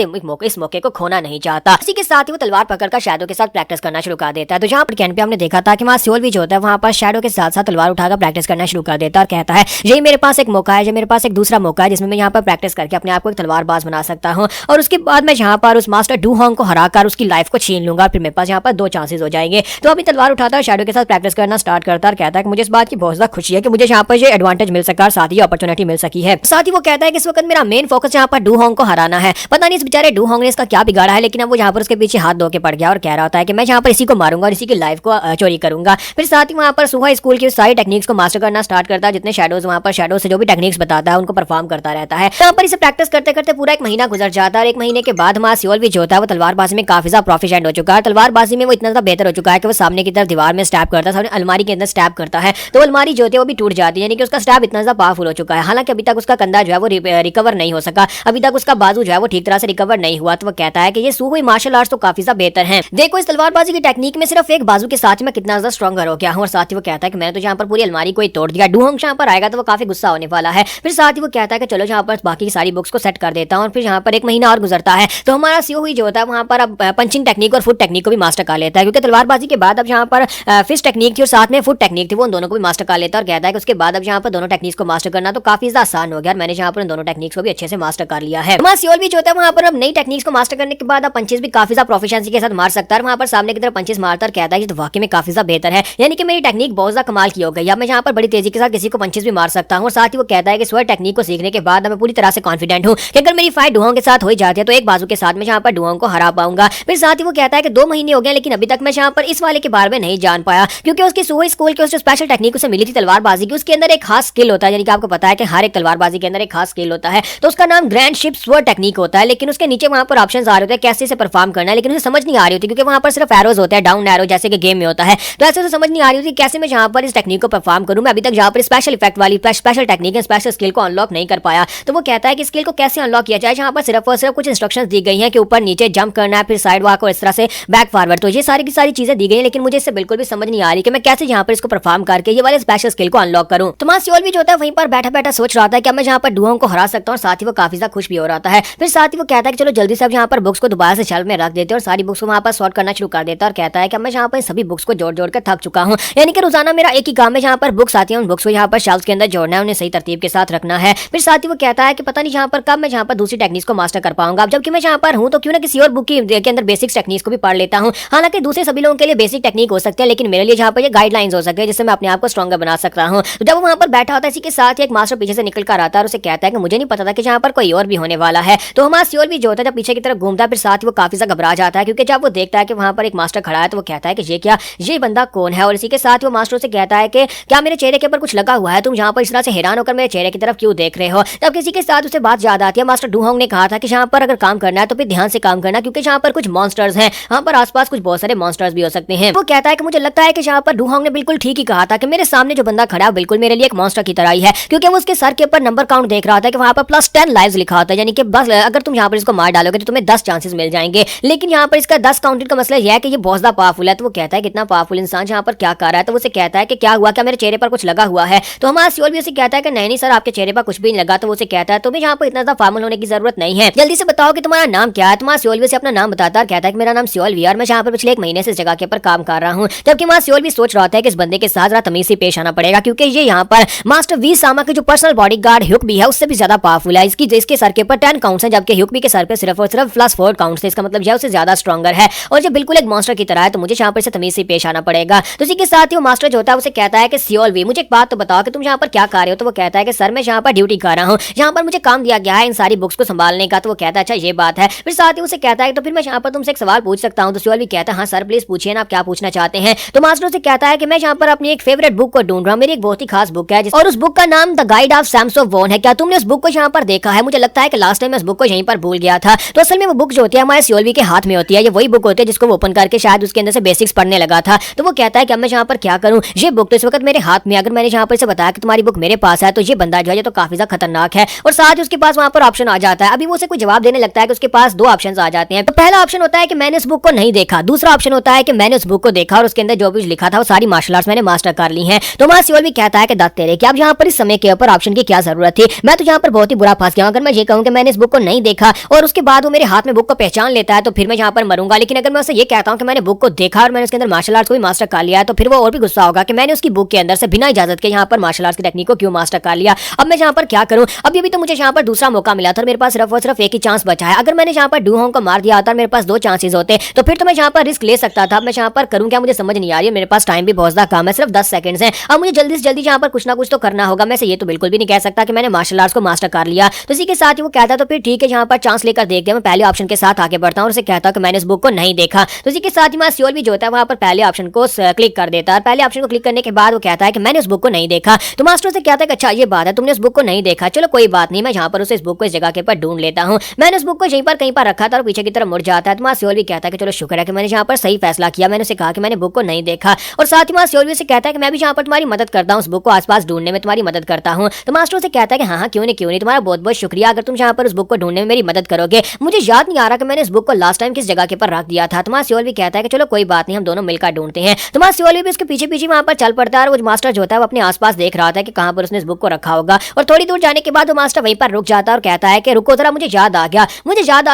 इस मौके को खोना नहीं चाहता। इसी के साथ ही वो तलवार पकड़कर शैडो के साथ प्रैक्टिस करना शुरू कर देता है। तो जहाँ पर कैन पे हमने देखा था कि वहाँ सियोल भी जो होता है वहाँ पर शैडो के साथ साथ तलवार उठाकर प्रैक्टिस करना शुरू कर देता है और कहता है यही मेरे पास एक मौका है, ये मेरे पास एक दूसरा मौका है जिसमें मैं यहाँ पर प्रैक्टिस करके अपने आप को एक तलवारबाज बना सकता हूँ और उसके बाद मैं यहाँ पर उस मास्टर डू होंग को हराकर उसकी लाइफ को छीन लूंगा। फिर मेरे पास यहाँ पर 2 चांसेस हो जाएंगे। तो अभी तलवार उठाता है, शैडो के साथ प्रैक्टिस करना स्टार्ट करता है और कहता है कि मुझे इस बात की बहुत ज्यादा खुशी है कि मुझे यहाँ पर ये एडवांटेज मिल सका, साथ ही अपॉर्चुनिटी मिल सकी है। साथ ही वो कहता है कि इस वक्त मेरा मेन फोकस यहाँ पर डू होंग को हराना है। पता नहीं इस बेचारे डू होंग ने इसका क्या बिगाड़ा है, लेकिन अब वो यहाँ पर उसके पीछे हाथ धो के पड़ गया और कह रहा होता है कि मैं यहाँ पर इसी को मारूंगा और इसी की लाइफ को चोरी करूंगा। फिर साथ ही वहाँ पर सुहा स्कूल की सारी टेक्निक्स को मास्टर करना स्टार्ट करता है, जितने शैडोज वहाँ पर शैडो से जो भी टेक्निक्स बताता है उनको परफॉर्म करता रहता है। यहाँ पर इसे प्रैक्टिस करते करते पूरा 1 महीना गुजर जाता है और 1 महीने के बाद हमारा सियोल भी जो होता है वो तलवारबाजी में काफी ज्यादा प्रोफिशिएंट हो चुका है। तलवारबाजी में वो इतना ज्यादा बेहतर हो चुका है कि वो सामने की तरफ दीवार में स्टैब करता है, सामने अलमारी के अंदर स्टैब करता है तो अलमारी जो होती है वो भी टूट जाती है, यानी कि उसका स्टैब इतना ज्यादा पावरफुल हो चुका है। हालांकि अभी तक उसका कंधा जो है वो रिकवर नहीं हो सका, अभी तक उसका बाजू जो है वो ठीक तरह से रिकवर नहीं हुआ। तो वो कहता है कि ये सुहुई मार्शल आर्ट्स तो काफी ज्यादा बेहतर है। देखो इस तलवारबाजी की टेक्निक में सिर्फ एक बाजू के साथ मैं कितना ज्यादा स्ट्रॉन्गर हो गया हूँ। और साथ ही वो कहता है कि मैंने तो यहाँ पर पूरी अलमारी को ही तोड़ दिया। डू होंग यहाँ पर आएगा तो वो काफी गुस्सा होने वाला है। फिर साथ ही वो कहता है कि चलो यहाँ पर बाकी की सारी बुक्स को सेट कर देता हूँ। और फिर यहाँ पर 1 महीना और गुजरता है तो हमारा सियोहुई जो होता है वहाँ पर अब पंचिंग टेक्निक और फुट टेक्निक को भी मास्टर कर लेता है, क्योंकि तलवारबाजी के बाद अब यहाँ पर फिस्ट टेक्निक थी और साथ में फुट टेक्निक थी, वो उन दोनों को भी मास्टर कर लेता है और कहता है कि उसके बाद अब यहाँ पर दोनों टेक्निक्स को मास्टर करना तो काफी ज्यादा आसान हो गया और मैंने यहाँ पर उन दोनों टेक्निक्स को भी अच्छे से मास्टर कर लिया है। हमारा सियोल भी जो होता है वहाँ पर अब नई टेक्निक्स को मास्टर करने के बाद अब पंचेस भी काफी ज्यादा प्रोफिशिएंसी के साथ मार सकता है। वहाँ पर सामने की तरफ पंचेस मारता और कहता है कि वाकई में काफी ज्यादा बेहतर है, यानी कि मेरी टेक्निक बहुत ज्यादा कमाल की हो गई। अब मैं यहाँ पर बड़ी तेजी के साथ किसी को पंचेस भी मार सकता हूँ। और साथ ही वो कहता है कि स्वर्ड टेक्निक को सीखने के बाद मैं पूरी तरह से कॉन्फिडेंट हूँ कि अगर मेरी फाइट डुहोंग के साथ हो जाती है तो एक बाजू के साथ मैं यहाँ पर डुहोंग को हरा पाऊंगा। फिर साथ ही वो कहता है कि 2 महीने हो गए लेकिन अभी तक मैं यहाँ पर इस वाले के बारे में नहीं जान पाया, क्योंकि उसकी सुहुई स्कूल की जो स्पेशल टेक्निक उसे मिली थी तलवारबाजी की, उसके अंदर एक खास स्किल होता है, यानी कि आपको पता है कि हर एक तलवारबाजी के अंदर एक खास स्किल होता है। तो उसका नाम ग्रैंड शिप स्वर्ड टेक्निक होता है, लेकिन उसके नीचे वहाँ पर ऑप्शंस आ रहे होते हैं कैसे इसे परफॉर्म करना है, लेकिन उसे समझ नहीं आ रही होती क्योंकि वहाँ पर सिर्फ एरोज होते हैं, डाउन एरो जैसे कि गेम में होता है। तो ऐसे उसे समझ नहीं आ रही होती कैसे मैं यहाँ पर इस टेक्निक को परफॉर्म करूँ। मैं अभी तक यहाँ पर स्पेशल इफेक्ट वाली स्पेशल टेक्निक है, स्पेशल स्किल को अनलॉक नहीं कर पाया। तो वो कहता है कि स्किल को कैसे अनलॉक किया जाए, जहाँ पर सिर्फ और सिर्फ कुछ इंस्ट्रक्शंस दी गई हैं कि ऊपर नीचे जंप करना है, फिर साइड वॉक और इस तरह से बैक फॉरवर्ड। तो ये सारी की सारी चीजें दी गई हैं, लेकिन मुझे इससे बिल्कुल भी समझ नहीं आ रही कि मैं कैसे यहाँ पर इसको परफॉर्म करके ये वाले स्पेशल स्किल को अनलॉक करूँ। तो मां सियोल भी जो होता है वहीं पर बैठा बैठा सोच रहा था कि मैं यहाँ पर डुहोंग को हरा सकता हूँ, और साथ ही वो काफी ज्यादा खुश भी हो रहा है। फिर साथ ही वो कहता है कि चलो जल्दी से अब यहाँ पर बुक्स को दोबारा से शेल्फ में रख देते और सारी बुक्स को वहाँ पर सॉर्ट करना शुरू कर देता है और कहता है कि मैं यहाँ पर सभी बुक्स को जोड़ जोड़ कर थक चुका हूँ, यानी कि रोजाना मेरा एक ही काम है, यहाँ पर बुक्स आती है उन बुक्स को यहाँ पर शेल्फ के अंदर जोड़ना है, उन्हें सही तरतीब के साथ रखना है। फिर साथ ही वो कहता है कि पता नहीं यहाँ पर कब मैं यहाँ पर दूसरी टेक्निक्स को मास्टर कर पाऊंगा। अब जबकि मैं यहाँ पर हूँ तो क्यों ना किसी और बुक के अंदर बेसिक टेक्निक्स को भी पढ़ लेता हूँ। हालांकि दूसरे सभी लोगों के लिए बेसिक टेक्निक हो सकते हैं, लेकिन मेरे लिए यहाँ पर ये गाइडलाइंस हो सकते हैं जिससे मैं अपने आप को स्ट्रॉन्गर बना सकता हूँ। तो जब वो वहाँ पर बैठा होता है इसी के साथ एक मास्टर पीछे से निकल कर आता है और उसे कहता है कि मुझे नहीं पता था कि यहाँ पर कोई और भी होने वाला है। तो हमारा सियोल भी जो होता है जब पीछे की तरफ घूमता है, फिर साथ ही वो काफी ज्यादा घबरा जाता है, क्योंकि जब वो देखता है कि वहाँ पर एक मास्टर खड़ा है तो वो कहता है कि ये क्या, ये बंदा कौन है। और इसी के साथ वो मास्टर से कहता है कि क्या मेरे चेहरे के ऊपर कुछ लगा हुआ है, तुम यहाँ पर इस तरह से हैरान होकर मेरे चेहरे की तरफ क्यों देख रहे हो। तब किसी के साथ उसे बात याद आती है, मास्टर डुहोंग ने कहा था कि यहाँ पर अगर काम करना है तो फिर ध्यान से काम करना, क्योंकि यहाँ पर कुछ मॉन्स्टर्स हैं, यहाँ पर आसपास कुछ बहुत सारे मॉन्स्टर्स भी हो सकते हैं। वो कहता है कि मुझे लगता है कि यहाँ पर डुहोंग ने बिल्कुल ठीक ही कहा था कि मेरे सामने जो बंदा खड़ा है बिल्कुल मेरे लिए एक मॉन्स्टर की तरह ही है, क्योंकि वो उसके सर के ऊपर नंबर काउंट देख रहा था कि वहाँ पर +10 लाइव्स लिखा होता है, यानी कि बस अगर तुम यहाँ पर इसको मार डालोगे तो तुम्हें 10 चांसेस मिल जाएंगे। लेकिन यहाँ पर इसका 10 काउंटेड का मसला यह है कि ये बहुत ज्यादा पावरफुल है। तो वो कहता है कितना पावरफुल इंसान यहाँ पर क्या कर रहा है। तो वो उसे कहता है कि क्या हुआ, क्या मेरे चेहरे पर कुछ लगा हुआ है। तो हमारा सियोल भी उसे कहता है कि नहीं सर, आपके चेहरे पर कुछ भी नहीं लगा। तो वो उसे कहता है तुम्हें यहाँ पर इतना ज्यादा फॉर्मल होने की जरूरत नहीं है, जल्दी से बताओ कि तुम्हारा नाम क्या है। तुम्हारा सियोल भी अपना नाम बताता है और कहता है कि मेरा नाम सियोल वी है और मैं यहाँ पर पिछले 1 महीने से इस जगह के ऊपर काम कर रहा हूँ। जबकि वहाँ सियोल भी सोच रहा होता है कि इस बंदे के साथ जरा तमीज से पेश आना पड़ेगा, क्योंकि ये यहाँ पर मास्टर वी सामा के जो पर्सनल बॉडीगार्ड ह्यूक भी है उससे भी ज्यादा पावरफुल है। इसके सर के ऊपर 10 काउंट्स हैं, जबकि ह्यूक भी के सर पे सिर्फ और सिर्फ +4 काउंट्स है। इसका मतलब यह उससे ज्यादा स्ट्रॉन्गर है और ये बिल्कुल एक मॉन्स्टर की तरह है, तो मुझे यहाँ पर से तमीज से पेश आना पड़ेगा। तो इसी के साथ ही वो मास्टर जो होता है उसे कहता है कि सियोल वी, मुझे एक बात तो बताओ कि तुम यहाँ पर क्या कर रहे हो। तो वो कहता है कि सर मैं यहाँ पर ड्यूटी कर रहा हूँ, यहाँ पर मुझे काम दिया गया है इन सारी बुक्स को संभालने का। तो वो कहता है अच्छा ये बात है। फिर साथ ही उसे कहता है तो फिर मैं यहाँ पर तुमसे एक सवाल पूछ सकता हूँ। तो सियोल भी कहता है हाँ सर प्लीज पूछिए ना, आप क्या पूछना चाहते हैं। तो मास्टर उसे कहता है कि मैं यहाँ पर अपनी एक फेवरेट बुक को ढूंढ रहा हूँ, मेरी एक बहुत ही खास बुक है और उस बुक का नाम the guide of Sams of Von है। क्या तुमने उस बुक को यहाँ पर देखा है? मुझे लगता है कि लास्ट टाइम मैं उस बुक को यहीं पर भूल गया था। तो असल में वो बुक जो होती है हमारे सियोल वी के हाथ में होती है, ये वही बुक होती है जिसको वो ओपन करके शायद उसके अंदर से बेसिक्स पढ़ने लगा था। तो वो कहता है कि अब मैं यहाँ पर क्या करूँ, ये बुक तो इस वक्त मेरे हाथ में, अगर मैंने यहाँ पर से बताया कि तुम्हारी बुक मेरे पास है तो ये बंदा जो है तो काफी ज्यादा खतरनाक है। और साथ ही उसके पास वहाँ पर ऑप्शन आ जाता है। अभी वो उसे कोई जवाब देने लगता है कि उसके पास 2 ऑप्शन आ जाते हैं। तो पहला ऑप्शन होता है कि मैंने उस बुक को नहीं देखा, दूसरा ऑप्शन होता है कि मैंने उस बुक को देखा और उसके अंदर जो भी लिखा था वो सारी मार्शल आर्ट्स मैंने मास्टर कर ली है। तो हमारा सियोल भी कहता है कि दत्त तेरे, कि अब यहाँ पर इस समय के ऊपर ऑप्शन की क्या जरूरत थी, मैं तो यहाँ पर बहुत ही बुरा फंस गया। अगर मैं ये कहूँ कि मैंने इस बुक को नहीं देखा और उसके बाद वो मेरे हाथ में बुक को पहचान लेता है तो फिर मैं यहाँ पर मरूंगा। लेकिन अगर मैं उसे ये कहता हूँ कि मैंने बुक को देखा और मैंने उसके अंदर मार्शल आर्ट्स को भी मास्टर कर लिया है तो फिर वो और भी गुस्सा होगा कि मैंने उसकी बुक के अंदर से बिना इजाजत के यहाँ पर मार्शल आर्ट्स की टेक्निक को क्यों मास्टर कर लिया। अब मैं यहाँ पर क्या करूँ? अभी भी तो मुझे यहाँ पर दूसरा मौका मिला था और मेरे पास सिर्फ और सिर्फ एक ही चांस बचा है। अगर मैंने यहाँ पर डू होंग को मार दिया होता और मेरे पास 2 चांसेस होते तो फिर तो मैं यहाँ पर रिस्क ले सकता था। अब मैं यहाँ पर करूँ क्या, मुझे समझ नहीं आ रही है। मेरे पास टाइम भी बहुत ज्यादा कम है, सिर्फ 10 सेकंड्स हैं। अब मुझे जल्दी से जल्दी यहाँ पर कुछ ना कुछ तो करना होगा। मैं ये तो बिल्कुल भी नहीं कह सकता कि मैंने मार्शल आर्ट्स को मास्टर कर लिया। तो इसी के साथ ही वो कहता है तो फिर ठीक है यहाँ पर चांस लेकर देखते हैं। मैं पहले ऑप्शन के साथ आगे बढ़ता हूँ और उसे कहता हूँ कि मैंने इस बुक को नहीं देखा। तो इसी के साथ ही मैं सियोल भी जो होता है वहाँ पर पहले ऑप्शन को क्लिक कर देता है। पहले ऑप्शन को क्लिक करने के बाद वो कहता है कि मैंने उस बुक को नहीं देखा। तो मास्टर से कहता है कि अच्छा ये बात है, तुमने उस बुक को नहीं देखा, चलो कोई बात नहीं, मैं यहाँ पर उसे इस बुक को इस जगह के ऊपर ढूंढ लेता हूँ। मैंने उस बुक को यहीं पर कहीं पर रखा था और पीछे की तरफ मुड़ जाता है। तो सियोल भी कहता है कि चलो शुक्र है कि मैंने यहाँ पर सही फैसला किया, मैंने उसे कहा कि मैंने बुक को नहीं देखा। और साथ ही सियोल भी से कहता है कि मैं भी यहाँ पर तुम्हारी मदद करता हूँ, उस बुक को आसपास ढूंढने में तुम्हारी मदद करता हूँ। तो मास्टर से कहता है कि हाँ क्यों नहीं, तुम्हारा बहुत बहुत शुक्रिया, अगर तुम यहाँ पर उस बुक को ढूंढने में मेरी मदद करोगे। मुझे याद नहीं आ रहा कि मैंने इस बुक को लास्ट टाइम किस जगह के ऊपर रख दिया था। तो सियोल भी कहता है कि चलो कोई बात नहीं, हम दोनों मिलकर ढूंढते हैं। तो सियोल भी उसके पीछे पीछे वहाँ पर चल पड़ता है और वो मास्टर जो होता है वो अपने आसपास देख रहा था कि कहाँ पर उसने इस बुक को रखा होगा। और थोड़ी दूर जाने के बाद वो मास्टर वहीं पर रुक जाता है और कहता है कि रुको जरा, मुझे याद आ गया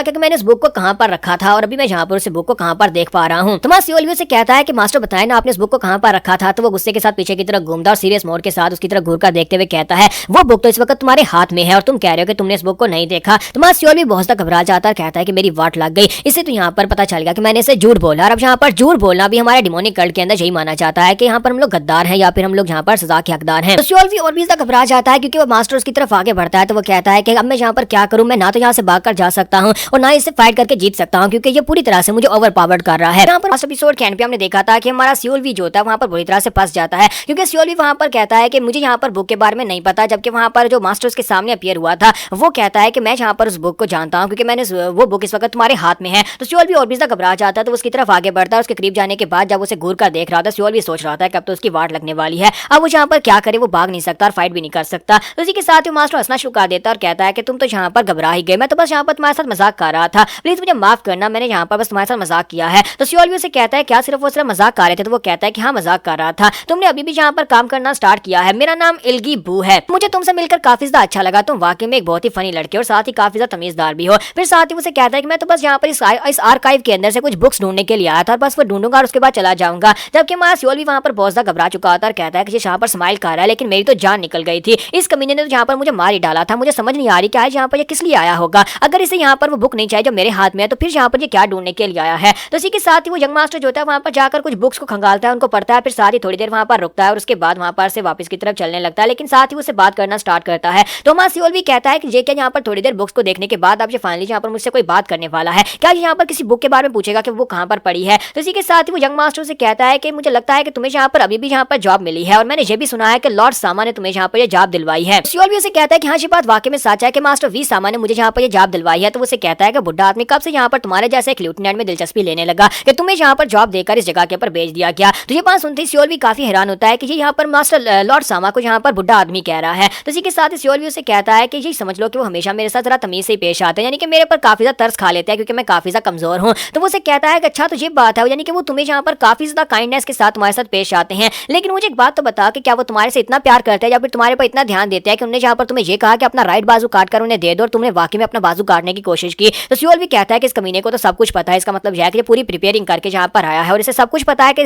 कि मैंने इस बुक को कहाँ पर रखा था और अभी मैं यहाँ पर उस बुक को कहाँ पर देख पा रहा हूँ। तो सियोल भी से कहता है कि मास्टर बताए ना आपने इस बुक को कहाँ पर रखा था। तो वो गुस्से के साथ पीछे की तरफ घूमता और सीरियस मोड के साथ उसकी तरफ घूरकर देखते हुए कहता है वो बुक तो इस वक्त तुम्हारे हाथ में है और तुम कह रहे हो कि तुमने इस बुक को नहीं देखा। तो सियोल भी बहुत ज्यादा घबरा जाता है, कहता है कि मेरी वाट लग गई, इससे तो यहाँ पर पता चल गया कि मैंने इसे झूठ बोला। और अब यहाँ पर झूठ बोलना भी हमारे डिमोनिक कल्ट के अंदर यही माना जाता है कि यहाँ पर हम लोग गद्दार हैं या फिर हम लोग यहाँ पर सजा के हकदार हैं। तो सियोल भी और भी ज्यादा घबरा जाता है क्योंकि वो मास्टर उसकी तरफ आगे बढ़ता है। तो वो कहता है कि अब मैं यहाँ पर क्या करूँ, मैं ना तो यहाँ से भागकर जा सकता हूँ और ना इसे फाइट करके जीत सकता हूँ क्योंकि ये पूरी तरह से मुझे ओवर पावर्ड कर रहा है। यहाँ पर लास्ट एपिसोड के एंड पे हमने देखा था कि हमारा सियोल भी जो होता है वहाँ पर बुरी तरह से फंस जाता है क्योंकि सियोल भी वहाँ पर कहता है कि मुझे यहाँ पर बुक के बारे में नहीं पता, जबकि वहाँ पर जो मास्टर उसके सामने अपीयर हुआ था वो कहता है कि मैं यहाँ पर उस बुक को जानता हूँ क्योंकि मैंने वो बुक इस वक्त तुम्हारे हाथ में है। तो सियोल भी और भी ज्यादा घबरा जाता है। तो उसकी तरफ आगे बढ़ता है। उसके करीब जाने के बाद जब उसे घूर कर देख रहा था सियोल भी सोच रहा था कि अब तो उसकी वाट लगने वाली है, अब वो यहाँ पर क्या करे, वो भाग नहीं सकता और फाइट भी नहीं कर सकता। तो इसी के साथ ही मास्टर हंसना शुरू कर देता है और कहता है कि तुम तो यहाँ पर घबरा ही गए, मैं तो बस यहाँ पर तुम्हारे साथ मजाक कर रहा था, प्लीज मुझे माफ करना, मैंने यहाँ पर बस तुम्हारे साथ मजाक किया है। तो सियोल भी उसे कहता है क्या सिर्फ वो सिर्फ मजाक कर रहे थे? तो वो कहता है कि हाँ मजाक कर रहा था, तुमने अभी भी यहाँ पर काम करना स्टार्ट किया है, मेरा नाम इल्गी बू है, मुझे तुमसे मिलकर काफी ज्यादा अच्छा लगा, तुम वाकई में एक बहुत ही फनी लड़के और साथ ही काफी ज्यादा तमीजदार भी हो। फिर साथ ही उसे कहता है कि मैं तो बस यहाँ पर इस आर्काइव के अंदर से कुछ बुक्स ढूंढने के लिए आया था और बस वो ढूंढूंगा और उसके बाद चला जाऊंगा। जबकि हमारा सियोल भी वहाँ पर बहुत ज्यादा घबरा चुका होता है और कहता है कि यहाँ पर स्माइल कर रहा है लेकिन मेरी तो जान निकल गई थी, इस कमीने ने तो यहाँ पर मुझे मार ही डाला था, मुझे समझ नहीं आ रही कि आज यहाँ पर ये किस लिए आया होगा, अगर इसे यहाँ पर वो बुक नहीं चाहिए जो मेरे हाथ में है तो फिर यहाँ पर ये क्या ढूंढने के लिए आया है। तो इसी के साथ ही वो यंग मास्टर जो होता है वहाँ पर जाकर कुछ बुक्स को खंगालता है, उनको पढ़ता है, फिर साथ ही थोड़ी देर वहाँ पर रुकता है और उसके बाद वहाँ पर से वापस की तरफ चलने लगता है, लेकिन साथ ही उसे बात करना स्टार्ट करता है। तो हमारा सियोल भी कहता है कि ये क्या यहाँ पर थोड़ी देर बुक्स को देखने के बाद अब ये फाइनली यहाँ पर मुझसे कोई बात करने वाला है, क्या यहाँ पर किसी बुक के बारे में पूछेगा कि वो कहाँ पर पड़ी है। तो इसी के साथ ही वो यंग मास्टर से कहता है कि मुझे लगता है कि तुम्हें यहाँ पर अभी भी यहाँ पर जॉब मिली है और मैंने ये भी सुना है कि लॉर्ड सामा ने तुम्हें यहाँ पर ये जॉब दिलवाई है। सियोल भी उसे कहता है कि हाँ ये बात वाकई में सच है कि मास्टर वी सामा ने मुझे यहाँ पर ये जॉब दिलवाई है। तो उसे कहता है कि बुढ़ा आदमी कब से यहाँ पर तुम्हारे जैसे एक लेफ्टिनेंट में दिलचस्पी लेने लगा कि तुम्हें यहाँ पर जॉब देकर इस जगह के ऊपर भेज दिया गया। तो ये बात सुनते ही सियोल भी काफी हैरान होता है कि ये यहाँ पर मास्टर लॉर्ड सामा को यहाँ पर बुढ़ा आदमी कह रहा है। तो इसी के साथ ही सियोल भी उसे कहता है कि ये समझ लो कि वो हमेशा मेरे साथ जरा तमीज से पेश आते हैं, यानी कि मेरे पर काफी ज्यादा तरस खा लेते हैं क्योंकि मैं काफी ज्यादा कमजोर हूँ। तो वो उसे कहता है कि अच्छा तो ये बात है, यानी कि वो तुम्हें यहाँ पर काफी ज्यादा काइंडनेस के साथ तुम्हारे साथ पेश आते हैं, लेकिन मुझे एक बात तो बता कि क्या वो तुम्हारे से इतना प्यार करते हैं या फिर तुम्हारे पर इतना ध्यान देते हैं कि उन्होंने यहाँ पर तुम्हें ये कहा कि अपना राइट बाजू काट कर उन्हें दे दो और तुमने वाकई में अपना बाजू काटने की कोशिश की। तो सियोल भी कहता है कि इस कमीने को तो सब कुछ पता है, इसका मतलब यह है कि पूरी प्रिपेयरिंग करके जहाँ पर आया है और इसे सब कुछ पता है कि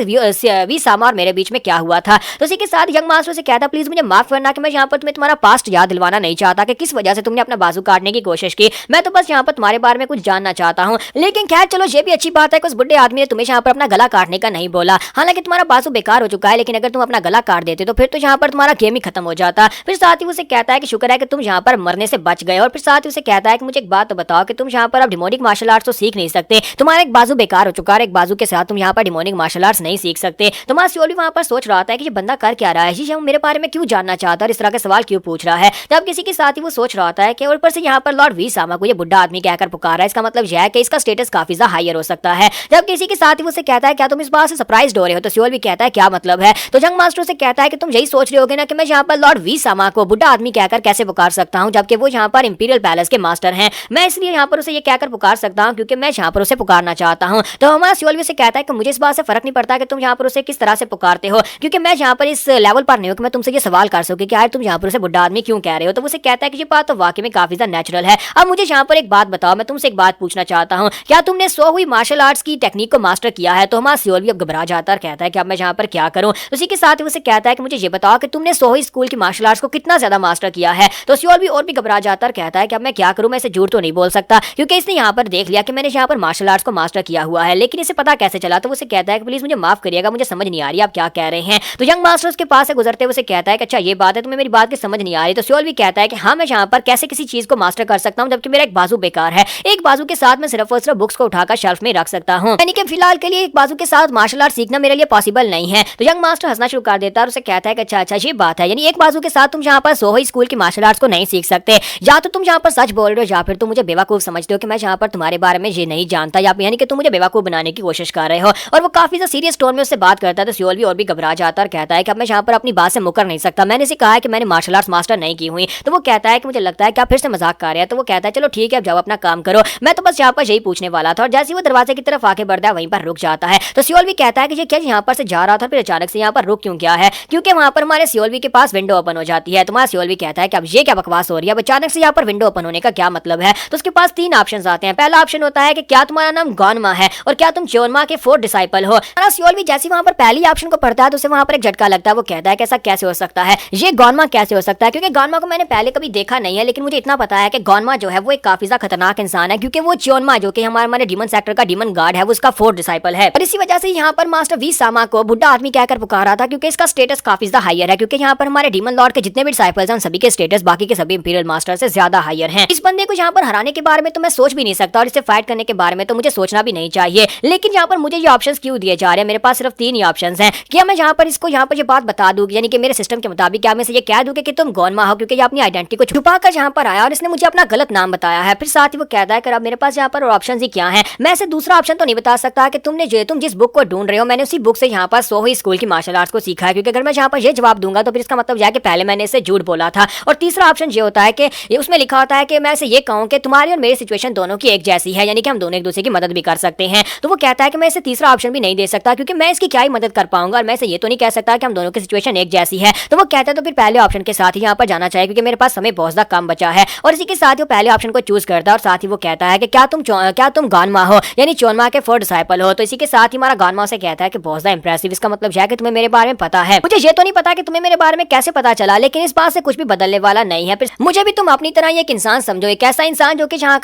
वी सामा और मेरे बीच में क्या हुआ था। तो इसी के साथ यंग मास्टर से कहता प्लीज मुझे माफ करना कि मैं यहाँ पर तुम्हें तुम्हारा पास्ट याद दिलवाना नहीं चाहता कि किस वजह से तुमने अपना बाजू काटने की कोशिश की। मैं तो बस यहाँ पर तुम्हारे बारे में कुछ जानना चाहता हूँ। लेकिन खैर चलो ये भी अच्छी बात है कि उस बुढ़े आदमी ने तुम्हें यहाँ पर अपना गला काटने का नहीं बोला। हालांकि तुम्हारा बाजू बेकार हो चुका है, लेकिन अगर तुम अपना गला काट देते तो फिर तो यहाँ पर तुम्हारा गेम ही खत्म हो जाता। फिर साथ ही उसे कहता है कि शुक्र है कि तुम यहाँ पर मरने से बच गए। और फिर साथ ही उसे कहता है कि मुझे एक बात तो बताओ कि तुम यहाँ पर अब डिमोनिक मार्शल आर्ट्स तो सीख नहीं सकते, तुम्हारा एक बाजू बेकार हो चुका है, एक बाजू के साथ तुम यहाँ पर डिमोनिक मार्शल आर्ट्स नहीं सीख सकते। तो मास्टर भी वहाँ पर सोच रहा था कि ये बंदा कर क्या रहा है, ये मेरे बारे में क्यों जानना चाहता है और इस तरह के सवाल क्यों पूछ रहा है। तब किसी के साथ ही वो सोच रहा था कि ऊपर से यहाँ पर लॉर्ड वी सामा को ये बुढ़ा आदमी कहकर पुकारा है, इसका मतलब यह है कि इसका स्टेटस काफी ज्यादा हायर हो सकता है। जब किसी के साथ ही उसे कहता है क्या तुम इस बात से सरप्राइज हो रहे हो, तो सियोल भी कहता है क्या मतलब है। तो जंग मास्टर से कहता है कि तुम यही सोच रहे होगे ना कि मैं यहाँ पर लॉर्ड वी सामा को बुढ़ा आदमी कहकर कैसे पुकार सकता हूँ, जबकि वो यहाँ पर इंपीरियल पैलेस के मास्टर हैं। मैं इसलिए यहाँ पर उसे ये कहकर पुकार सकता हूँ क्योंकि मैं यहाँ पर उसे पुकारना चाहता हूँ। तो हमारा सियोल भी उसे कहता है कि मुझे इस बात से फर्क नहीं पड़ता कि तुम यहाँ पर उसे किस तरह से पुकारते हो, क्योंकि मैं यहाँ पर इस लेवल पर नहीं हूँ कि मैं तुमसे ये सवाल कर सकूँ कि यार तुम यहाँ पर उसे बुढ़ा आदमी क्यों कह रहे हो। तो उसे कहता है कि ये बात तो वाकई में काफी ज्यादा नेचुरल है। अब मुझे यहाँ पर एक बात बताओ, मैं तुमसे एक बात पूछना चाहता हूँ, क्या तुमने 100 हुई मार्शल आर्ट्स की टेक्निक को मास्टर किया है। तो हमारा सियोल भी अब घबरा जाता है, कहता है कि अब मैं यहाँ पर क्या करूँ। उसी के साथ ही उसे कहता है कि मुझे ये बताओ कि तुमने 100 हुई स्कूल की मार्शल आर्ट्स को कितना ज्यादा मास्टर किया है। तो सियोल भी और भी घबरा जाता है, कहता है कि अब मैं क्या करूँ, मैं इसे झूठ तो नहीं बोल सकता क्योंकि इसने यहाँ पर देख लिया कि मैंने यहाँ पर मार्शल आर्ट्स को मास्टर किया हुआ है, लेकिन इसे पता कैसे चला। तो उसे कहता है कि प्लीज मुझे माफ करिएगा, मुझे समझ नहीं आ रही आप क्या कह रहे हैं। तो यंग मास्टर उसके पास से गुजरते हुए उसे कहता है कि अच्छा ये बात है, तुम्हें मेरी बात की समझ नहीं आ रही। तो सियोल भी कहता है कि हाँ मैं यहाँ पर कैसे किसी चीज को मास्टर कर सकता हूँ जबकि मेरा एक बाजू बेकार है, एक बाजू के साथ मैं सिर्फ और सिर्फ बुक्स को उठाकर शेल्फ में रख सकता हूँ, यानी कि फिलहाल के लिए एक बाजू के साथ मार्शल आर्ट सीखना मेरे लिए पॉसिबल नहीं है। तो यंग मास्टर हंसना शुरू कर देता है और उसे कहता है कि अच्छा ये बात है, यानी एक बाजू के साथ तुम यहाँ पर सोहो स्कूल की मार्शल आर्ट्स को नहीं सीख सकते, या तो तुम यहाँ पर सच बोल रहे हो या फिर तुम मुझे बेवकूफ समझते हो कि मैं यहाँ पर तुम्हारे बारे में ये नहीं जानता, या यानी कि तुम मुझे बेवकूफ बनाने की कोशिश कर रहे हो। और वो काफी ज्यादा सीरियस टोन में उससे बात करता है। तो सियोल भी और भी घबरा जाता है और कहता है कि अब मैं यहाँ पर अपनी बात से मुकर नहीं सकता, मैंने इसे कहा है कि मैंने मार्शल आर्ट्स मास्टर नहीं की हुई। तो वो कहता है कि मुझे लगता है कि आप फिर से मजाक कर रहे हैं। तो वो कहता है चलो ठीक है अब जाओ अपना काम करो, मैं तो बस यहाँ पर यही पूछने वाला था। और जैसे वो दरवाजे की तरफ आके बढ़ता है वहीं पर रुक जाता है। तो सियोल भी कहता है कि ये क्या यहाँ पर से जा रहा था फिर अचानक से यहाँ पर रुक क्यों गया है, क्योंकि वहाँ पर हमारे सियोल भी के पास विंडो ओपन हो जाती है। तुम्हारा सियोल भी कहता है कि अब ये क्या बकवास हो रही है, अब अचानक से यहाँ पर विंडो ओपन होने का क्या मतलब है। तो उसके पास 3 ऑप्शन आते हैं। पहला ऑप्शन होता है कि क्या तुम्हारा नाम गॉनमा है और क्या तुम चोनमा के 4th डिसाइपल हो। सियोल भी जैसे वहाँ पर पहली ऑप्शन को पढ़ता है तो उसे वहाँ पर एक झटका लगता है। वो कहता है कि ऐसा कैसे हो सकता है, ये गॉनमा कैसे हो सकता है, क्योंकि गॉनमा को मैंने पहले कभी देखा नहीं है, लेकिन मुझे इतना पता है कि गॉनमा जो है वो एक काफी ज्यादा खतरनाक इंसान है, क्योंकि वो चोनमा जो कि हमारे डीमन सेक्टर का डीमन गार्ड है वो उसका 4th डिसाइपल है। और इसी वजह से यहाँ पर मास्टर वी सामा को बुढ़ा आदमी कहकर पुकारा था, क्योंकि इसका स्टेटस काफी ज्यादा हायर है, क्योंकि यहाँ पर हमारे डीमन लॉर्ड के जितने भी डिसाइपल्स हैं उन सभी के स्टेटस बाकी के सभी इंपीरियल मास्टर से ज्यादा हायर हैं। इस बंदे को यहाँ पर हराने के बारे में तो मैं सोच भी नहीं सकता और इसे फाइट करने के बारे में तो मुझे सोचना भी नहीं चाहिए। लेकिन यहाँ पर मुझे ये ऑप्शंस क्यों दिए जा रहे हैं, मेरे पास सिर्फ 3 ही ऑप्शंस हैं। क्या मैं यहाँ पर इसको यहाँ पर ये बात बता दूं, यानी कि मेरे सिस्टम के मुताबिक क्या मैं इसे ये कह दूं कि तुम गॉनमा हो, क्योंकि ये अपनी आइडेंटिटी को छुपाकर यहाँ पर आया और इसने मुझे अपना गलत नाम बताया है। फिर साथ ही वो कहता है कि अब मेरे पास यहाँ पर ऑप्शन ही क्या है, मैं इसे दूसरा ऑप्शन तो नहीं बता सकता कि तुम जिस बुक को ढूंढ रहे हो मैंने उसी बुक से यहाँ पर सोहो स्कूल की मार्शल आर्ट्स को सीखा है, क्योंकि अगर मैं यहाँ पर ये जवाब दूंगा तो फिर इसका मतलब यह है कि पहले मैंने इसे झूठ बोला था। और तीसरा ऑप्शन ये होता है कि उसमें लिखा होता है कि मैं इसे ये कहूँ कि तुम्हारी और मेरी सिचुएशन दोनों की एक जैसी है, यानी कि हम दोनों एक दूसरे की मदद भी कर सकते हैं। तो वो कहता है कि मैं इसे तीसरा ऑप्शन भी नहीं दे सकता, क्योंकि मैं इसकी क्या ही मदद कर पाऊंगा और मैं इसे ये तो नहीं कह सकता कि हम दोनों की सिचुएशन एक जैसी है। तो वो कहता है तो फिर पहले ऑप्शन के साथ ही यहाँ पर जाना चाहिए, क्योंकि मेरे पास समय बहुत ज्यादा कम बचा है। और इसी के साथ ही वो पहले ऑप्शन को चूज करता है और साथ ही वो कहता है कि क्या तुम गॉनमा हो, यानी चोनमा के 4th डिसाइपल हो। तो इसी के साथ ही हमारा गॉनमा से कहता है कि बहुत ज्यादा इंप्रेसिव, इसका मतलब है कि तुम्हें मेरे बारे में पता है। मुझे ये तो नहीं पता कि तुम्हें मेरे बारे में कैसे पता चला, लेकिन इस बात से कुछ भी बदलने वाला नहीं है। मुझे भी तुम अपनी तरह एक इंसान समझो, एक ऐसा इंसान जो कि जहाँ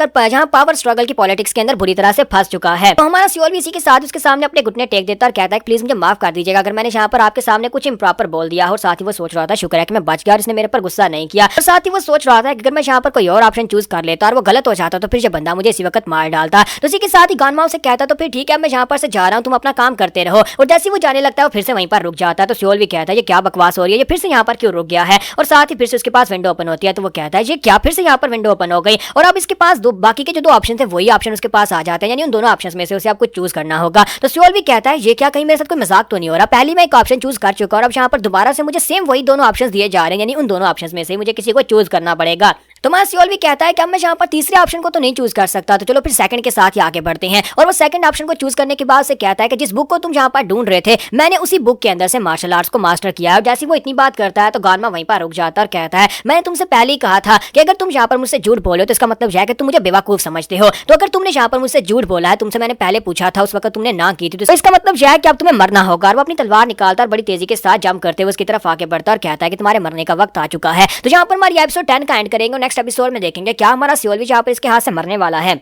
पावर स्ट्रगल की पॉलिटिक्स के अंदर बुरी तरह से फंस चुका है। तो हमारा सियोल भी इसी के साथ उसके सामने अपने घुटने टेक देता है और कहता है प्लीज मुझे माफ कर दीजिएगा अगर मैंने यहाँ पर आपके सामने कुछ इम्प्रॉपर बोल दिया। और साथ ही वो सोच रहा था शुक्र है कि मैं बच गया और इसने मेरे पर गुस्सा नहीं किया। और साथ ही वो सोच रहा था कि अगर मैं यहाँ पर कोई और ऑप्शन चूज कर लेता और वो गलत हो जाता तो फिर ये बंदा मुझे इसी वक्त मार डालता। तो इसी के साथ ही गॉनमा उसे कहता तो फिर ठीक है मैं यहाँ पर से जा रहा हूँ, तुम अपना काम करते रहो। और जैसे वो जाने लगता है वो फिर से वहीं पर रुक जाता है। तो सियोल भी कहता है ये क्या बकवास हो रही है, ये फिर से यहाँ पर क्यों रुक गया है। और साथ ही फिर से उसके पास विंडो ओपन होती है। तो वो कहता है ये क्या फिर से यहाँ पर विंडो ओपन हो गई। और अब इसके पास बाकी के जो 2 ऑप्शन थे वही ऑप्शन उसके पास आ जाते हैं, यानी उन दोनों ऑप्शन में से उसे आपको चूज करना होगा। तो सियोल भी कहता है ये क्या कहीं मेरे साथ कोई मजाक तो नहीं हो रहा, पहले मैं एक ऑप्शन चूज कर चुका और अब यहाँ पर दोबारा से मुझे सेम वही दोनों ऑप्शन दिए जा रहे हैं, यानी उन दोनों ऑप्शन में से मुझे किसी को चूज करना पड़ेगा। तो हमारा सियोल भी कहता है कि अब मैं यहाँ पर तीसरे ऑप्शन को तो नहीं चूज कर सकता, तो चलो फिर सेकंड के साथ ही आगे बढ़ते हैं। और वो सेकंड ऑप्शन को चूज करने के बाद से कहता है कि जिस बुक को तुम जहाँ पर ढूंढ रहे थे मैंने उसी बुक के अंदर से मार्शल आर्ट्स को मास्टर किया है। और जैसे वो इतनी बात करता है तो गानमा वहीं पर रुक जाता है और कहता है मैंने तुमसे पहले ही कहा था कि अगर तुम यहाँ पर मुझसे झूठ बोलो तो इसका मतलब यह है कि तुम मुझे बेवकूफ समझते हो। तो अगर तुमने यहाँ पर मुझसे झूठ बोला है, तुमसे मैंने पहले पूछा था, उस वक्त तुमने ना की थी, तो इसका मतलब यह है कि अब तुम्हें मरना होगा। और वो अपनी तलवार निकालता और बड़ी तेजी के साथ जंप करते हुए उसकी तरफ आगे बढ़ता और कहता है कि तुम्हारे मरने का वक्त आ चुका है। तो यहाँ पर हमारी एपिसोड 10 का एंड करेंगे और नेक्स्ट एपिसोड में देखेंगे क्या हमारा सियोल भी यहाँ पर इसके हाथ से मरने वाला है।